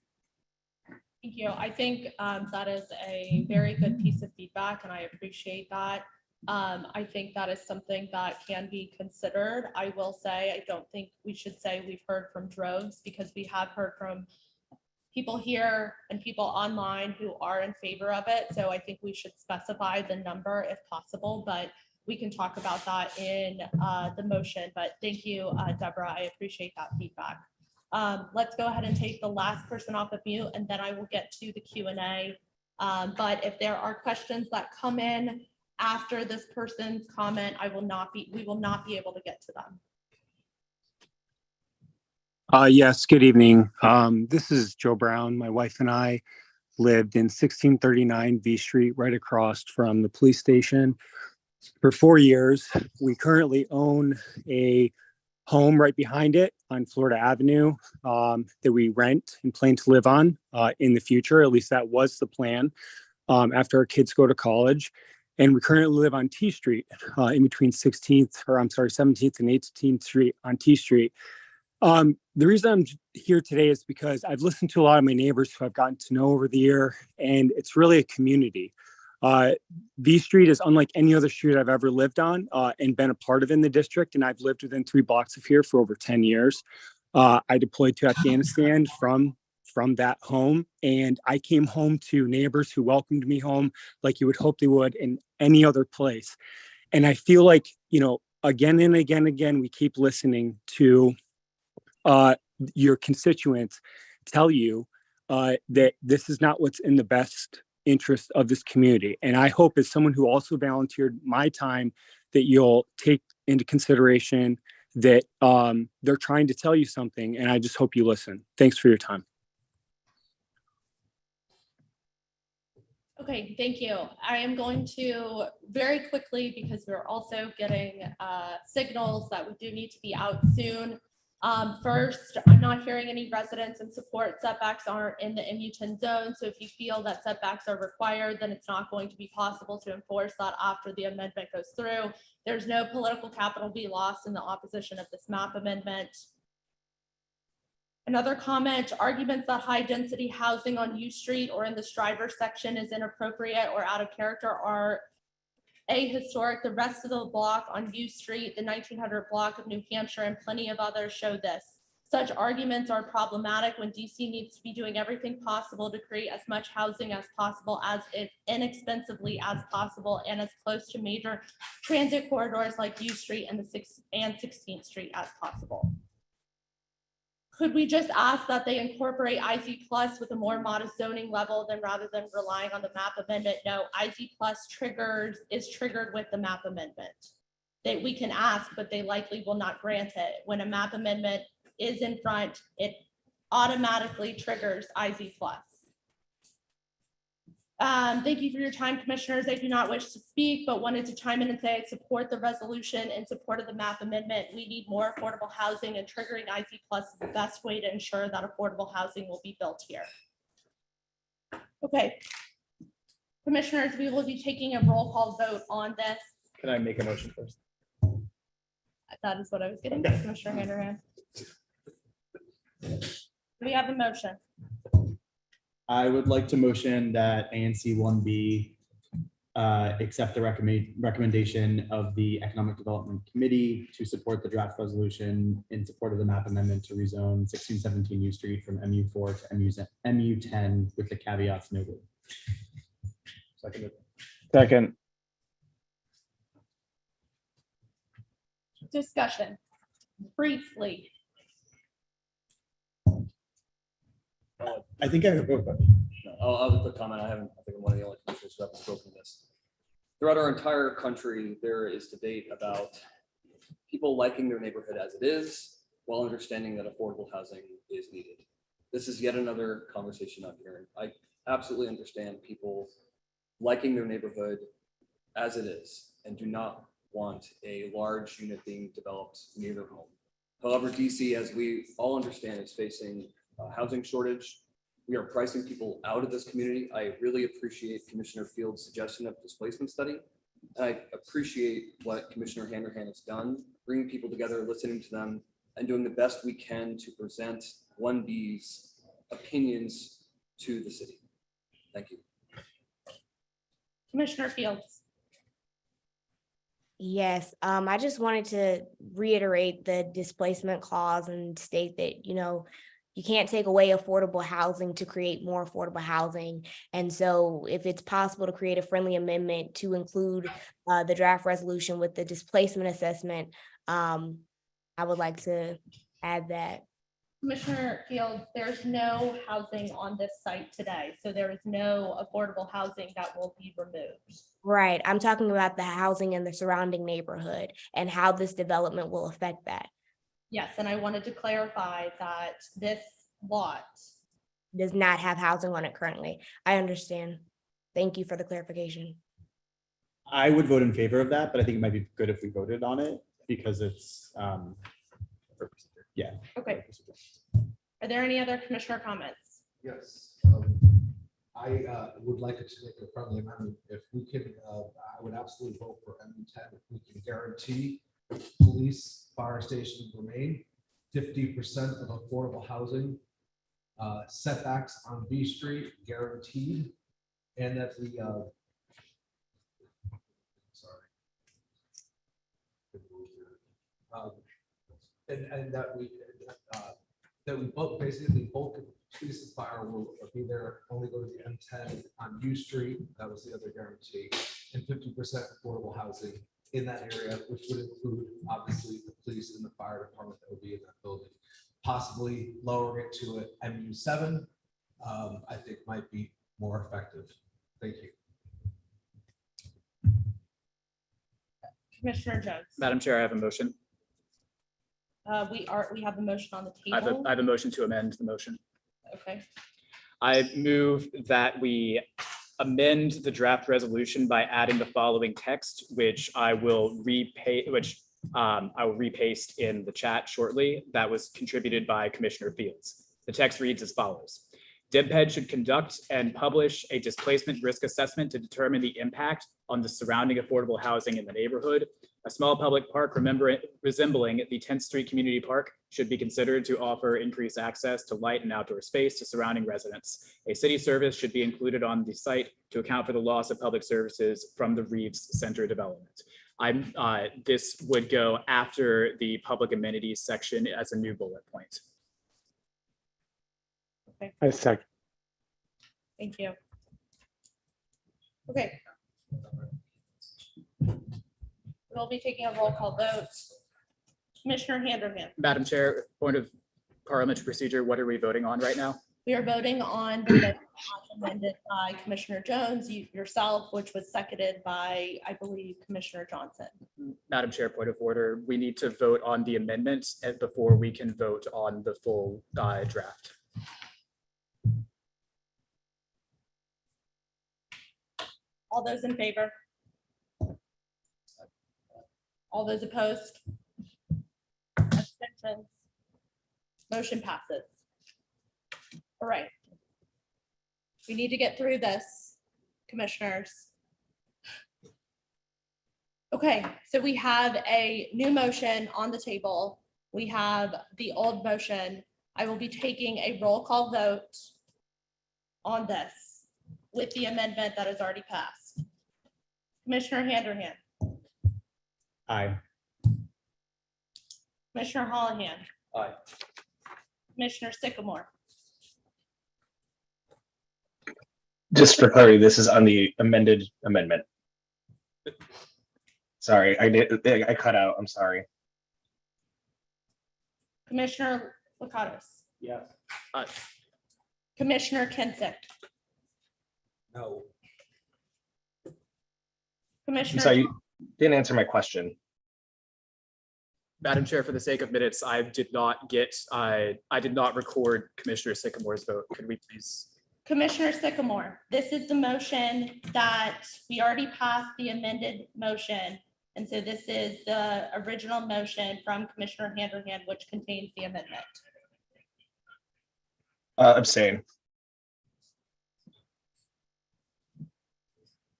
S1: Thank you. I think that is a very good piece of feedback, and I appreciate that. I think that is something that can be considered. I will say, I don't think we should say we've heard from droves, because we have heard from people here and people online who are in favor of it. So I think we should specify the number if possible, but we can talk about that in the motion. But thank you, Deborah. I appreciate that feedback. Let's go ahead and take the last person off of mute, and then I will get to the Q&A. But if there are questions that come in after this person's comment, we will not be able to get to them.
S13: Yes, good evening. This is Joe Brown. My wife and I lived in 1639 V Street, right across from the police station, for 4 years. We currently own a home right behind it on Florida Avenue that we rent and plan to live on in the future. At least that was the plan after our kids go to college. And we currently live on T Street in between 17th and 18th Street on T Street. The reason I'm here today is because I've listened to a lot of my neighbors who I've gotten to know over the year, and it's really a community. V Street is unlike any other street I've ever lived on and been a part of in the district. And I've lived within 3 blocks of here for over 10 years. I deployed to Afghanistan from that home, and I came home to neighbors who welcomed me home like you would hope they would in any other place. And I feel like, again and again, we keep listening to your constituents tell you that this is not what's in the best interest of this community. And I hope, as someone who also volunteered my time, that you'll take into consideration that they're trying to tell you something, and I just hope you listen. Thanks for your time.
S1: Okay, thank you. I am going to very quickly, because we're also getting signals that we do need to be out soon. First, I'm not hearing any residents and support setbacks aren't in the MU10 zone. So if you feel that setbacks are required, then it's not going to be possible to enforce that after the amendment goes through. There's no political capital be lost in the opposition of this map amendment. Another comment, arguments that high density housing on U Street or in the Stryver section is inappropriate or out of character are A Historic, the rest of the block on U Street, the 1900 block of New Hampshire, and plenty of others show this. Such arguments are problematic when DC needs to be doing everything possible to create as much housing as possible, as inexpensively as possible, and as close to major transit corridors like U Street and 16th Street as possible. Could we just ask that they incorporate IZ plus with a more modest zoning level than rather than relying on the map amendment? No, IZ plus is triggered with the map amendment. That we can ask, but they likely will not grant it. When a map amendment is in front, it automatically triggers IZ plus. Thank you for your time, commissioners. I do not wish to speak, but wanted to chime in and say I support the resolution in support of the map amendment. We need more affordable housing, and triggering IZ plus is the best way to ensure that affordable housing will be built here. Okay. Commissioners, we will be taking a roll call vote on this.
S2: Can I make a motion first?
S1: That is what I was getting to, Commissioner Handerhan. Do we have a motion?
S8: I would like to motion that ANC 1B accept the recommendation of the Economic Development Committee to support the draft resolution in support of the map amendment to rezone 1617 U Street from MU4 to MU10 with the caveats noted.
S2: Second.
S1: Discussion, briefly.
S8: I think I have a vote.
S7: I'll have a quick comment. I think I'm one of the only commissioners who haven't spoken to this. Throughout our entire country, there is debate about people liking their neighborhood as it is, while understanding that affordable housing is needed. This is yet another conversation I'm hearing. I absolutely understand people liking their neighborhood as it is and do not want a large unit being developed near their home. However, DC, as we all understand, is facing a housing shortage. We are pricing people out of this community. I really appreciate Commissioner Field's suggestion of displacement study. And I appreciate what Commissioner Handerhan has done, bringing people together, listening to them, and doing the best we can to present 1B's opinions to the city. Thank you.
S1: Commissioner Fields.
S10: Yes, I just wanted to reiterate the displacement clause and state that, you can't take away affordable housing to create more affordable housing. And so if it's possible to create a friendly amendment to include the draft resolution with the displacement assessment, I would like to add that.
S1: Commissioner Fields, there's no housing on this site today, so there is no affordable housing that will be removed.
S10: Right, I'm talking about the housing in the surrounding neighborhood and how this development will affect that.
S1: Yes, and I wanted to clarify that this lot
S10: does not have housing on it currently. I understand. Thank you for the clarification.
S8: I would vote in favor of that, but I think it might be good if we voted on it because it's, yeah.
S1: Okay. Are there any other commissioner comments?
S23: Yes. I would like to make a friendly amendment. If we can, I would absolutely vote for MU10 if we can guarantee police, fire stations remain, 50% of affordable housing, setbacks on B Street guaranteed, and that the and that we both basically both police and fire will be there, only go to the M10 on U Street. That was the other guarantee, and 50% affordable housing in that area, which would include obviously the police and the fire department that would be in that building. Possibly lowering it to an MU7, I think might be more effective. Thank you.
S1: Commissioner Jones.
S2: Madam Chair, I have a motion.
S1: We have a motion on the
S2: I have
S1: table.
S2: a motion to amend the motion.
S1: Okay.
S2: I move that we amend the draft resolution by adding the following text, which I will repaste in the chat shortly. That was contributed by Commissioner Fields. The text reads as follows. DIMPED should conduct and publish a displacement risk assessment to determine the impact on the surrounding affordable housing in the neighborhood. A small public park resembling the 10th Street Community Park should be considered to offer increased access to light and outdoor space to surrounding residents. A city service should be included on the site to account for the loss of public services from the Reeves Center development. This would go after the public amenities section as a new bullet point.
S1: Okay,
S13: I second.
S1: thank you. Okay. We'll be taking a roll call vote. Commissioner Vanderham,
S2: Madam Chair, point of parliamentary procedure, what are we voting on right now?
S1: we are voting on the motion as amended by Commissioner Jones, yourself, which was seconded by, I believe, Commissioner Johnson.
S2: Madam Chair, point of order, we need to vote on the amendments before we can vote on the full draft.
S1: All those in favor? All those opposed? Abstentions? Motion passes. All right. We need to get through this, commissioners. Okay, so we have a new motion on the table. We have the old motion. I will be taking a roll call vote on this with the amendment that is already passed. Commissioner Vanderham,
S8: Aye.
S1: Commissioner Hollihan,
S7: Aye.
S1: Commissioner Sycamore,
S17: Just for clarity, this is on the amended amendment. Sorry, I cut out. I'm sorry.
S1: Commissioner Lakatos,
S6: Yes.
S1: Commissioner Kinsick,
S6: No.
S17: I'm
S1: Commissioner.
S17: sorry, you didn't answer my question.
S2: Madam Chair, for the sake of minutes, I did not record Commissioner Sycamore's vote. Could we please?
S1: Commissioner Sycamore, this is the motion that we already passed the amended motion. And so this is the original motion from Commissioner Vanderham, which contains the amendment.
S17: Abstain.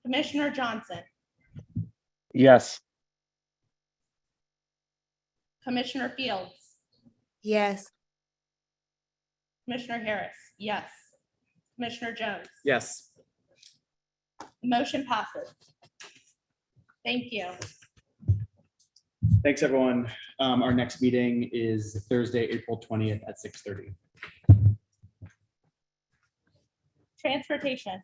S1: Commissioner Johnson,
S17: Yes.
S1: Commissioner Fields,
S10: Yes.
S1: Commissioner Harris, yes. Commissioner Jones,
S2: Yes.
S1: motion passes. Thank you.
S8: Thanks, everyone. Our next meeting is Thursday, April 20th at 6:30.
S1: Transportation.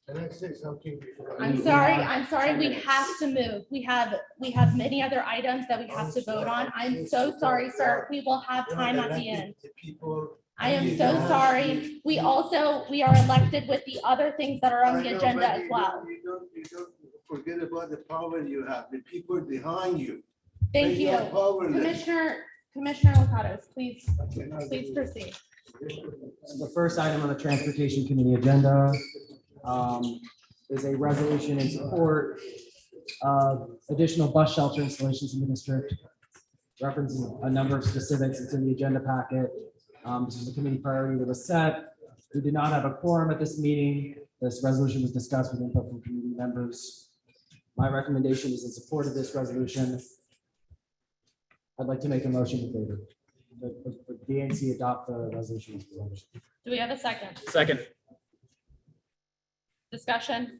S18: Can I say something before?
S1: I'm sorry, we have to move. We have many other items that we have to vote on. I'm so sorry, sir. We will have time at the end. I am so sorry. We are elected with the other things that are on the agenda as well.
S18: You don't forget about the power you have, the people behind you.
S1: Thank
S18: They
S1: you.
S18: are powerless.
S1: Commissioner Lakatos, please proceed.
S6: The first item on the Transportation Committee agenda is a resolution in support of additional bus shelter installations in the district, referencing a number of specifics. It's in the agenda packet. This is a committee priority that was set. We did not have a quorum at this meeting. This resolution was discussed with input from community members. My recommendation is in support of this resolution. I'd like to make a motion in favor. The ANC adopt the resolution.
S1: Do we have a second?
S2: Second.
S1: Discussion?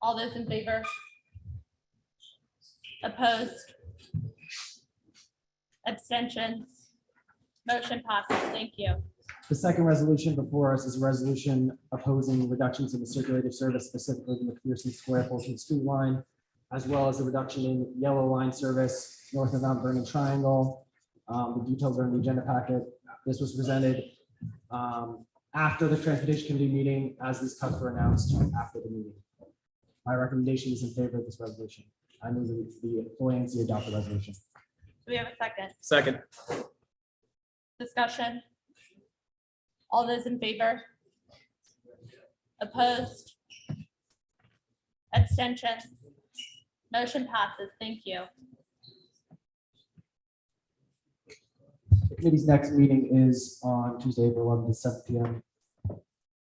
S1: All those in favor? Opposed? Abstentions? Motion passes. Thank you.
S6: The second resolution before us is a resolution opposing reductions in the circulator service, specifically the McPherson Square Fulton Street line, as well as the reduction in yellow line service north of Mount Vernon Triangle. The details are in the agenda packet. This was presented after the Transportation Committee meeting, as these cuts were announced after the meeting. My recommendation is in favor of this resolution. I move that the full ANC adopt the resolution.
S1: Do we have a second?
S2: Second.
S1: Discussion? All those in favor? Opposed? Abstentions? Motion passes. Thank you.
S6: The committee's next meeting is on Tuesday, April 11th at 7 p.m.
S1: All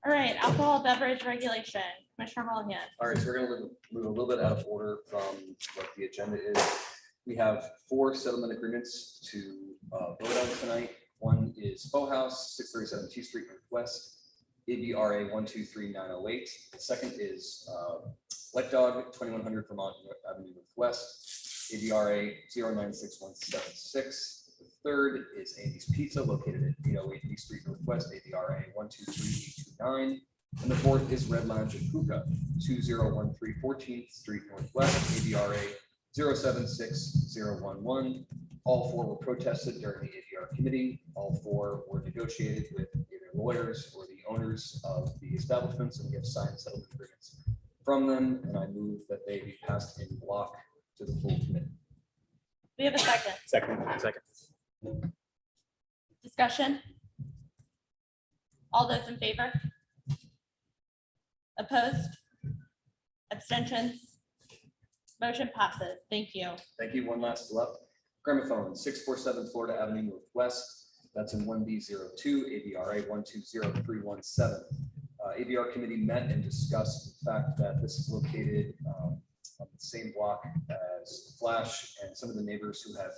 S1: right, alcohol beverage regulation, Commissioner Mulligan.
S7: All right, so we're gonna move a little bit out of order from what the agenda is. We have 4 settlement agreements to vote on tonight. One is Faux House, 637 T Street Northwest, ABRA 123908. The second is Wet Dog, 2100 Vermont Avenue Northwest, ABRA 096176. The third is Andy's Pizza, located at 808 D Street Northwest, ABRA 123829. And the fourth is Red Lounge at Puka, 2013 14th Street Northwest, ABRA 076011. All 4 were protested during the ADR committee. All 4 were negotiated with either lawyers or the owners of the establishments, and we have signed settlement agreements from them. And I move that they be passed in block to the full committee.
S1: We have a second.
S2: Second.
S1: Discussion? All those in favor? Opposed? Abstentions? Motion passes. Thank you.
S7: Thank you. One last left. Gramophone, 647 Florida Avenue Northwest. That's in 1B02, ABRA 120317. ABR committee met and discussed the fact that this is located on the same block as Flash, and some of the neighbors who have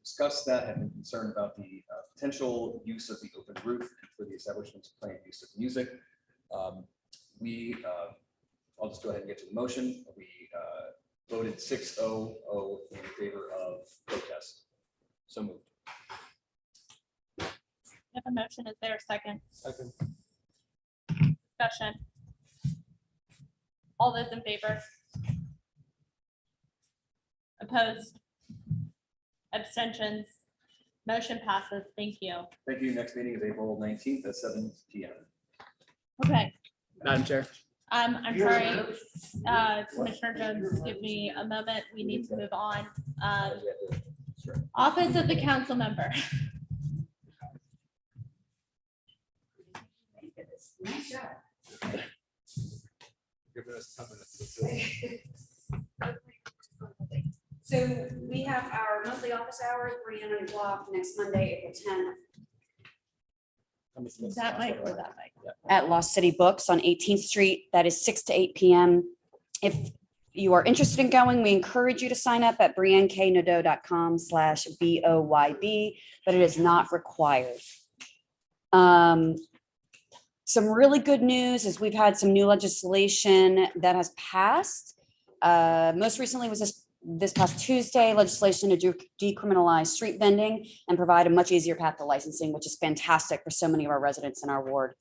S7: discussed that have been concerned about the potential use of the open roof for the establishment's planned use of music. I'll just go ahead and get to the motion. We voted 6-0-0 in favor of protest. So moved.
S1: We have a motion. Is there a second?
S6: Second.
S1: Discussion? All those in favor? Opposed? Abstentions? Motion passes. Thank you.
S7: Thank you. Next meeting is April 19th at 7 p.m.
S1: Okay.
S2: Madam Chair.
S1: I'm sorry, Commissioner Jones, give me a moment. We need to move on. Office of the council member.
S23: Giving us 10 minutes.
S5: So we have our monthly office hours, Brianna and Block, next Monday, April 10th.
S1: That mic or that mic?
S5: At Lost City Books on 18th Street. That is 6 to 8 p.m. If you are interested in going, we encourage you to sign up at brianneknadeau.com/BOYB, but it is not required. Some really good news is we've had some new legislation that has passed. Most recently was this past Tuesday, legislation to decriminalize street vending and provide a much easier path to licensing, which is fantastic for so many of our residents in our ward.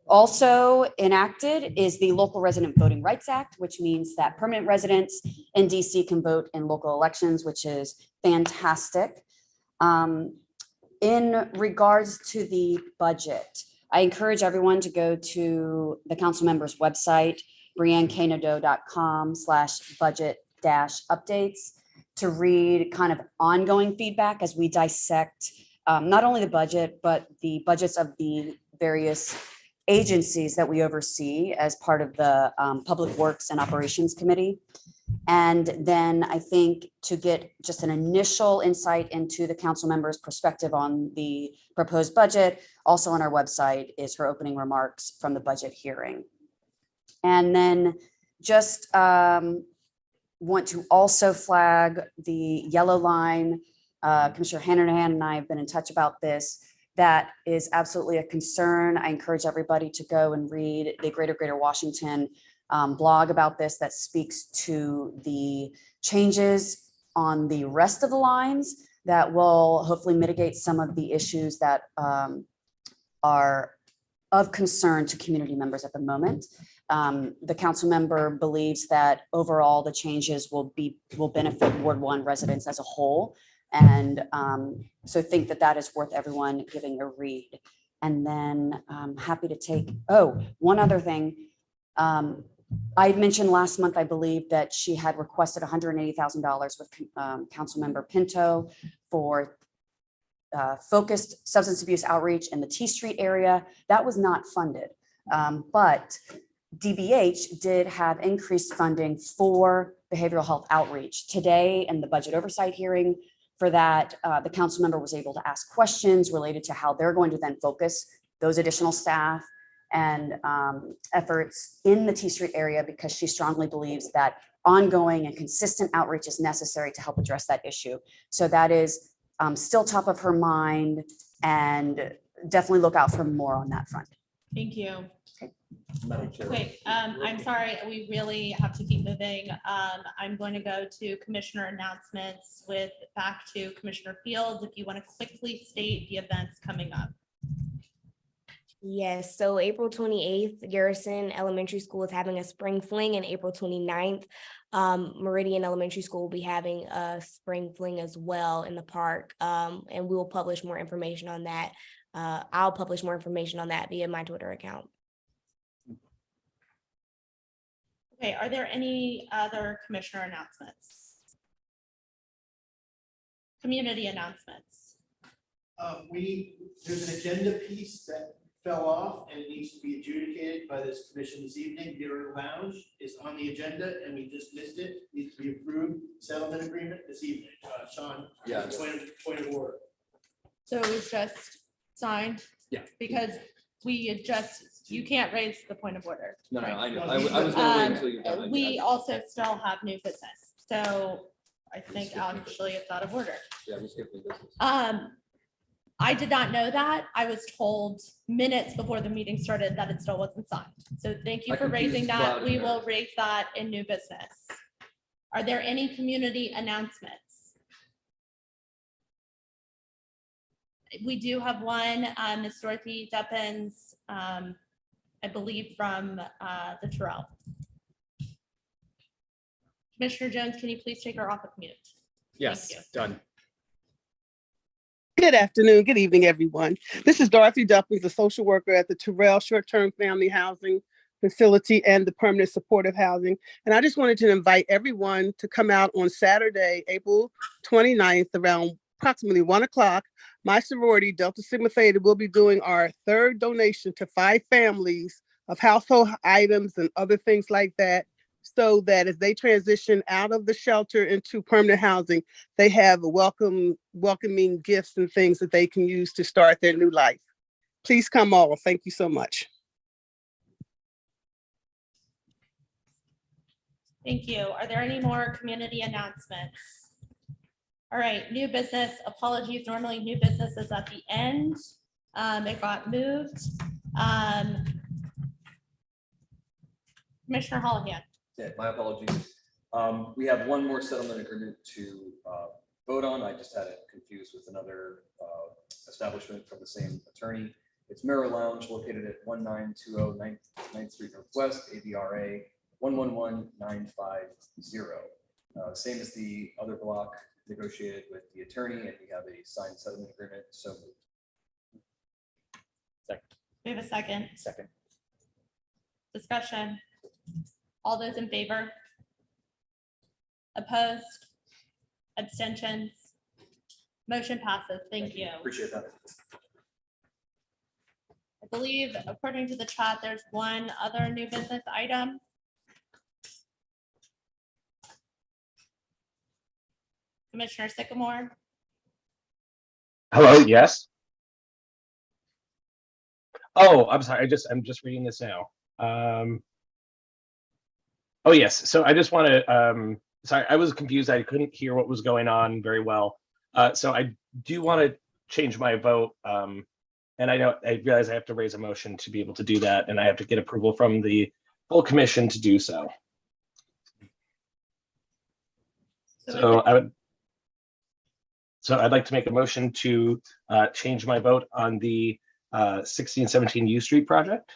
S5: Also enacted is the Local Resident Voting Rights Act, which means that permanent residents in DC can vote in local elections, which is fantastic. In regards to the budget, I encourage everyone to go to the council member's website, brianneknadeau.com/budget-updates to read kind of ongoing feedback as we dissect not only the budget, but the budgets of the various agencies that we oversee as part of the Public Works and Operations Committee. And then I think to get just an initial insight into the council member's perspective on the proposed budget, also on our website is her opening remarks from the budget hearing. And then just want to also flag the yellow line. Commissioner Hanahan and I have been in touch about this. That is absolutely a concern. I encourage everybody to go and read the Greater Washington blog about this that speaks to the changes on the rest of the lines that will hopefully mitigate some of the issues that are of concern to community members at the moment. The council member believes that overall the changes will benefit Ward 1 residents as a whole. And so think that that is worth everyone giving a read. And then I'm happy to take, one other thing. I had mentioned last month, I believe, that she had requested $180,000 with Councilmember Pinto for focused substance abuse outreach in the T Street area. That was not funded, but DBH did have increased funding for behavioral health outreach. Today in the budget oversight hearing For that, the council member was able to ask questions related to how they're going to then focus those additional staff and efforts in the T Street area, because she strongly believes that ongoing and consistent outreach is necessary to help address that issue. So that is still top of her mind, and definitely look out for more on that front.
S1: Thank you.
S7: Madam Chair.
S1: Wait, I'm sorry, we really have to keep moving. I'm going to go to commissioner announcements with back to Commissioner Fields. If you want to quickly state the events coming up.
S10: Yes, so April 28th, Garrison Elementary School is having a spring fling, and April 29th, Meridian Elementary School will be having a spring fling as well in the park. And we will publish more information on that. I'll publish more information on that via my Twitter account.
S1: Okay, are there any other commissioner announcements? Community announcements.
S18: There's an agenda piece that fell off and it needs to be adjudicated by this commission this evening. Beer Lounge is on the agenda and we just missed it. Needs to be approved settlement agreement this evening. Sean,
S7: Yeah.
S18: Point of order.
S1: So it was just signed?
S7: Yeah.
S1: Because you can't raise the point of order.
S7: No, I know. I was gonna wait until you're done.
S1: We also still have new business. So I think actually it's out of order.
S7: Yeah, we skipped the business.
S1: I did not know that. I was told minutes before the meeting started that it still wasn't signed. So thank you
S7: I
S1: for raising
S7: confused
S1: that.
S7: Cloud
S1: We
S7: and
S1: will raise that in new business. Are there any community announcements? We do have one, Ms. Dorothy Deppens, I believe from the Terrell. Commissioner Jones, can you please take her off of mute?
S2: Yes, done.
S19: Good afternoon, good evening, everyone. This is Dorothy Duffy, the social worker at the Terrell Short-Term Family Housing Facility and the Permanent Supportive Housing. And I just wanted to invite everyone to come out on Saturday, April 29th, around approximately 1 o'clock. My sorority, Delta Sigma Theta, will be doing our third donation to 5 families of household items and other things like that, so that as they transition out of the shelter into permanent housing, they have welcoming gifts and things that they can use to start their new life. Please come all. Thank you so much.
S1: Thank you. Are there any more community announcements? All right, new business. Apologies. Normally new business is at the end. It got moved. Commissioner Holohan.
S7: Yeah, my apologies. We have one more settlement agreement to vote on. I just had it confused with another establishment from the same attorney. It's Mirror Lounge located at 1920 9th Street Northwest, ABRA 111950. Same as the other block, negotiated with the attorney, and we have a signed settlement agreement. So
S2: second.
S1: We have a second.
S2: Second.
S1: Discussion. All those in favor? Opposed? Abstentions? Motion passes. Thank you.
S7: appreciate that.
S1: I believe according to the chat, there's one other new business item. Commissioner Sycamore.
S17: Hello, yes. Oh, I'm sorry. I'm just reading this now. Oh, yes. So I just want to, sorry, I was confused. I couldn't hear what was going on very well. So I do want to change my vote. And I realize I have to raise a motion to be able to do that, and I have to get approval from the full commission to do so. So I'd like to make a motion to change my vote on the 1617 U Street project.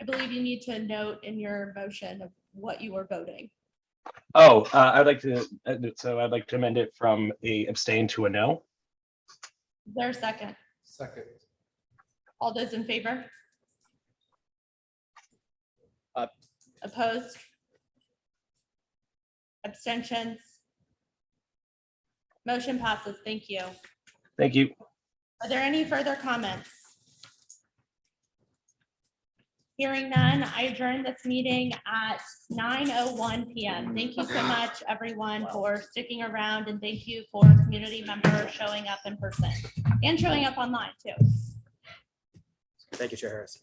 S1: I believe you need to note in your motion of what you are voting.
S17: Oh, I'd like to amend it from a abstain to a no.
S1: Is there a second?
S23: Second.
S1: All those in favor? Opposed? Abstentions? Motion passes. Thank you.
S17: Thank you.
S1: Are there any further comments? Hearing none, I adjourn this meeting at 9:01 PM. Thank you so much, everyone, for sticking around, and thank you for community members showing up in person and showing up online too.
S2: Thank you, Chair Harris.